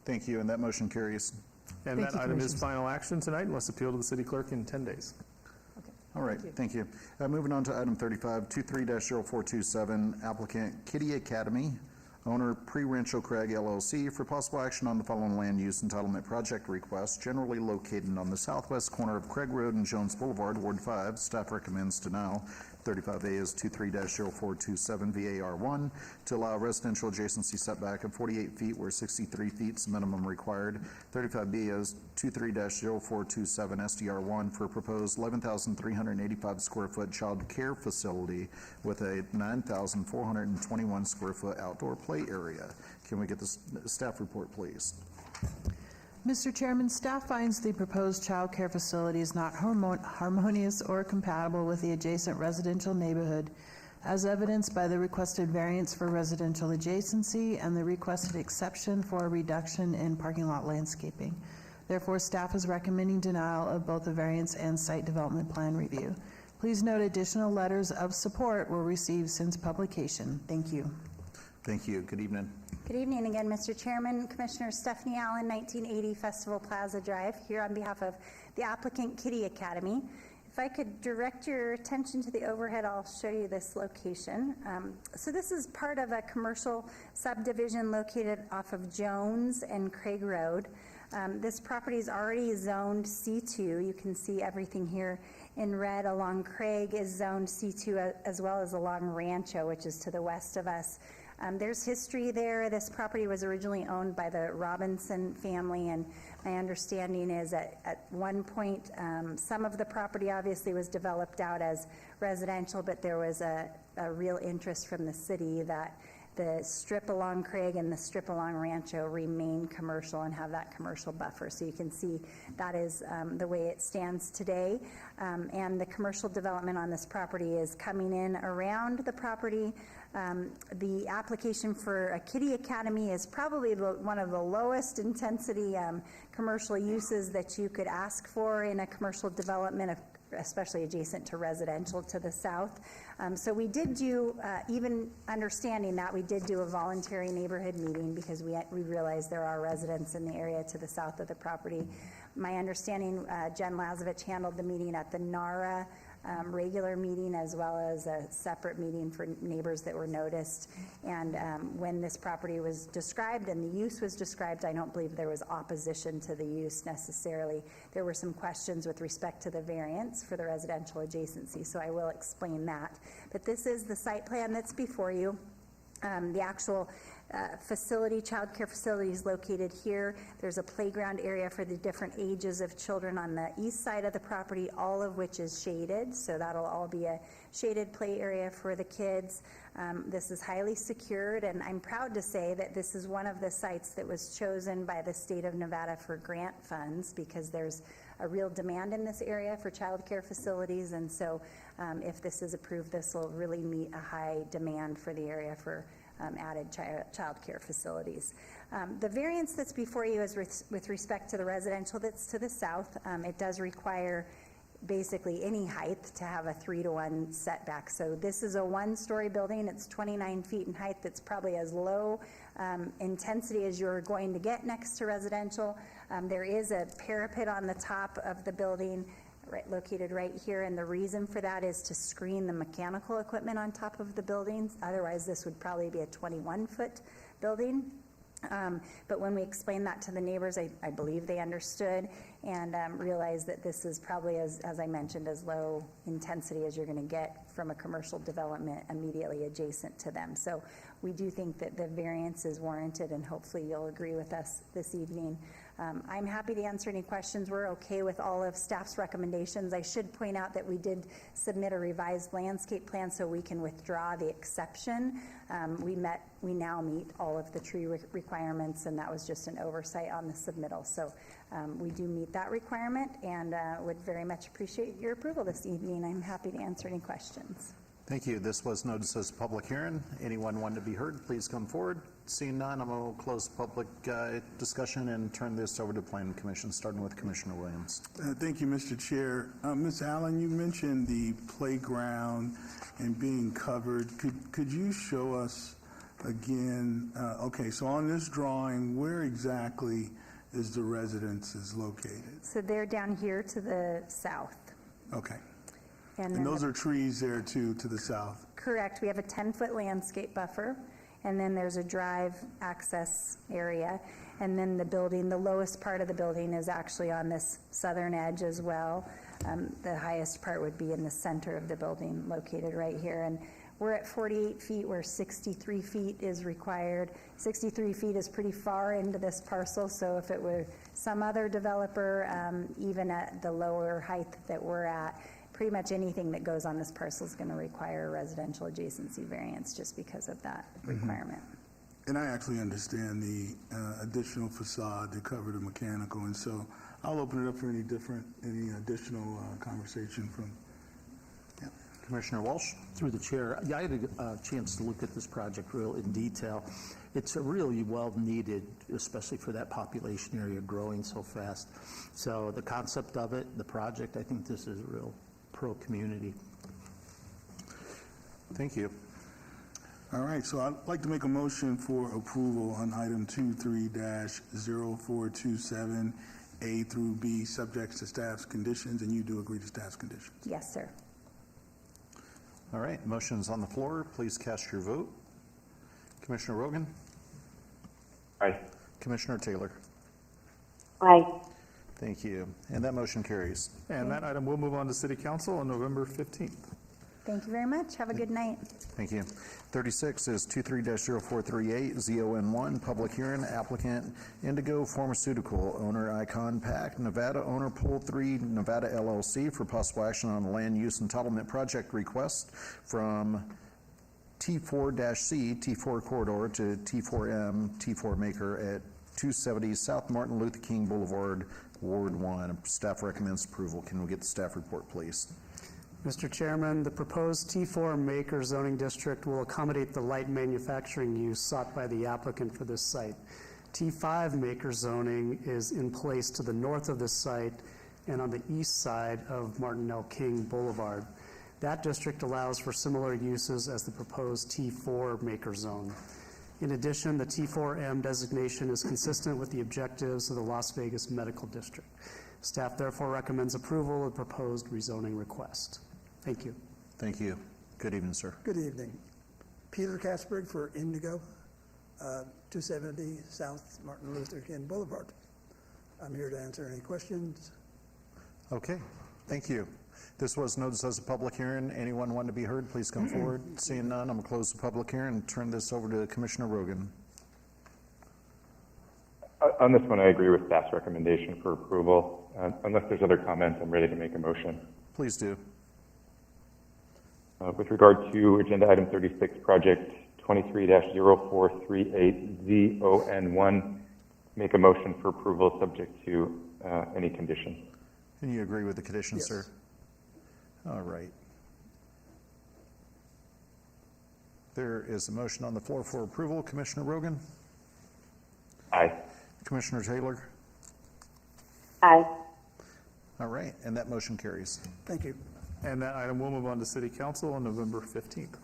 Thank you, and that motion carries. And that item is final action tonight unless appealed to the city clerk in 10 days. All right, thank you. Moving on to item 35, 23-0427, applicant Kitty Academy, owner Pre-Rancho Craig LLC, for possible action on the following land use entitlement project request, generally located on the southwest corner of Craig Road and Jones Boulevard, Ward 5. Staff recommends denial. 35A is 23-0427 VAR1 to allow residential adjacency setback of 48 feet where 63 feet is minimum required. 35B is 23-0427 SDR1 for proposed 11,385 square foot child care facility with a 9,421 square foot outdoor play area. Can we get the staff report, please? Mr. Chairman, staff finds the proposed child care facility is not harmonious or compatible with the adjacent residential neighborhood, as evidenced by the requested variance for residential adjacency and the requested exception for a reduction in parking lot landscaping. Therefore, staff is recommending denial of both the variance and site development plan review. Please note additional letters of support were received since publication. Thank you. Thank you. Good evening. Good evening again, Mr. Chairman. Commissioner Stephanie Allen, 1980 Festival Plaza Drive, here on behalf of the applicant Kitty Academy. If I could direct your attention to the overhead, I'll show you this location. So this is part of a commercial subdivision located off of Jones and Craig Road. This property is already zoned C2. You can see everything here in red along Craig is zoned C2, as well as along Rancho, which is to the west of us. There's history there. This property was originally owned by the Robinson family, and my understanding is at one point some of the property obviously was developed out as residential, but there was a real interest from the city that the strip along Craig and the strip along Rancho remain commercial and have that commercial buffer. So you can see that is the way it stands today. And the commercial development on this property is coming in around the property The application for a kiddie academy is probably one of the lowest intensity commercial uses that you could ask for in a commercial development, especially adjacent to residential to the south. So we did do, even understanding that, we did do a voluntary neighborhood meeting because we realized there are residents in the area to the south of the property. My understanding, Jen Lazovich handled the meeting at the NARA regular meeting as well as a separate meeting for neighbors that were noticed. And when this property was described and the use was described, I don't believe there was opposition to the use necessarily. There were some questions with respect to the variance for the residential adjacency, so I will explain that. But this is the site plan that's before you. The actual facility, child care facility, is located here. There's a playground area for the different ages of children on the east side of the property, all of which is shaded, so that'll all be a shaded play area for the kids. This is highly secured, and I'm proud to say that this is one of the sites that was chosen by the state of Nevada for grant funds because there's a real demand in this area for child care facilities, and so if this is approved, this will really meet a high demand for the area for added child care facilities. The variance that's before you is with respect to the residential that's to the south. It does require basically any height to have a 3-to-1 setback. So this is a one-story building. It's 29 feet in height. That's probably as low intensity as you're going to get next to residential. There is a parapet on the top of the building located right here, and the reason for that is to screen the mechanical equipment on top of the buildings. Otherwise, this would probably be a 21-foot building. But when we explained that to the neighbors, I believe they understood and realized that this is probably, as I mentioned, as low intensity as you're going to get from a commercial development immediately adjacent to them. So we do think that the variance is warranted, and hopefully you'll agree with us this evening. I'm happy to answer any questions. We're okay with all of staff's recommendations. I should point out that we did submit a revised landscape plan so we can withdraw the exception. We now meet all of the tree requirements, and that was just an oversight on the submittal. So we do meet that requirement, and would very much appreciate your approval this evening. I'm happy to answer any questions. Thank you. This was noticed as a public hearing. Anyone want to be heard, please come forward. Seeing none, I'm going to close public discussion and turn this over to Planning Commission, starting with Commissioner Williams. Thank you, Mr. Chair. Ms. Allen, you mentioned the playground and being covered. Could you show us again? Okay, so on this drawing, where exactly is the residences located? So they're down here to the south. Okay. And those are trees there too, to the south? Correct. We have a 10-foot landscape buffer, and then there's a drive access area. And then the building, the lowest part of the building is actually on this southern edge as well. The highest part would be in the center of the building, located right here. And we're at 48 feet where 63 feet is required. 63 feet is pretty far into this parcel, so if it were some other developer, even at the lower height that we're at, pretty much anything that goes on this parcel is going to require a residential adjacency variance just because of that requirement. And I actually understand the additional facade to cover the mechanical, and so I'll open it up for any additional conversation from. Yeah. Commissioner Walsh. Through the chair, I had a chance to look at this project real in detail. It's a really well needed, especially for that population area growing so fast. So the concept of it, the project, I think this is a real pro-community. Thank you. All right, so I'd like to make a motion for approval on item 23-0427A through B, subject to staff's conditions, and you do agree to staff's conditions? Yes, sir. All right, motion's on the floor. Please cast your vote. Commissioner Rogan? Aye. Commissioner Taylor? Aye. Thank you. And that motion carries. And that item will move on to City Council on November 15th. Thank you very much. Have a good night. Thank you. 36 is 23-0438, ZON1, public hearing, applicant Indigo Pharmaceutical, owner Icon Pack, Nevada owner Pool 3, Nevada LLC for possible action on a land use entitlement project request from T4-C, T4 corridor to T4M, T4 maker at 270 South Martin Luther King Boulevard, Ward 1. Staff recommends approval. Can we get the staff report, please? Mr. Chairman, the proposed T4 Maker zoning district will accommodate the light manufacturing use sought by the applicant for this site. T5 Maker zoning is in place to the north of this site and on the east side of Martin L. King Boulevard. That district allows for similar uses as the proposed T4 Maker zone. In addition, the T4M designation is consistent with the objectives of the Las Vegas Medical District. Staff therefore recommends approval of the proposed rezoning request. Thank you. Thank you. Good evening, sir. Good evening. Peter Katzberg for Indigo, 270 South Martin Luther King Boulevard. I'm here to answer any questions. Okay, thank you. This was noticed as a public hearing. Anyone want to be heard, please come forward. Seeing none, I'm going to close the public hearing and turn this over to Commissioner Rogan. On this one, I agree with staff's recommendation for approval. Unless there's other comments, I'm ready to make a motion. Please do. With regard to agenda item 36, project 23-0438ZON1, make a motion for approval subject to any conditions. And you agree with the conditions, Yes. sir? All right. There is a motion on the floor for approval. Commissioner Rogan? Aye. Commissioner Taylor? Aye. All right, and that motion carries. Thank you. And that item will move on to City Council on November 15th.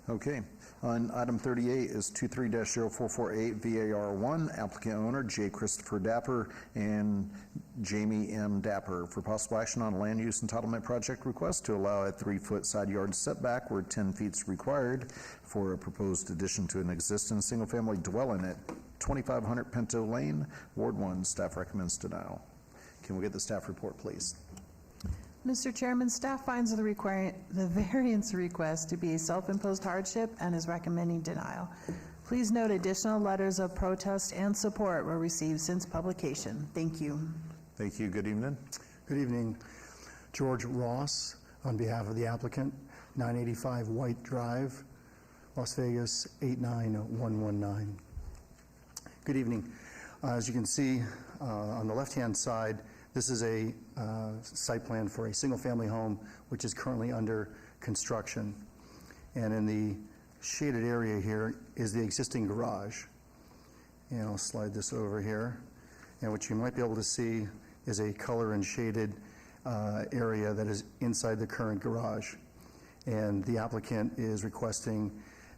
Okay. On item 38 is 23-0448 VAR1, applicant owner J. Christopher Dapper and Jamie M. Dapper for possible action on land use entitlement project request to allow a 3-foot side yard setback where 10 feet is required for a proposed addition to an existing single-family dwelling at 2500 Pinto Lane, Ward 1. Staff recommends denial. Can we get the staff report, please? Mr. Chairman, staff finds the variance request to be a self-imposed hardship and is recommending denial. Please note additional letters of protest and support were received since publication. Thank you. Thank you. Good evening. Good evening. George Ross, on behalf of the applicant, 985 White Drive, Las Vegas, 89119. Good evening. As you can see on the left-hand side, this is a site plan for a single-family home which is currently under construction. And in the shaded area here is the existing garage. And I'll slide this over here. And what you might be able to see is a color and shaded area that is inside the current garage. And the applicant is requesting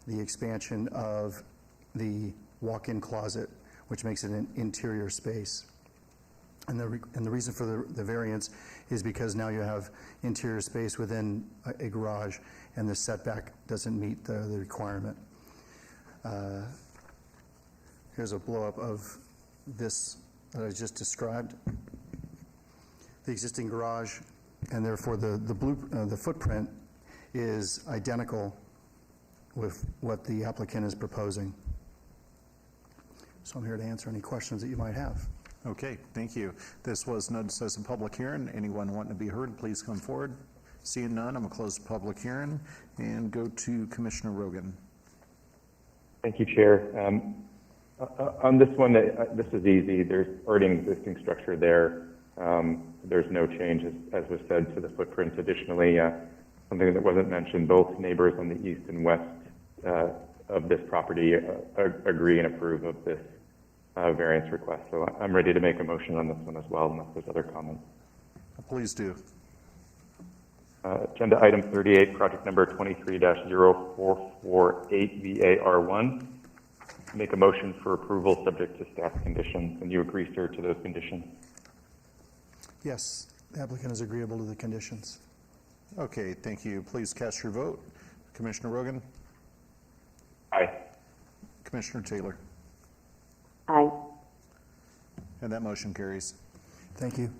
the expansion of the walk-in closet, which makes it an interior space. And the reason for the variance is because now you have interior space within a garage, and the setback doesn't meet the requirement. Here's a blow-up of this that I just described. The existing garage, and therefore the footprint is identical with what the applicant is proposing. So I'm here to answer any questions that you might have. Okay, thank you. This was noticed as a public hearing. Anyone wanting to be heard, please come forward. Seeing none, I'm going to close the public hearing and go to Commissioner Rogan. Thank you, Chair. On this one, this is easy. There's already an existing structure there. There's no change, as was said, to the footprint. Additionally, something that wasn't mentioned, both neighbors on the east and west of this property agree and approve of this variance request. So I'm ready to make a motion on this one as well, unless there's other comments. Please do. Agenda item 38, project number 23-0448 VAR1. Make a motion for approval subject to staff conditions. And you agree, sir, to those conditions? Yes, the applicant is agreeable to the conditions. Okay, thank you. Please cast your vote. Commissioner Rogan? Aye. Commissioner Taylor? Aye. And that motion carries. Thank you.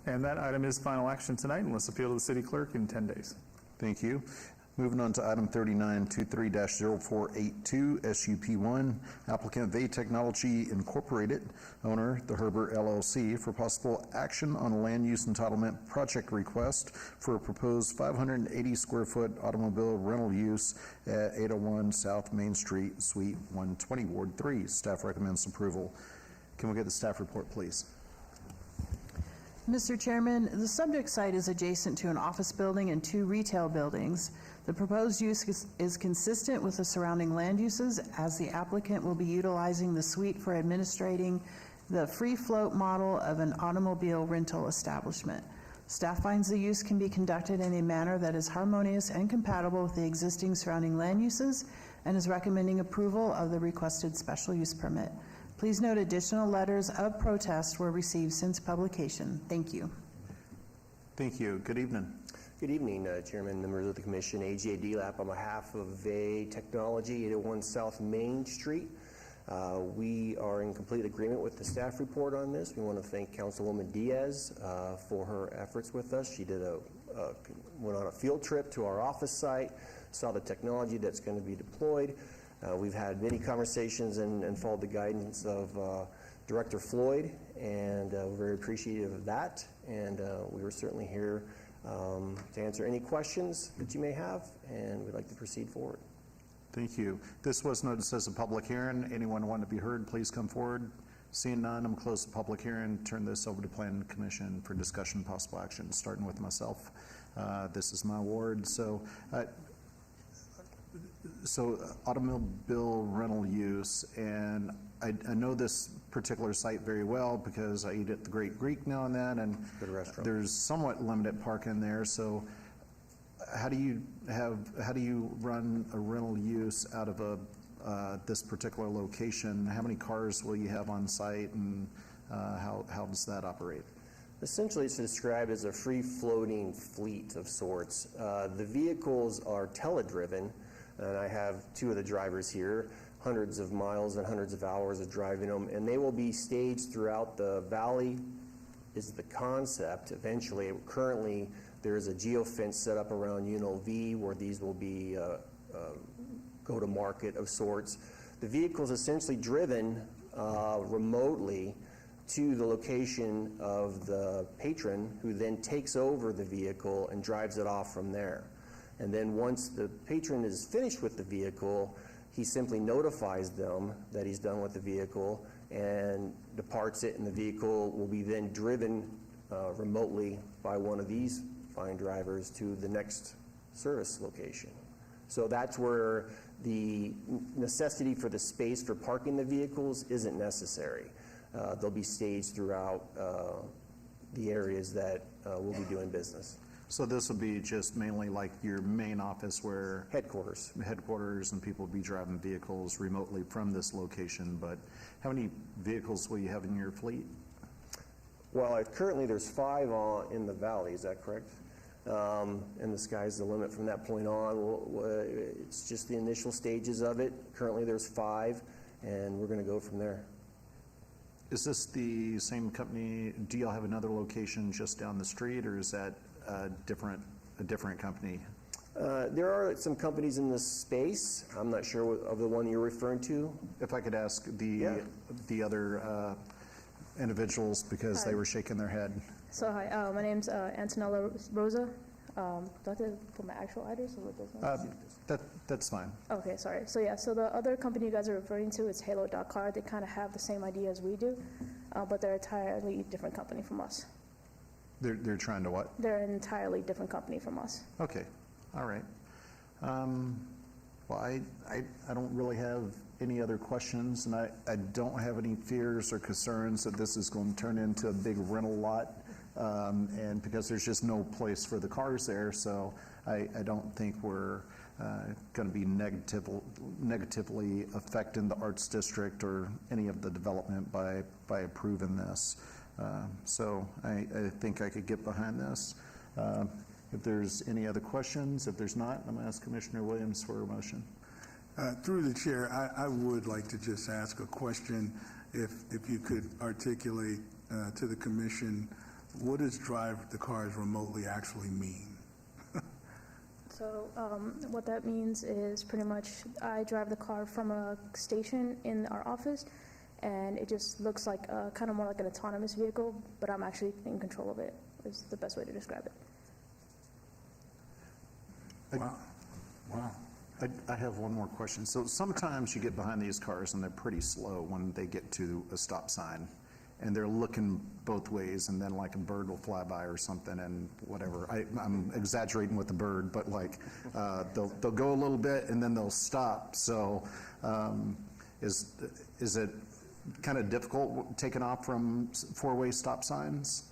And that item is final action tonight unless appealed to the city clerk in 10 days. Thank you. Moving on to item 3923-0482, SUP1, applicant Vay Technology Incorporated, owner The Herbert LLC, for possible action on a land use entitlement project request for a proposed 580 square foot automobile rental use at 801 South Main Street, Suite 120, Ward 3. Staff recommends approval. Can we get the staff report, please? Mr. Chairman, the subject site is adjacent to an office building and 2 retail buildings. The proposed use is consistent with the surrounding land uses, as the applicant will be utilizing the suite for administrating the free float model of an automobile rental establishment. Staff finds the use can be conducted in a manner that is harmonious and compatible with the existing surrounding land uses, and is recommending approval of the requested special use permit. Please note additional letters of protest were received since publication. Thank you. Thank you. Good evening. Good evening, Chairman, members of the Commission. AJ Delap on behalf of A Technology, 801 South Main Street. We are in complete agreement with the staff report on this. We want to thank Councilwoman Diaz for her efforts with us. She went on a field trip to our office site, saw the technology that's going to be deployed. We've had many conversations and followed the guidance of Director Floyd, and we're very appreciative of that. And we were certainly here to answer any questions that you may have, and we'd like to proceed forward. Thank you. This was noticed as a public hearing. Anyone want to be heard, please come forward. Seeing none, I'm close the public hearing. Turn this over to Planning Commission for discussion and possible action, starting with myself. This is my ward. So automobile rental use, and I know this particular site very well because I eat at the Great Greek now and then, and there's somewhat limited parking there. So how do you run a rental use out of this particular location? How many cars will you have on site, and how does that operate? Essentially, it's described as a free-floating fleet of sorts. The vehicles are teledriven, and I have 2 of the drivers here, hundreds of miles and hundreds of hours of driving them, and they will be staged throughout the valley is the concept. Eventually, currently, there is a geofence set up around UNLV where these will be go-to-market of sorts. The vehicle is essentially driven remotely to the location of the patron, who then takes over the vehicle and drives it off from there. And then once the patron is finished with the vehicle, he simply notifies them that he's done with the vehicle and departs it, and the vehicle will be then driven remotely by one of these fine drivers to the next service location. So that's where the necessity for the space for parking the vehicles isn't necessary. They'll be staged throughout the areas that we'll be doing business. So this will be just mainly like your main office where headquarters, and people will be driving vehicles remotely from this location. But how many vehicles will you have in your fleet? Well, currently there's 5 in the valley. Is that correct? And the sky's the limit from that point on. It's just the initial stages of it. Currently there's 5, and we're going to go from there. Is this the same company? Do y'all have another location just down the street, or is that a different company? There are some companies in this space. I'm not sure of the one you're referring to. If I could ask the other individuals, because they were shaking their head. So hi, my name's Antonella Rosa. Do I have to put my actual address or what does That's fine. Okay, sorry. So yeah, so the other company you guys are referring to is Halo.car. They kind of have the same idea as we do, but they're an entirely different company from us. They're trying to what? They're an entirely different company from us. Okay, all right. Well, I don't really have any other questions, and I don't have any fears or concerns that this is going to turn into a big rental lot, and because there's just no place for the cars there, so I don't think we're going to be negatively affecting the Arts District or any of the development by approving this. So I think I could get behind this. If there's any other questions, if there's not, I'm going to ask Commissioner Williams for a motion. Through the chair, I would like to just ask a question, if you could articulate to the commission, what does drive the cars remotely actually mean? So what that means is pretty much I drive the car from a station in our office, and it just looks like kind of more like an autonomous vehicle, but I'm actually in control of it, is the best way to describe it. Wow. I have one more question. So sometimes you get behind these cars and they're pretty slow when they get to a stop sign. and they're looking both ways, and then like a bird will fly by or something, and whatever. I'm exaggerating with the bird, but like they'll go a little bit and then they'll stop. So is it kind of difficult taking off from four-way stop signs?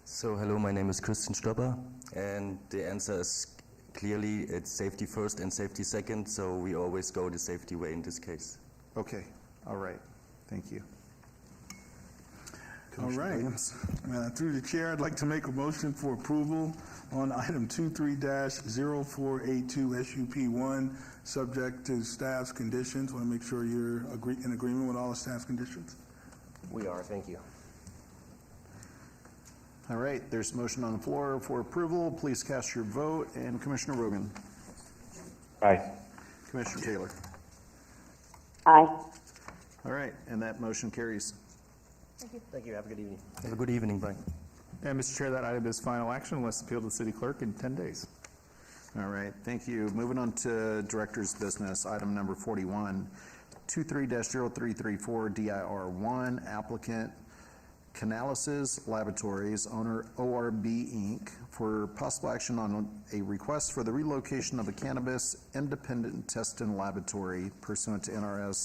So hello, my name is Christian Stopper, and the answer is clearly it's safety first and safety second, so we always go the safety way in this case. Okay, all right, thank you. All right. Through the chair, I'd like to make a motion for approval on item 23-0482 SUP1, subject to staff's conditions. Want to make sure you're in agreement with all the staff's conditions? We are, thank you. All right, there's a motion on the floor for approval. Please cast your vote. And Commissioner Rogan. Aye. Commissioner Taylor. Aye. All right, and that motion carries. Thank you. Thank you. Have a good evening. Have a good evening, Brian. And Mr. Chair, that item is final action unless appealed to the city clerk in 10 days. All right, thank you. Moving on to Director's Business, item number 41, 23-0334 DIR1, applicant Canalysis Laboratories, owner ORB Inc., for possible action on a request for the relocation of a cannabis independent testing laboratory pursuant to NRS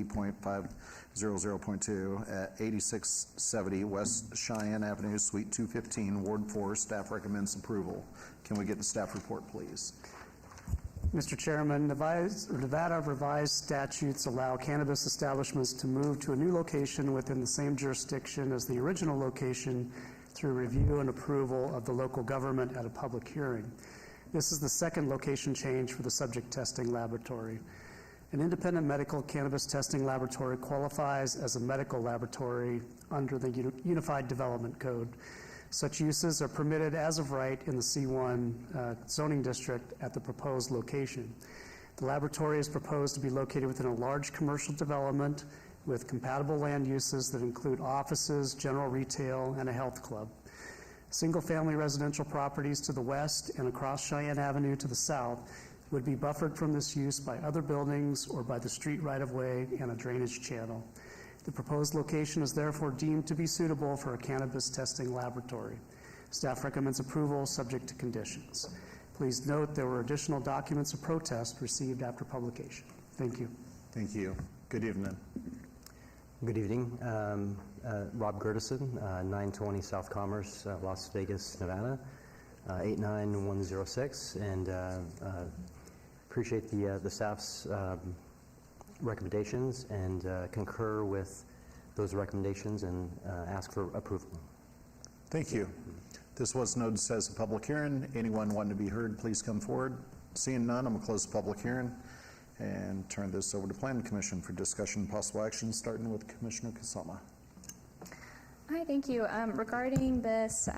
678B.500.2 at 8670 West Cheyenne Avenue, Suite 215, Ward 4. Staff recommends approval. Can we get the staff report, please? Mr. Chairman, Nevada revised statutes allow cannabis establishments to move to a new location within the same jurisdiction as the original location through review and approval of the local government at a public hearing. This is the second location change for the subject testing laboratory. An independent medical cannabis testing laboratory qualifies as a medical laboratory under the Unified Development Code. Such uses are permitted as of right in the C1 zoning district at the proposed location. The laboratory is proposed to be located within a large commercial development with compatible land uses that include offices, general retail, and a health club. Single-family residential properties to the west and across Cheyenne Avenue to the south would be buffered from this use by other buildings or by the street right-of-way and a drainage channel. The proposed location is therefore deemed to be suitable for a cannabis testing laboratory. Staff recommends approval subject to conditions. Please note there were additional documents of protest received after publication. Thank you. Thank you. Good evening. Good evening. Rob Gertison, 920 South Commerce, Las Vegas, Nevada, 89106, and appreciate the staff's recommendations and concur with those recommendations and ask for approval. Thank you. This was noticed as a public hearing. Anyone wanting to be heard, please come forward. Seeing none, I'm going to close the public hearing and turn this over to Planning Commission for discussion and possible action, starting with Commissioner Kasama. Hi, thank you. Regarding this,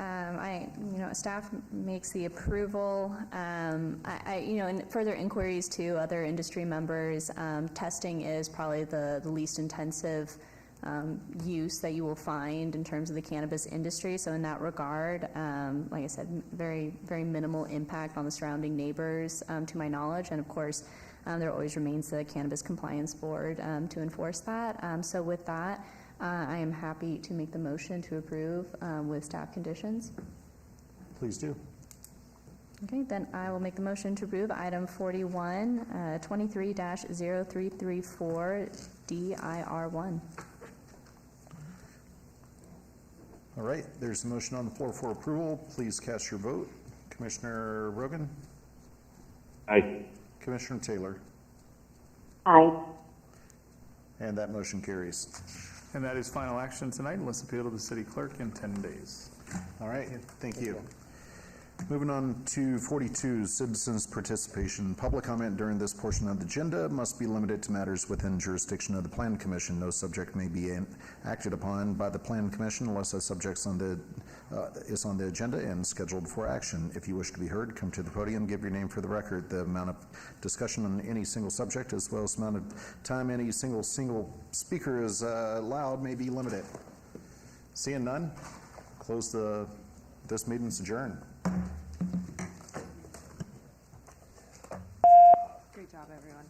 staff makes the approval. In further inquiries to other industry members, testing is probably the least intensive use that you will find in terms of the cannabis industry. So in that regard, like I said, very, very minimal impact on the surrounding neighbors, to my knowledge. And of course, there always remains the Cannabis Compliance Board to enforce that. So with that, I am happy to make the motion to approve with staff conditions. Please do. Okay, then I will make the motion to approve item 41, 23-0334 DIR1. All right, there's a motion on the floor for approval. Please cast your vote. Commissioner Rogan? Aye. Commissioner Taylor? Aye. And that motion carries. And that is final action tonight unless appealed to the city clerk in 10 days. All right, thank you. Moving on to 42, citizens' participation. Public comment during this portion of the agenda must be limited to matters within jurisdiction of the Plan Commission. No subject may be acted upon by the Plan Commission unless a subject is on the agenda and scheduled for action. If you wish to be heard, come to the podium, give your name for the record. The amount of discussion on any single subject as well as the amount of time any single speaker is allowed may be limited. Seeing none, close this meeting's adjourned. Great job, everyone.